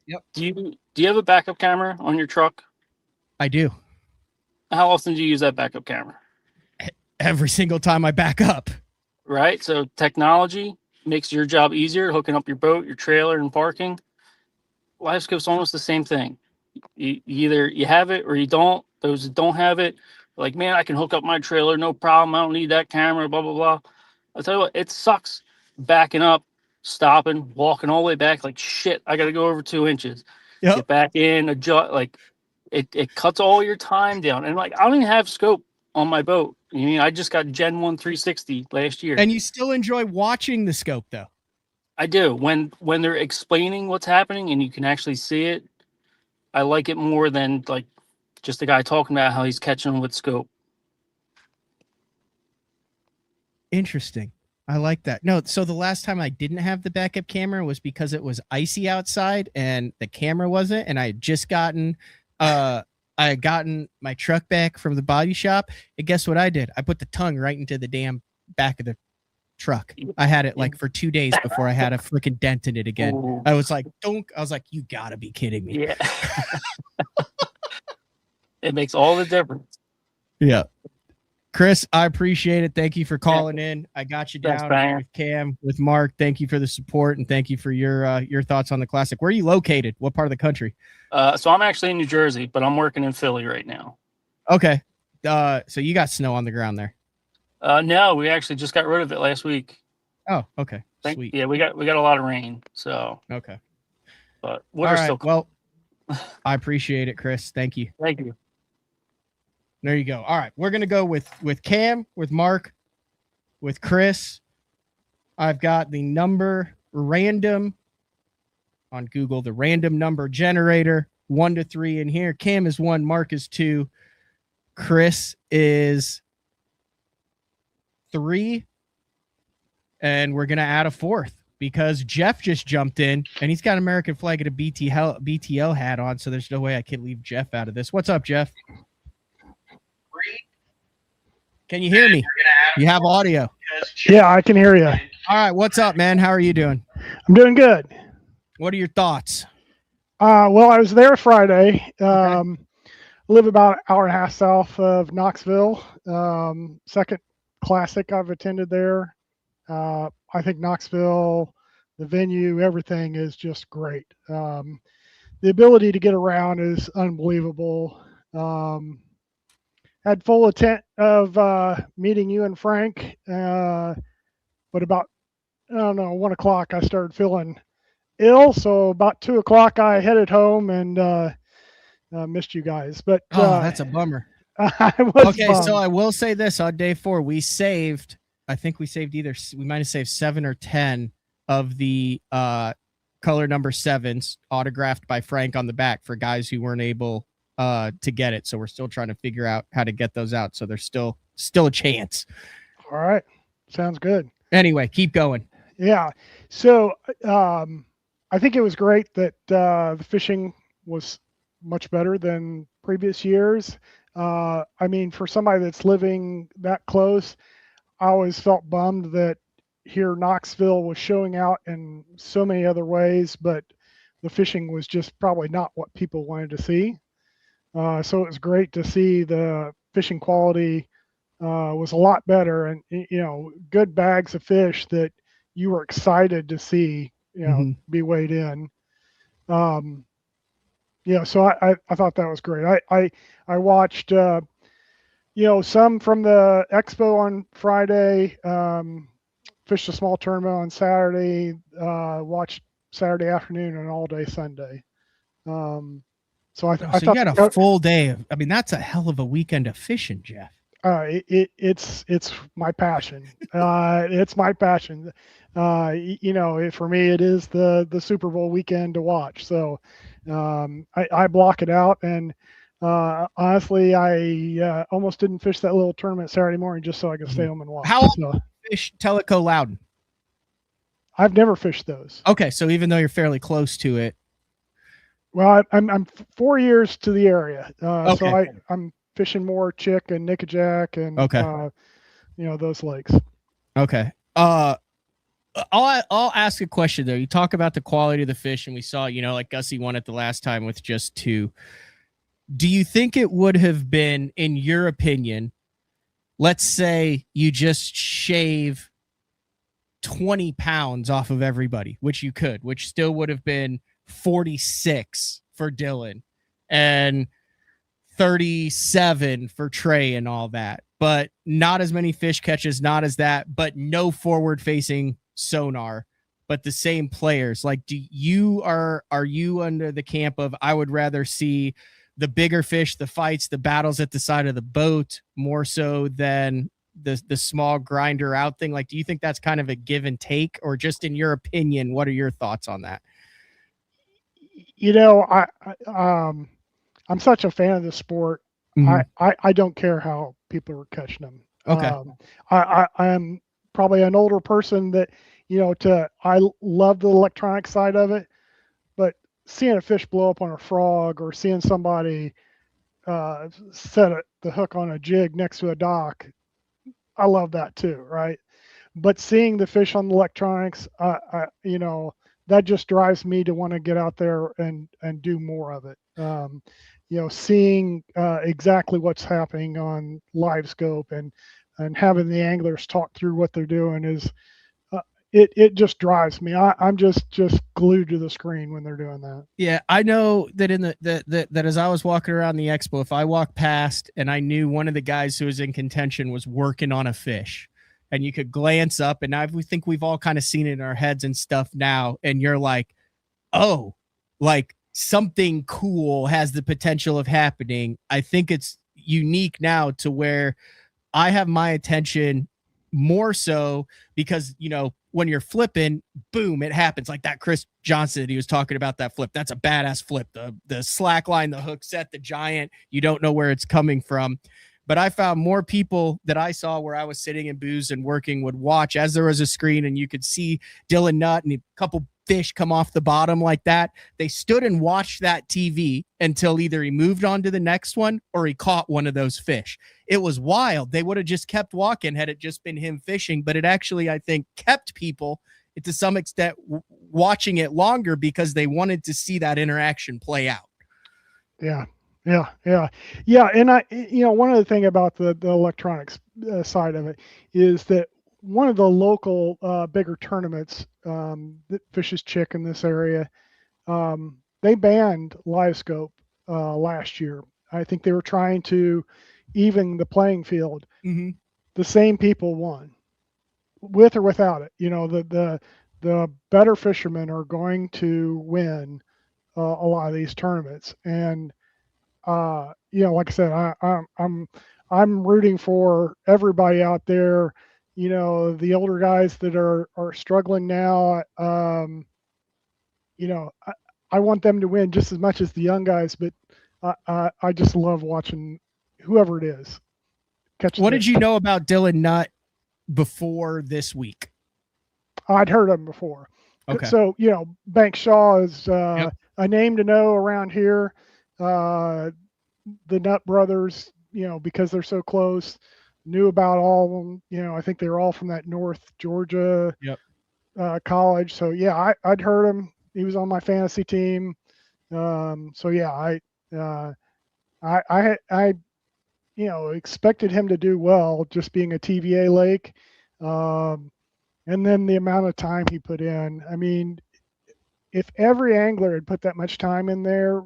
Yep. Do you have a backup camera on your truck? I do. How often do you use that backup camera? Every single time I back up. Right. So technology makes your job easier, hooking up your boat, your trailer, and parking. Live scope's almost the same thing. Either you have it or you don't. Those that don't have it, like, man, I can hook up my trailer, no problem. I don't need that camera, blah, blah, blah. I'll tell you what, it sucks backing up, stopping, walking all the way back. Like, shit, I got to go over 2 inches. Yep. Get back in, adjust. Like, it cuts all your time down. And, like, I don't even have scope on my boat. I just got Gen 1 360 last year. And you still enjoy watching the scope, though? I do. When they're explaining what's happening and you can actually see it, I like it more than, like, just a guy talking about how he's catching with scope. Interesting. I like that. No, so the last time I didn't have the backup camera was because it was icy outside and the camera wasn't, and I had just gotten I had gotten my truck back from the body shop. And guess what I did? I put the tongue right into the damn back of the truck. I had it like for 2 days before I had a freaking dent in it again. Ooh. I was like, you gotta be kidding me. Yeah. It makes all the difference. Yeah. Chris, I appreciate it. Thank you for calling in. I got you Thanks, down Brian. with Cam, with Mark. Thank you for the support, and thank you for your thoughts on the Classic. Where are you located? What part of the country? So I'm actually in New Jersey, but I'm working in Philly right now. Okay. So you got snow on the ground there. No, we actually just got rid of it last week. Oh, okay. Sweet. Yeah, we got a lot of rain. So okay. But All winter's right. still Well, I appreciate it, Chris. Thank you. Thank you. There you go. All right. We're gonna go with Cam, with Mark, with Chris. I've got the number random on Google, the random number generator, 1 to 3 in here. Cam is 1, Mark is 2, Chris is 3, and we're gonna add a 4th because Jeff just jumped in and he's got American flag and a BTL hat on, so there's no way I can leave Jeff out of this. What's up, Jeff? Can you hear me? You have audio. Yeah, I can hear you. All right, what's up, man? How are you doing? I'm doing good. What are your thoughts? Well, I was there Friday. Live about an hour and a half south of Knoxville. Second Classic I've attended there. I think Knoxville, the venue, everything is just great. The ability to get around is unbelievable. Had full intent of meeting you and Frank, but about, I don't know, 1 o'clock I started feeling ill, so about 2 o'clock I headed home and missed you guys. But that's a bummer. I was okay, bummed. so I will say this: on day 4, we saved. I think we saved we might have saved 7 or 10 of the color number 7s autographed by Frank on the back for guys who weren't able to get it. So we're still trying to figure out how to get those out. So there's still a chance. All right, sounds good. Anyway, keep going. Yeah. So I think it was great that the fishing was much better than previous years. I mean, for somebody that's living that close, I always felt bummed that here Knoxville was showing out in so many other ways, but the fishing was just probably not what people wanted to see. So it was great to see the fishing quality was a lot better, and good bags of fish that you were excited to see, be weighed in. So I thought that was great. I watched some from the Expo on Friday, fished a small tournament on Saturday, watched Saturday afternoon and all day Sunday. So I thought you got a full day of, I mean, that's a hell of a weekend of fishing, Jeff. It's my passion. It's my passion. For me, it is the Super Bowl weekend to watch. So I block it out, and honestly, I almost didn't fish that little tournament Saturday morning just so I could stay home and watch. How often fish Tellico Loudon? I've never fished those. Okay, so even though you're fairly close to it. Well, I'm 4 years to the area, okay. So I'm fishing more chick and nickajack and okay. Those lakes. Okay. I'll ask a question though. You talk about the quality of the fish, and we saw, like Gussie won it the last time with just 2. Do you think it would have been, in your opinion, let's say you just shave 20 pounds off of everybody, which you could, which still would have been 46 for Dylan and 37 for Trey and all that, but not as many fish catches, not as that, but no forward facing sonar, but the same players. Like, are you under the camp of, I would rather see the bigger fish, the fights, the battles at the side of the boat more so than the small grinder out thing? Like, do you think that's kind of a give and take, or just in your opinion, what are your thoughts on that? I'm such a fan of the sport. I don't care how people are catching them. Okay. I am probably an older person that, I love the electronic side of it, but seeing a fish blow up on a frog or seeing somebody set the hook on a jig next to a dock, I love that too, right? But seeing the fish on the electronics, that just drives me to want to get out there and do more of it. Seeing exactly what's happening on live scope and having the anglers talk through what they're doing is it just drives me. I'm just glued to the screen when they're doing that. Yeah, I know that in that as I was walking around the expo, if I walked past and I knew one of the guys who was in contention was working on a fish, and you could glance up, and we think we've all kind of seen it in our heads and stuff now, and you're like, oh, like something cool has the potential of happening. I think it's unique now to where I have my attention more so because, when you're flipping, boom, it happens. Like that Chris Johnson that he was talking about, that flip. That's a badass flip. The slack line, the hook set, the giant, you don't know where it's coming from. But I found more people that I saw where I was sitting in booths and working would watch as there was a screen and you could see Dylan Nutt and a couple fish come off the bottom like that. They stood and watched that TV until either he moved on to the next one or he caught one of those fish. It was wild. They would have just kept walking had it just been him fishing, but it actually, I think, kept people to some extent watching it longer because they wanted to see that interaction play out. Yeah. And one other thing about the electronics side of it is that one of the local bigger tournaments that fishes chick in this area, they banned live scope last year. I think they were trying to even the playing field. Mm-hmm. The same people won, with or without it. The better fishermen are going to win a lot of these tournaments, and like I said, I'm rooting for everybody out there. The older guys that are struggling now. I want them to win just as much as the young guys, but I just love watching whoever it is. What did you know about Dylan Nutt before this week? I'd heard of him before. Okay. So, Bank Shaw is a name to know around here. The Nutt brothers, because they're so close, knew about all of them. I think they were all from that North Georgia college. So yeah, I'd heard him. He was on my fantasy team. So yeah, I expected him to do well, just being a TVA lake. And then the amount of time he put in. I mean, if every angler had put that much time in there,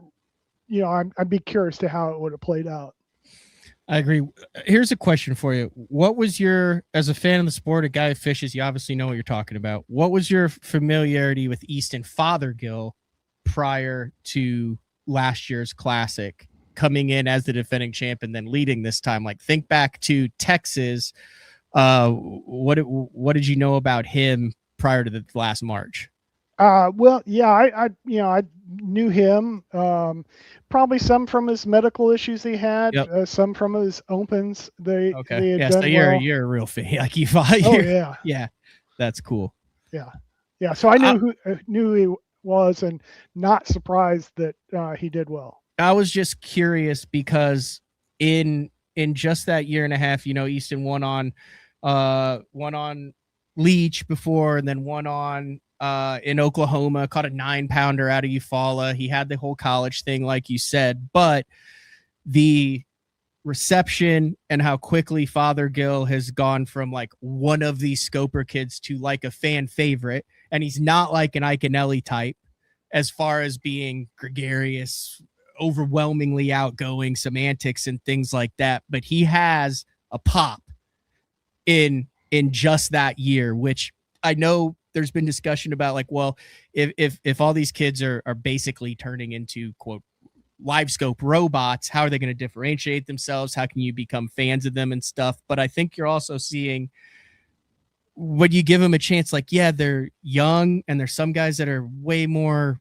I'd be curious to how it would have played out. I agree. Here's a question for you. What was as a fan of the sport, a guy who fishes, you obviously know what you're talking about. What was your familiarity with Easton Fothergill prior to last year's Classic, coming in as the defending champ and then leading this time? Like, think back to Texas. What did you know about him prior to the last March? Well, yeah, I knew him, probably some from his medical issues he had, some from his opens. They had done well. You're a real fan. Like you, yeah, that's cool. Yeah. So I knew who he was, and not surprised that he did well. I was just curious because in just that year and a half, Easton won on Leech before, and then won on in Oklahoma, caught a 9-pounder out of Eufaula. He had the whole college thing, like you said, but the reception and how quickly Fothergill has gone from like one of these Scoper kids to like a fan favorite. And he's not like an Iconelli type as far as being gregarious, overwhelmingly outgoing, some antics and things like that. But he has a pop in just that year, which I know there's been discussion about, like, well, if all these kids are basically turning into, quote, live scope robots, how are they going to differentiate themselves? How can you become fans of them and stuff? But I think you're also seeing, when you give them a chance, like, yeah, they're young, and there's some guys that are way more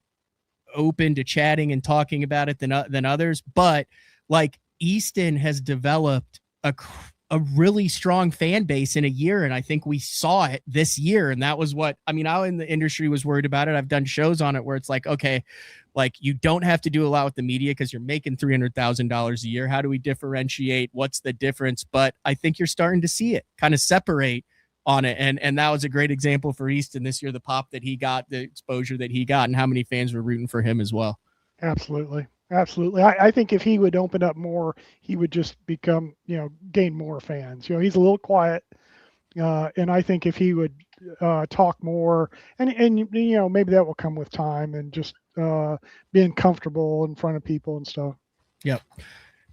open to chatting and talking about it than others. But like, Easton has developed a really strong fan base in a year. And I think we saw it this year. And that was what, I mean, I in the industry was worried about it. I've done shows on it where it's like, okay, like you don't have to do a lot with the media because you're making $300,000 a year. How do we differentiate? What's the difference? But I think you're starting to see it kind of separate on it. And that was a great example for Easton this year, the pop that he got, the exposure that he got, and how many fans were rooting for him as well. Absolutely. Absolutely. I think if he would open up more, he would just become, gain more fans. He's a little quiet. And I think if he would talk more and maybe that will come with time and just being comfortable in front of people and stuff. Yep.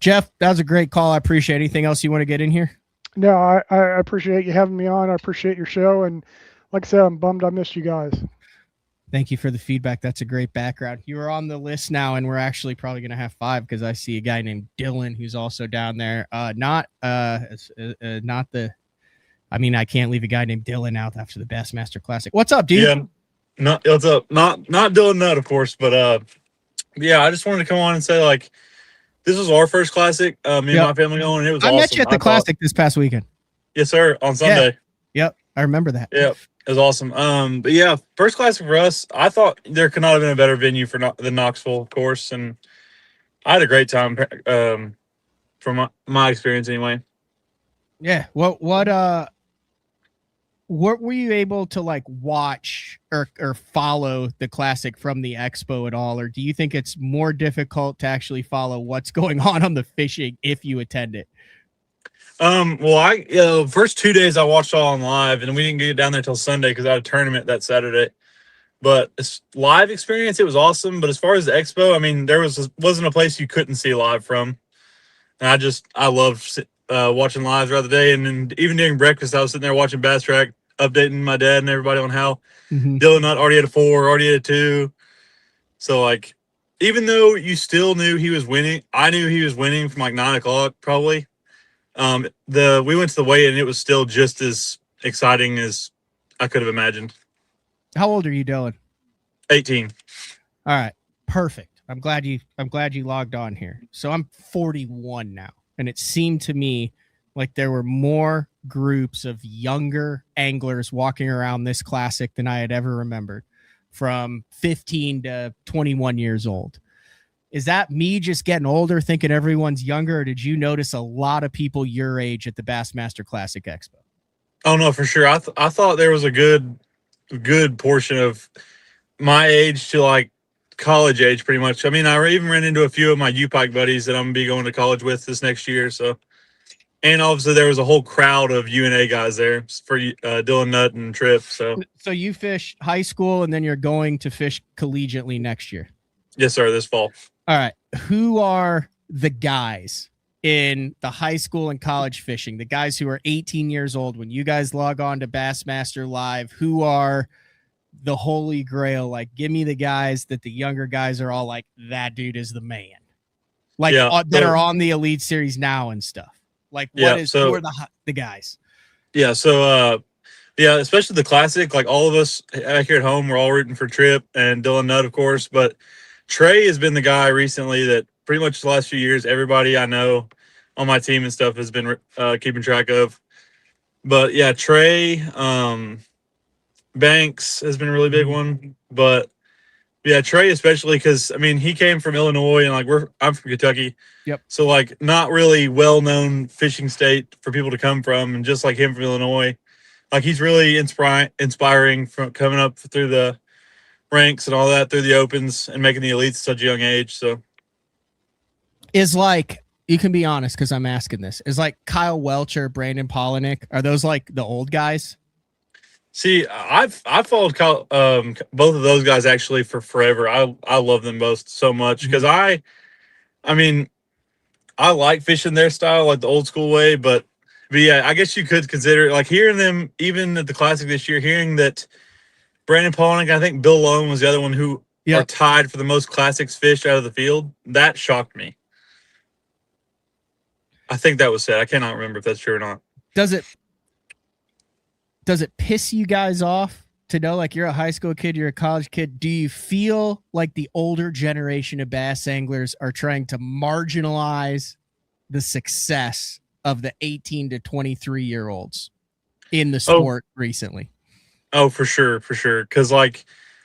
Jeff, that was a great call. I appreciate it. Anything else you want to get in here? No, I appreciate you having me on. I appreciate your show. And like I said, I'm bummed I missed you guys. Thank you for the feedback. That's a great background. You are on the list now, and we're actually probably going to have 5 because I see a guy named Dylan who's also down there. Not the. I mean, I can't leave a guy named Dylan out after the Bassmaster Classic. What's up, dude? Yeah, what's up? Not Dylan Nutt, of course, but yeah, I just wanted to come on and say like this was our first Classic. Me and my family going, and it was awesome. I met you at the Classic this past weekend. Yes, sir, on Sunday. Yep, I remember that. Yep. It was awesome. But yeah, first Classic for us. I thought there could not have been a better venue for the Knoxville course, and I had a great time. From my experience, anyway. Yeah. What were you able to like watch or follow the Classic from the Expo at all, or do you think it's more difficult to actually follow what's going on the fishing if you attend it? Well, first 2 days I watched all on live, and we didn't get down there till Sunday because I had a tournament that Saturday. But it's live experience, it was awesome. But as far as the Expo, I mean, there wasn't a place you couldn't see live from. And I loved watching live throughout the day, and then even during breakfast, I was sitting there watching Bass Track, updating my dad and everybody on how Dylan Nutt already had a 4, already had a 2. So like, even though you still knew he was winning, I knew he was winning from like 9 o'clock probably. We went to the weigh-in, and it was still just as exciting as I could have imagined. How old are you, Dylan? 18. All right, perfect. I'm glad you logged on here. So I'm 41 now, and it seemed to me like there were more groups of younger anglers walking around this Classic than I had ever remembered, from 15 to 21 years old. Is that me just getting older, thinking everyone's younger, or did you notice a lot of people your age at the Bassmaster Classic Expo? Oh, no, for sure. I thought there was a good portion of my age to like college age, pretty much. I mean, I even ran into a few of my U-Pike buddies that I'm going to be going to college with this next year. So, and obviously there was a whole crowd of UNA guys there for Dylan Nutt and Tripp. So you fish high school, and then you're going to fish collegiately next year? Yes, sir, this fall. All right. Who are the guys in the high school and college fishing, the guys who are 18 years old, when you guys log on to Bassmaster Live, who are the holy grail? Like, give me the guys that the younger guys are all like, that dude is the man. Like, that are on the Elite Series now and stuff. Like, who are the guys? Yeah, so, especially the Classic, like all of us here at home, we're all rooting for Tripp and Dylan Nutt, of course, but Trey has been the guy recently that pretty much the last few years, everybody I know on my team and stuff has been keeping track of. But yeah, Trey, Banks has been a really big one. But yeah, Trey especially because, I mean, he came from Illinois, and like I'm from Kentucky. Yep. So like not really well-known fishing state for people to come from, and just like him from Illinois, like he's really inspiring from coming up through the ranks and all that, through the opens and making the elites at such a young age. So is like, you can be honest because I'm asking this, is like Kyle Welcher, Brandon Polinick, are those like the old guys? See, I've followed Kyle, both of those guys actually for forever. I love them both so much because I mean I like fishing their style, like the old school way, but yeah, I guess you could consider like hearing them even at the Classic this year, hearing that Brandon Polinick, I think Bill Lone was the other one who are tied for the most Classics fished out of the field. That shocked me. I think that was said. I cannot remember if that's true or not. Does it piss you guys off to know, like, you're a high school kid, you're a college kid? Do you feel like the older generation of bass anglers are trying to marginalize the success of the 18 to 23-year-olds in the sport recently. Oh, for sure. Because, like,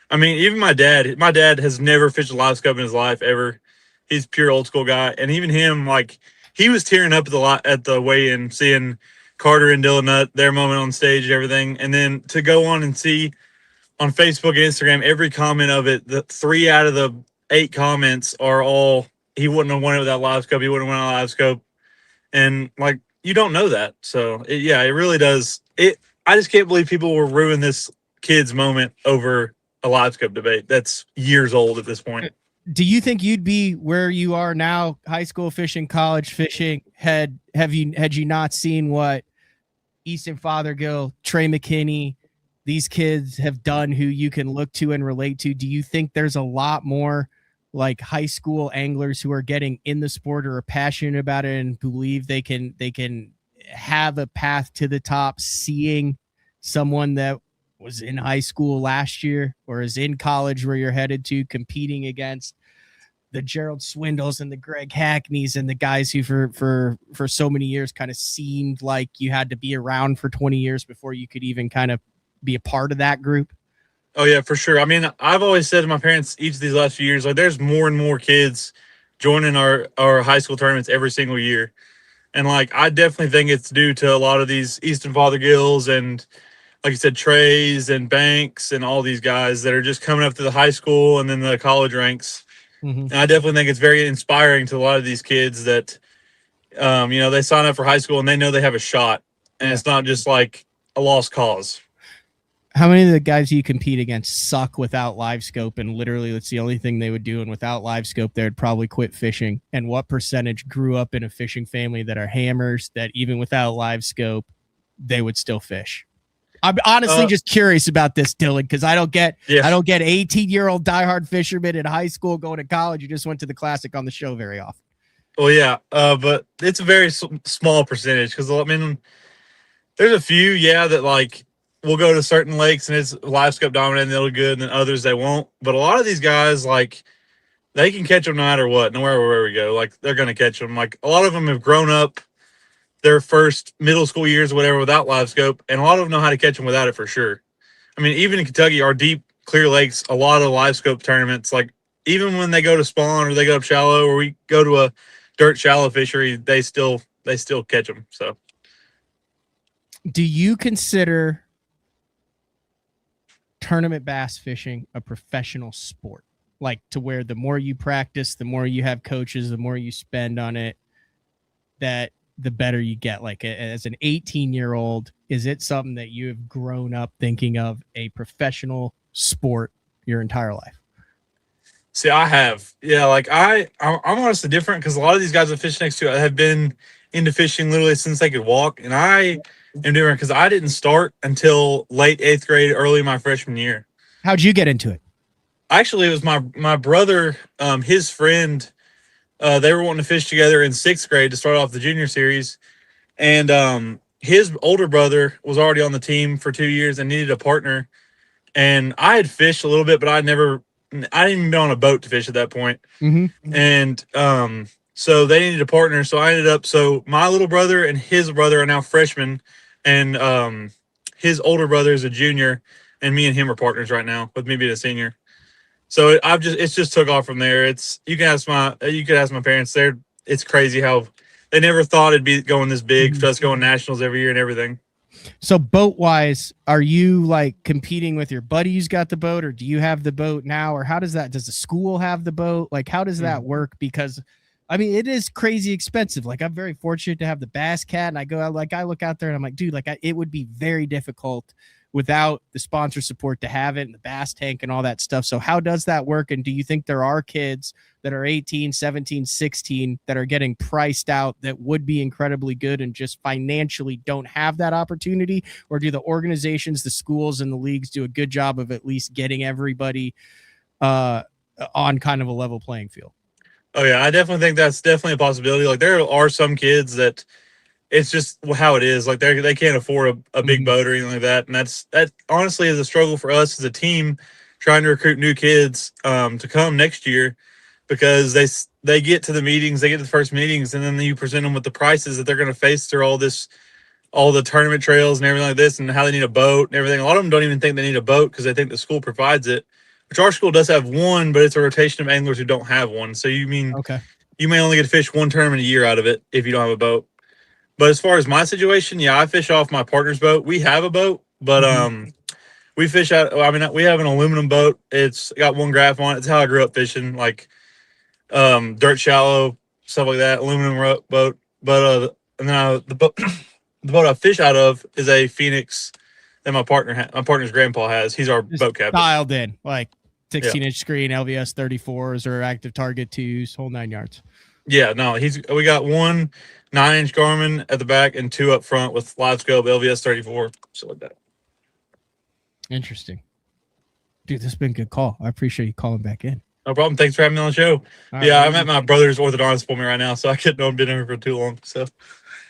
I mean, even my dad has never fished a live scope in his life ever. He's a pure old school guy. And even him, like, he was tearing up at the weigh-in, seeing Carter and Dylan Nutt, their moment on stage and everything. And then to go on and see on Facebook and Instagram, every comment of it, the 3 out of the 8 comments are all, he wouldn't have won it without live scope. He wouldn't have won a live scope. And, like, you don't know that. So, it really does. I just can't believe people will ruin this kid's moment over a live scope debate. That's years old at this point. Do you think you'd be where you are now, high school fishing, college fishing, had you not seen what Easton Fothergill, Trey McKinney, these kids have done who you can look to and relate to? Do you think there's a lot more like high school anglers who are getting in the sport or are passionate about it and believe they can have a path to the top, seeing someone that was in high school last year or is in college where you're headed to, competing against the Gerald Swindles and the Greg Hackneys and the guys who for so many years kind of seemed like you had to be around for 20 years before you could even kind of be a part of that group? Oh, yeah, for sure. I mean, I've always said to my parents each of these last few years, like, there's more and more kids joining our high school tournaments every single year. And, like, I definitely think it's due to a lot of these Easton Fothergills and, like you said, Trays and Banks and all these guys that are just coming up to the high school and then the college ranks. Mm-hmm. And I definitely think it's very inspiring to a lot of these kids that, they sign up for high school and they know they have a shot. And it's not just like a lost cause. How many of the guys you compete against suck without live scope and literally that's the only thing they would do, and without live scope they'd probably quit fishing? And what percentage grew up in a fishing family that are hammers that even without live scope they would still fish? I'm honestly just curious about this, Dylan, because I don't get 18-year-old diehard fishermen in high school going to college who just went to the Classic on the show very often. Well, yeah, but it's a very small percentage because, I mean, there's a few, that, like, we'll go to certain lakes and it's live scope dominant and they'll do good, and then others they won't. But a lot of these guys, like, they can catch them no matter what, no matter where we go. Like, they're going to catch them. Like, a lot of them have grown up their first middle school years or whatever without live scope, and a lot of them know how to catch them without it for sure. I mean, even in Kentucky, our deep, clear lakes, a lot of live scope tournaments, like, even when they go to spawn or they go up shallow or we go to a dirt shallow fishery, they still catch them. So, do you consider tournament bass fishing a professional sport, like to where the more you practice, the more you have coaches, the more you spend on it, that the better you get? Like, as an 18-year-old, is it something that you have grown up thinking of a professional sport your entire life? See, I have. Yeah, like, I'm honestly different because a lot of these guys I fish next to have been into fishing literally since they could walk, and I am different because I didn't start until late 8th grade, early my freshman year. How'd you get into it? Actually, it was my brother, his friend. They were wanting to fish together in 6th grade to start off the junior series. And his older brother was already on the team for 2 years and needed a partner. And I had fished a little bit, but I didn't even be on a boat to fish at that point. Mm-hmm. And so they needed a partner. So so my little brother and his brother are now freshmen. And his older brother is a junior. And me and him are partners right now, with me being a senior. So it's just took off from there. You could ask my parents. It's crazy how they never thought it'd be going this big for us going nationals every year and everything. So boat wise, are you like competing with your buddy who's got the boat, or do you have the boat now, or how does the school have the boat? Like, how does that work? Because I mean, it is crazy expensive. Like, I'm very fortunate to have the Bass Cat, and I look out there and I'm like, dude, it would be very difficult without the sponsor support to have it, and the bass tank and all that stuff. So how does that work? And do you think there are kids that are 18, 17, 16 that are getting priced out that would be incredibly good and just financially don't have that opportunity? Or do the organizations, the schools, and the leagues do a good job of at least getting everybody on kind of a level playing field? Oh yeah, I definitely think that's definitely a possibility. Like, there are some kids that it's just how it is. Like, they can't afford a big boat or anything like that. And that honestly is a struggle for us as a team trying to recruit new kids to come next year, because they get to the meetings, they get to the first meetings, and then you present them with the prices that they're going to face through all the tournament trails and everything like this, and how they need a boat and everything. A lot of them don't even think they need a boat because they think the school provides it, which our school does have one, but it's a rotation of anglers who don't have one. So you may only get to fish one tournament a year out of it if you don't have a boat. But as far as my situation, yeah, I fish off my partner's boat. We have a boat, but we fish out. I mean, we have an aluminum boat. It's got one graph on it. It's how I grew up fishing, like dirt shallow stuff like that. Aluminum boat. But and then the boat I fish out of is a Phoenix that my partner's grandpa has. He's our boat captain. Dialed in, like 16-inch screen, LVS 34s or active target 2s, whole 9 yards. Yeah, no, we got one 9-inch Garmin at the back and 2 up front with live scope, LVS 34, so like that. Interesting. Dude, this has been a good call. I appreciate you calling back in. No problem. Thanks for having me on the show. All yeah, right, I'm at my brother's orthodontist for me right now, so I couldn't have been here for too long. So.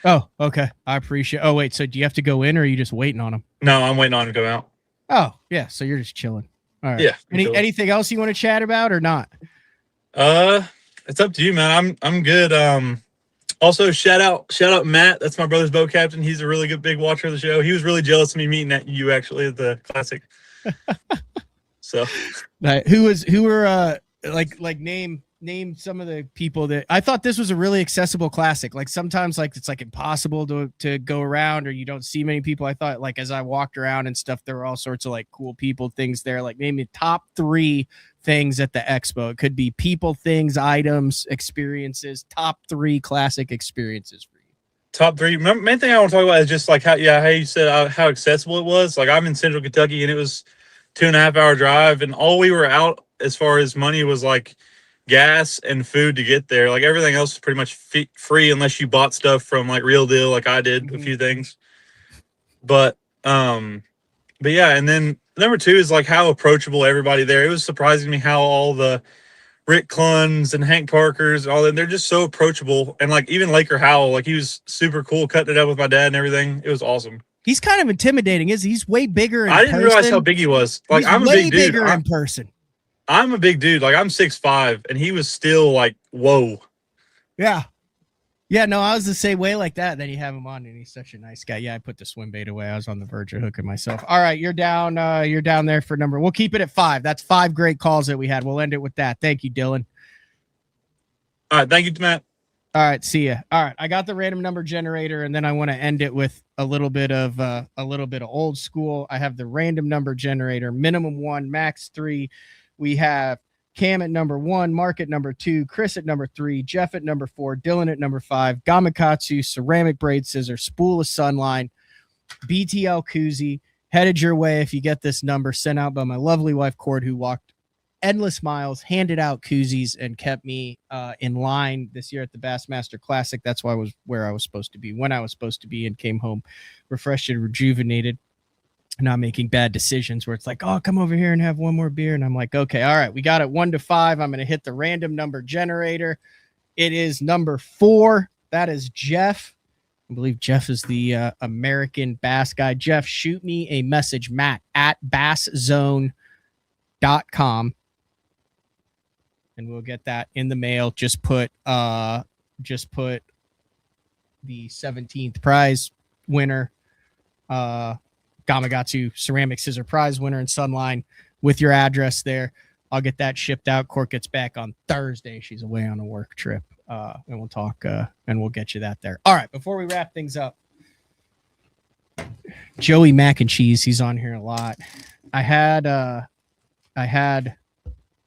Oh, okay. I appreciate. Oh, wait. So do you have to go in, or are you just waiting on him? No, I'm waiting on him to come out. Oh, yeah. So you're just chilling. All right. Yeah. Anything else you want to chat about or not? It's up to you, man. I'm good. Also shout out Matt. That's my brother's boat captain. He's a really good big watcher of the show. He was really jealous of me meeting you actually at the Classic. So, who were name some of the people that I thought this was a really accessible Classic. Like sometimes it's like impossible to go around or you don't see many people. I thought like as I walked around and stuff, there were all sorts of like cool people things there. Like name me top 3 things at the Expo. It could be people, things, items, experiences. Top 3 Classic experiences for you. Top 3. Main thing I want to talk about is just like how you said how accessible it was. Like I'm in Central Kentucky and it was 2.5 hour drive, and all we were out as far as money was like gas and food to get there. Like everything else is pretty much free unless you bought stuff from like Real Deal, like I did a few things. But yeah, and then number 2 is like how approachable everybody there. It was surprising me how all the Rick Cluns and Hank Parkers and all that, they're just so approachable. And like even Laker Howell, like he was super cool, cutting it up with my dad and everything. It was awesome. He's kind of intimidating, is he? He's way bigger in I didn't realize how big he was. Like I'm a big dude. Bigger in person. I'm a big dude. Like I'm 6'5", and he was still like, whoa. Yeah. Yeah, no, I was the same way like that. Then you have him on, and he's such a nice guy. Yeah, I put the swim bait away. I was on the verge of hooking myself. All right, you're down there for number. We'll keep it at 5. That's 5 great calls that we had. We'll end it with that. Thank you, Dylan. All right, thank you, Matt. All right, see ya. All right, I got the random number generator, and then I want to end it with a little bit of old school. I have the random number generator, minimum 1, max 3. We have Cam at number 1, Mark at number 2, Chris at number 3, Jeff at number 4, Dylan at number 5, Gamakatsu, ceramic braid scissor, spool of Sunline, BTL koozie, headed your way if you get this number, sent out by my lovely wife, Cord, who walked endless miles, handed out koozies, and kept me in line this year at the Bassmaster Classic. That's why I was where I was supposed to be, when I was supposed to be, and came home refreshed and rejuvenated, not making bad decisions where it's like, oh, come over here and have one more beer. And I'm like, okay, all right, we got it 1 to 5. I'm going to hit the random number generator. It is number 4. That is Jeff. I believe Jeff is the American bass guy. Jeff, shoot me a message, Matt, at basszone.com. And we'll get that in the mail. Just put the 17th prize winner, Gamakatsu ceramic scissor prize winner in Sunline with your address there. I'll get that shipped out. Court gets back on Thursday. She's away on a work trip. And we'll talk and we'll get you that there. All right. Before we wrap things up, Joey Mac and Cheese, he's on here a lot. I had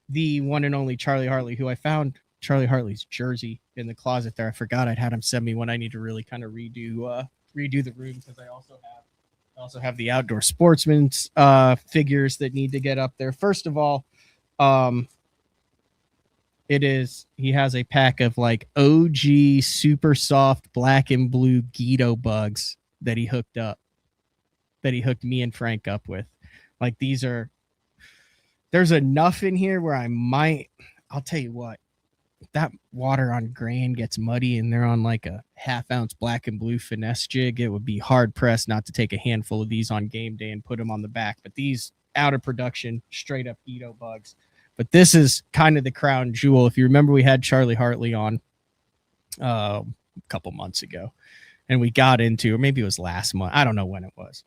the one and only Charlie Hartley, who I found Charlie Hartley's jersey in the closet there. I forgot I'd had him send me one. I need to really kind of redo the room because I also have the outdoor sportsman's figures that need to get up there. First of all, he has a pack of like OG super soft black and blue Guido bugs that he hooked me and Frank up with. Like there's enough in here where I'll tell you what, if that water on grain gets muddy and they're on like a half-ounce black and blue finesse jig, it would be hard pressed not to take a handful of these on game day and put them on the back. But these out of production, straight up Guido bugs, But this is kind of the crown jewel. If you remember, we had Charlie Hartley on a couple months ago, and we got into, or maybe it was last month, I don't know when it was,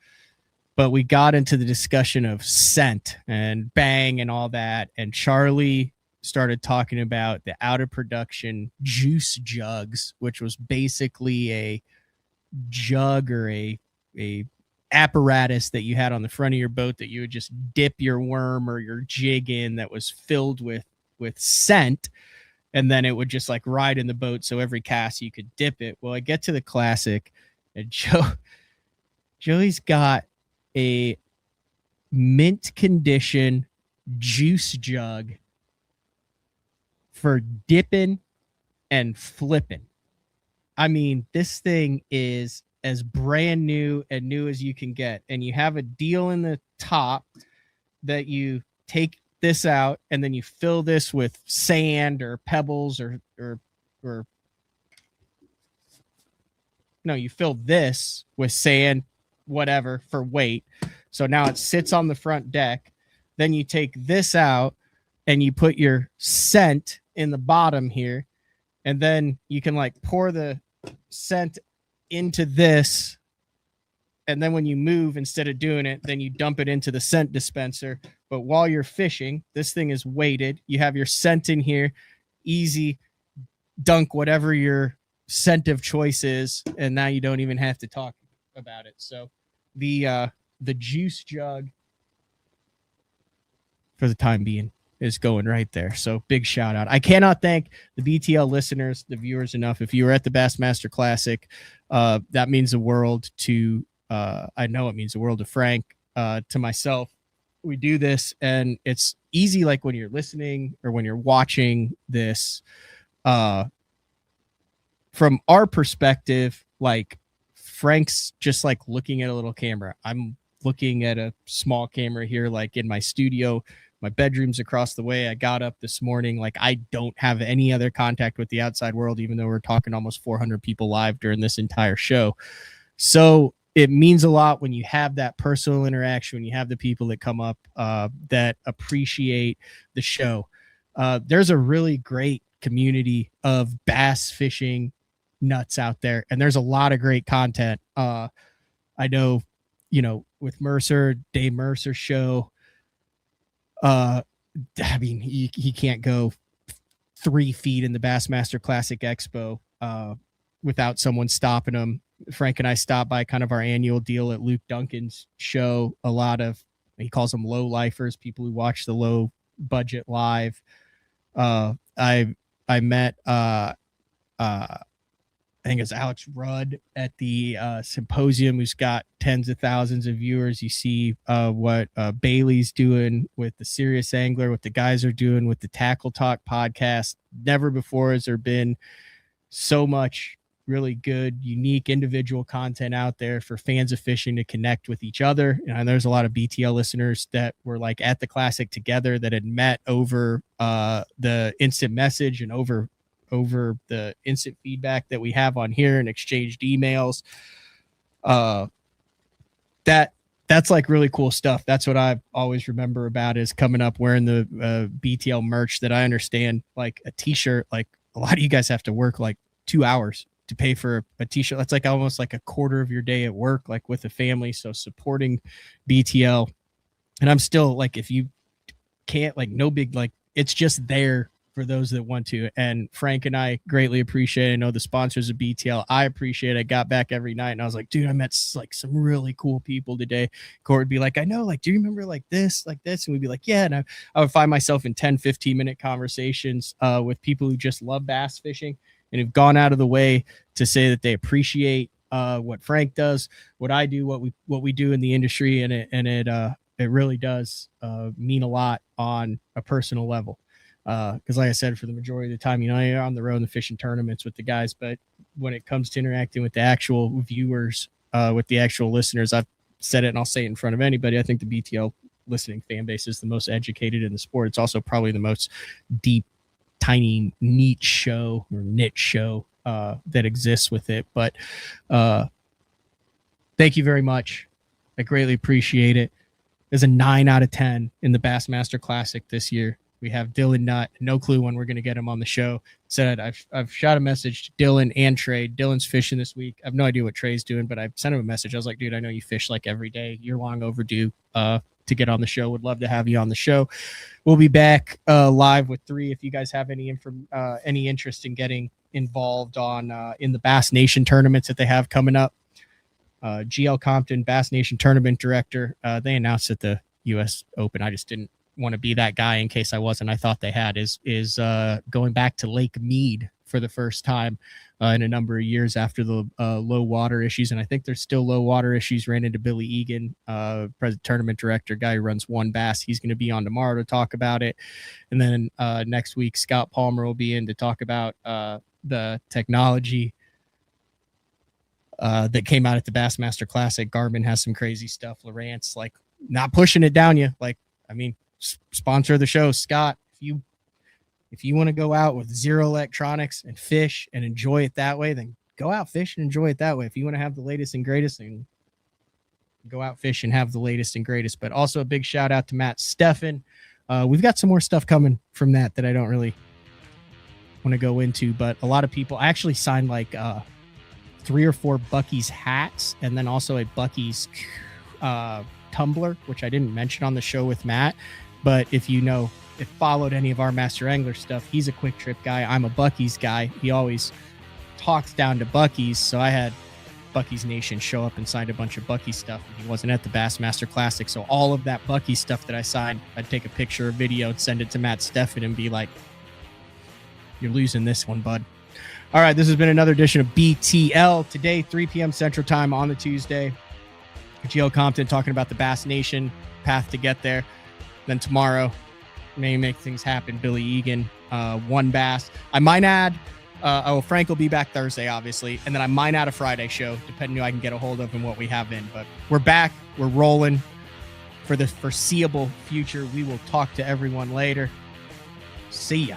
but we got into the discussion of scent and bang and all that. And Charlie started talking about the out of production juice jugs, which was basically a jug or a apparatus that you had on the front of your boat that you would just dip your worm or your jig in, that was filled with scent, and then it would just like ride in the boat, so every cast you could dip it. Well, I get to the Classic, and Joey's got a mint condition juice jug for dipping and flipping. I mean, this thing is as brand new and new as you can get. And you have a deal in the top that you take this out and then you fill this with sand or pebbles or no, you fill this with sand, whatever, for weight. So now it sits on the front deck. Then you take this out and you put your scent in the bottom here. And then you can like pour the scent into this, and then when you move, instead of doing it, then you dump it into the scent dispenser. But while you're fishing, this thing is weighted. You have your scent in here, easy dunk whatever your scent of choice is, and now you don't even have to talk about it. So the juice jug, for the time being, is going right there. So big shout out. I cannot thank the BTL listeners, the viewers, enough. If you were at the Bassmaster Classic, that means the world to, I know it means the world to Frank, to myself. We do this and it's easy. Like when you're listening or when you're watching this, from our perspective, like Frank's just like looking at a little camera. I'm looking at a small camera here, like in my studio. My bedroom's across the way. I got up this morning. Like, I don't have any other contact with the outside world, even though we're talking almost 400 people live during this entire show. So it means a lot when you have that personal interaction, when you have the people that come up that appreciate the show. There's a really great community of bass fishing nuts out there, and there's a lot of great content. I know, with Mercer, Dave Mercer's show, I mean, he can't go 3 feet in the Bassmaster Classic Expo without someone stopping him. Frank and I stopped by kind of our annual deal at Luke Duncan's show. A lot of, he calls them low lifers, people who watch the low budget live. I met I think it's Alex Rudd at the symposium, who's got tens of thousands of viewers. You see what Bailey's doing with the Serious Angler, what the guys are doing with the Tackle Talk podcast. Never before has there been so much really good, unique individual content out there for fans of fishing to connect with each other. And there's a lot of BTL listeners that were like at the Classic together that had met over the instant message and over the instant feedback that we have on here and exchanged emails. That's like really cool stuff. That's what I always remember about, is coming up wearing the BTL merch that I understand, like a t-shirt. Like a lot of you guys have to work like 2 hours to pay for a t-shirt. That's like almost like a quarter of your day at work, like with a family. So supporting BTL, and I'm still like, if you can't, like, no big, like, it's just there for those that want to. And Frank and I greatly appreciate it. I know the sponsors of BTL, I appreciate it. I got back every night and I was like, dude, I met like some really cool people today. Court would be like, I know, like, do you remember like this? And we'd be like, yeah. And I would find myself in 10-15-minute conversations with people who just love bass fishing and have gone out of the way to say that they appreciate what Frank does, what I do, what we do in the industry. And it really does mean a lot on a personal level. Because like I said, for the majority of the time, you're on the road in the fishing tournaments with the guys, but when it comes to interacting with the actual viewers, with the actual listeners, I've said it and I'll say it in front of anybody. I think the BTL listening fan base is the most educated in the sport. It's also probably the most deep, tiny, niche show that exists with it. But thank you very much. I greatly appreciate it. There's a 9 out of 10 in the Bassmaster Classic this year. We have Dylan Nutt. No clue when we're going to get him on the show. Said I've shot a message to Dylan and Trey. Dylan's fishing this week. I have no idea what Trey's doing, but I sent him a message. I was like, dude, I know you fish like every day. You're long overdue to get on the show. Would love to have you on the show. We'll be back live with 3. If you guys have any interest in getting involved in the Bass Nation tournaments that they have coming up. GL Compton, Bass Nation tournament director. They announced at the U.S. Open. I just didn't want to be that guy in case I wasn't. I thought they had is going back to Lake Mead for the first time in a number of years after the low water issues. And I think there's still low water issues. Ran into Billy Egan, president tournament director, guy who runs One Bass. He's going to be on tomorrow to talk about it. And then next week, Scott Palmer will be in to talk about the technology that came out at the Bassmaster Classic. Garmin has some crazy stuff. Lowrance, like, not pushing it down you. Like, I mean, sponsor of the show, Scott. If you want to go out with zero electronics and fish and enjoy it that way, then go out, fish, and enjoy it that way. If you want to have the latest and greatest, then go out, fish, and have the latest and greatest. But also a big shout out to Matt Stefan. We've got some more stuff coming from that I don't really want to go into, but a lot of people, I actually signed like 3 or 4 Buc-ee's hats, and then also a Buc-ee's tumbler, which I didn't mention on the show with Matt. But if followed any of our Master Angler stuff, he's a Quick Trip guy. I'm a Buc-ee's guy. He always talks down to Buc-ee's, so I had Buc-ee's Nation show up and signed a bunch of Buc-ee stuff, and he wasn't at the Bassmaster Classic. So all of that Buc-ee stuff that I signed, I'd take a picture or video and send it to Matt Stefan and be like, you're losing this one, bud. All right, this has been another edition of BTL. Today, 3 p.m. Central Time on the Tuesday. GL Compton talking about the Bass Nation, path to get there. Then tomorrow, may make things happen. Billy Egan, One Bass. I might add, Frank will be back Thursday, obviously. And then I might add a Friday show, depending who I can get a hold of and what we have in. But we're back. We're rolling for the foreseeable future. We will talk to everyone later. See ya.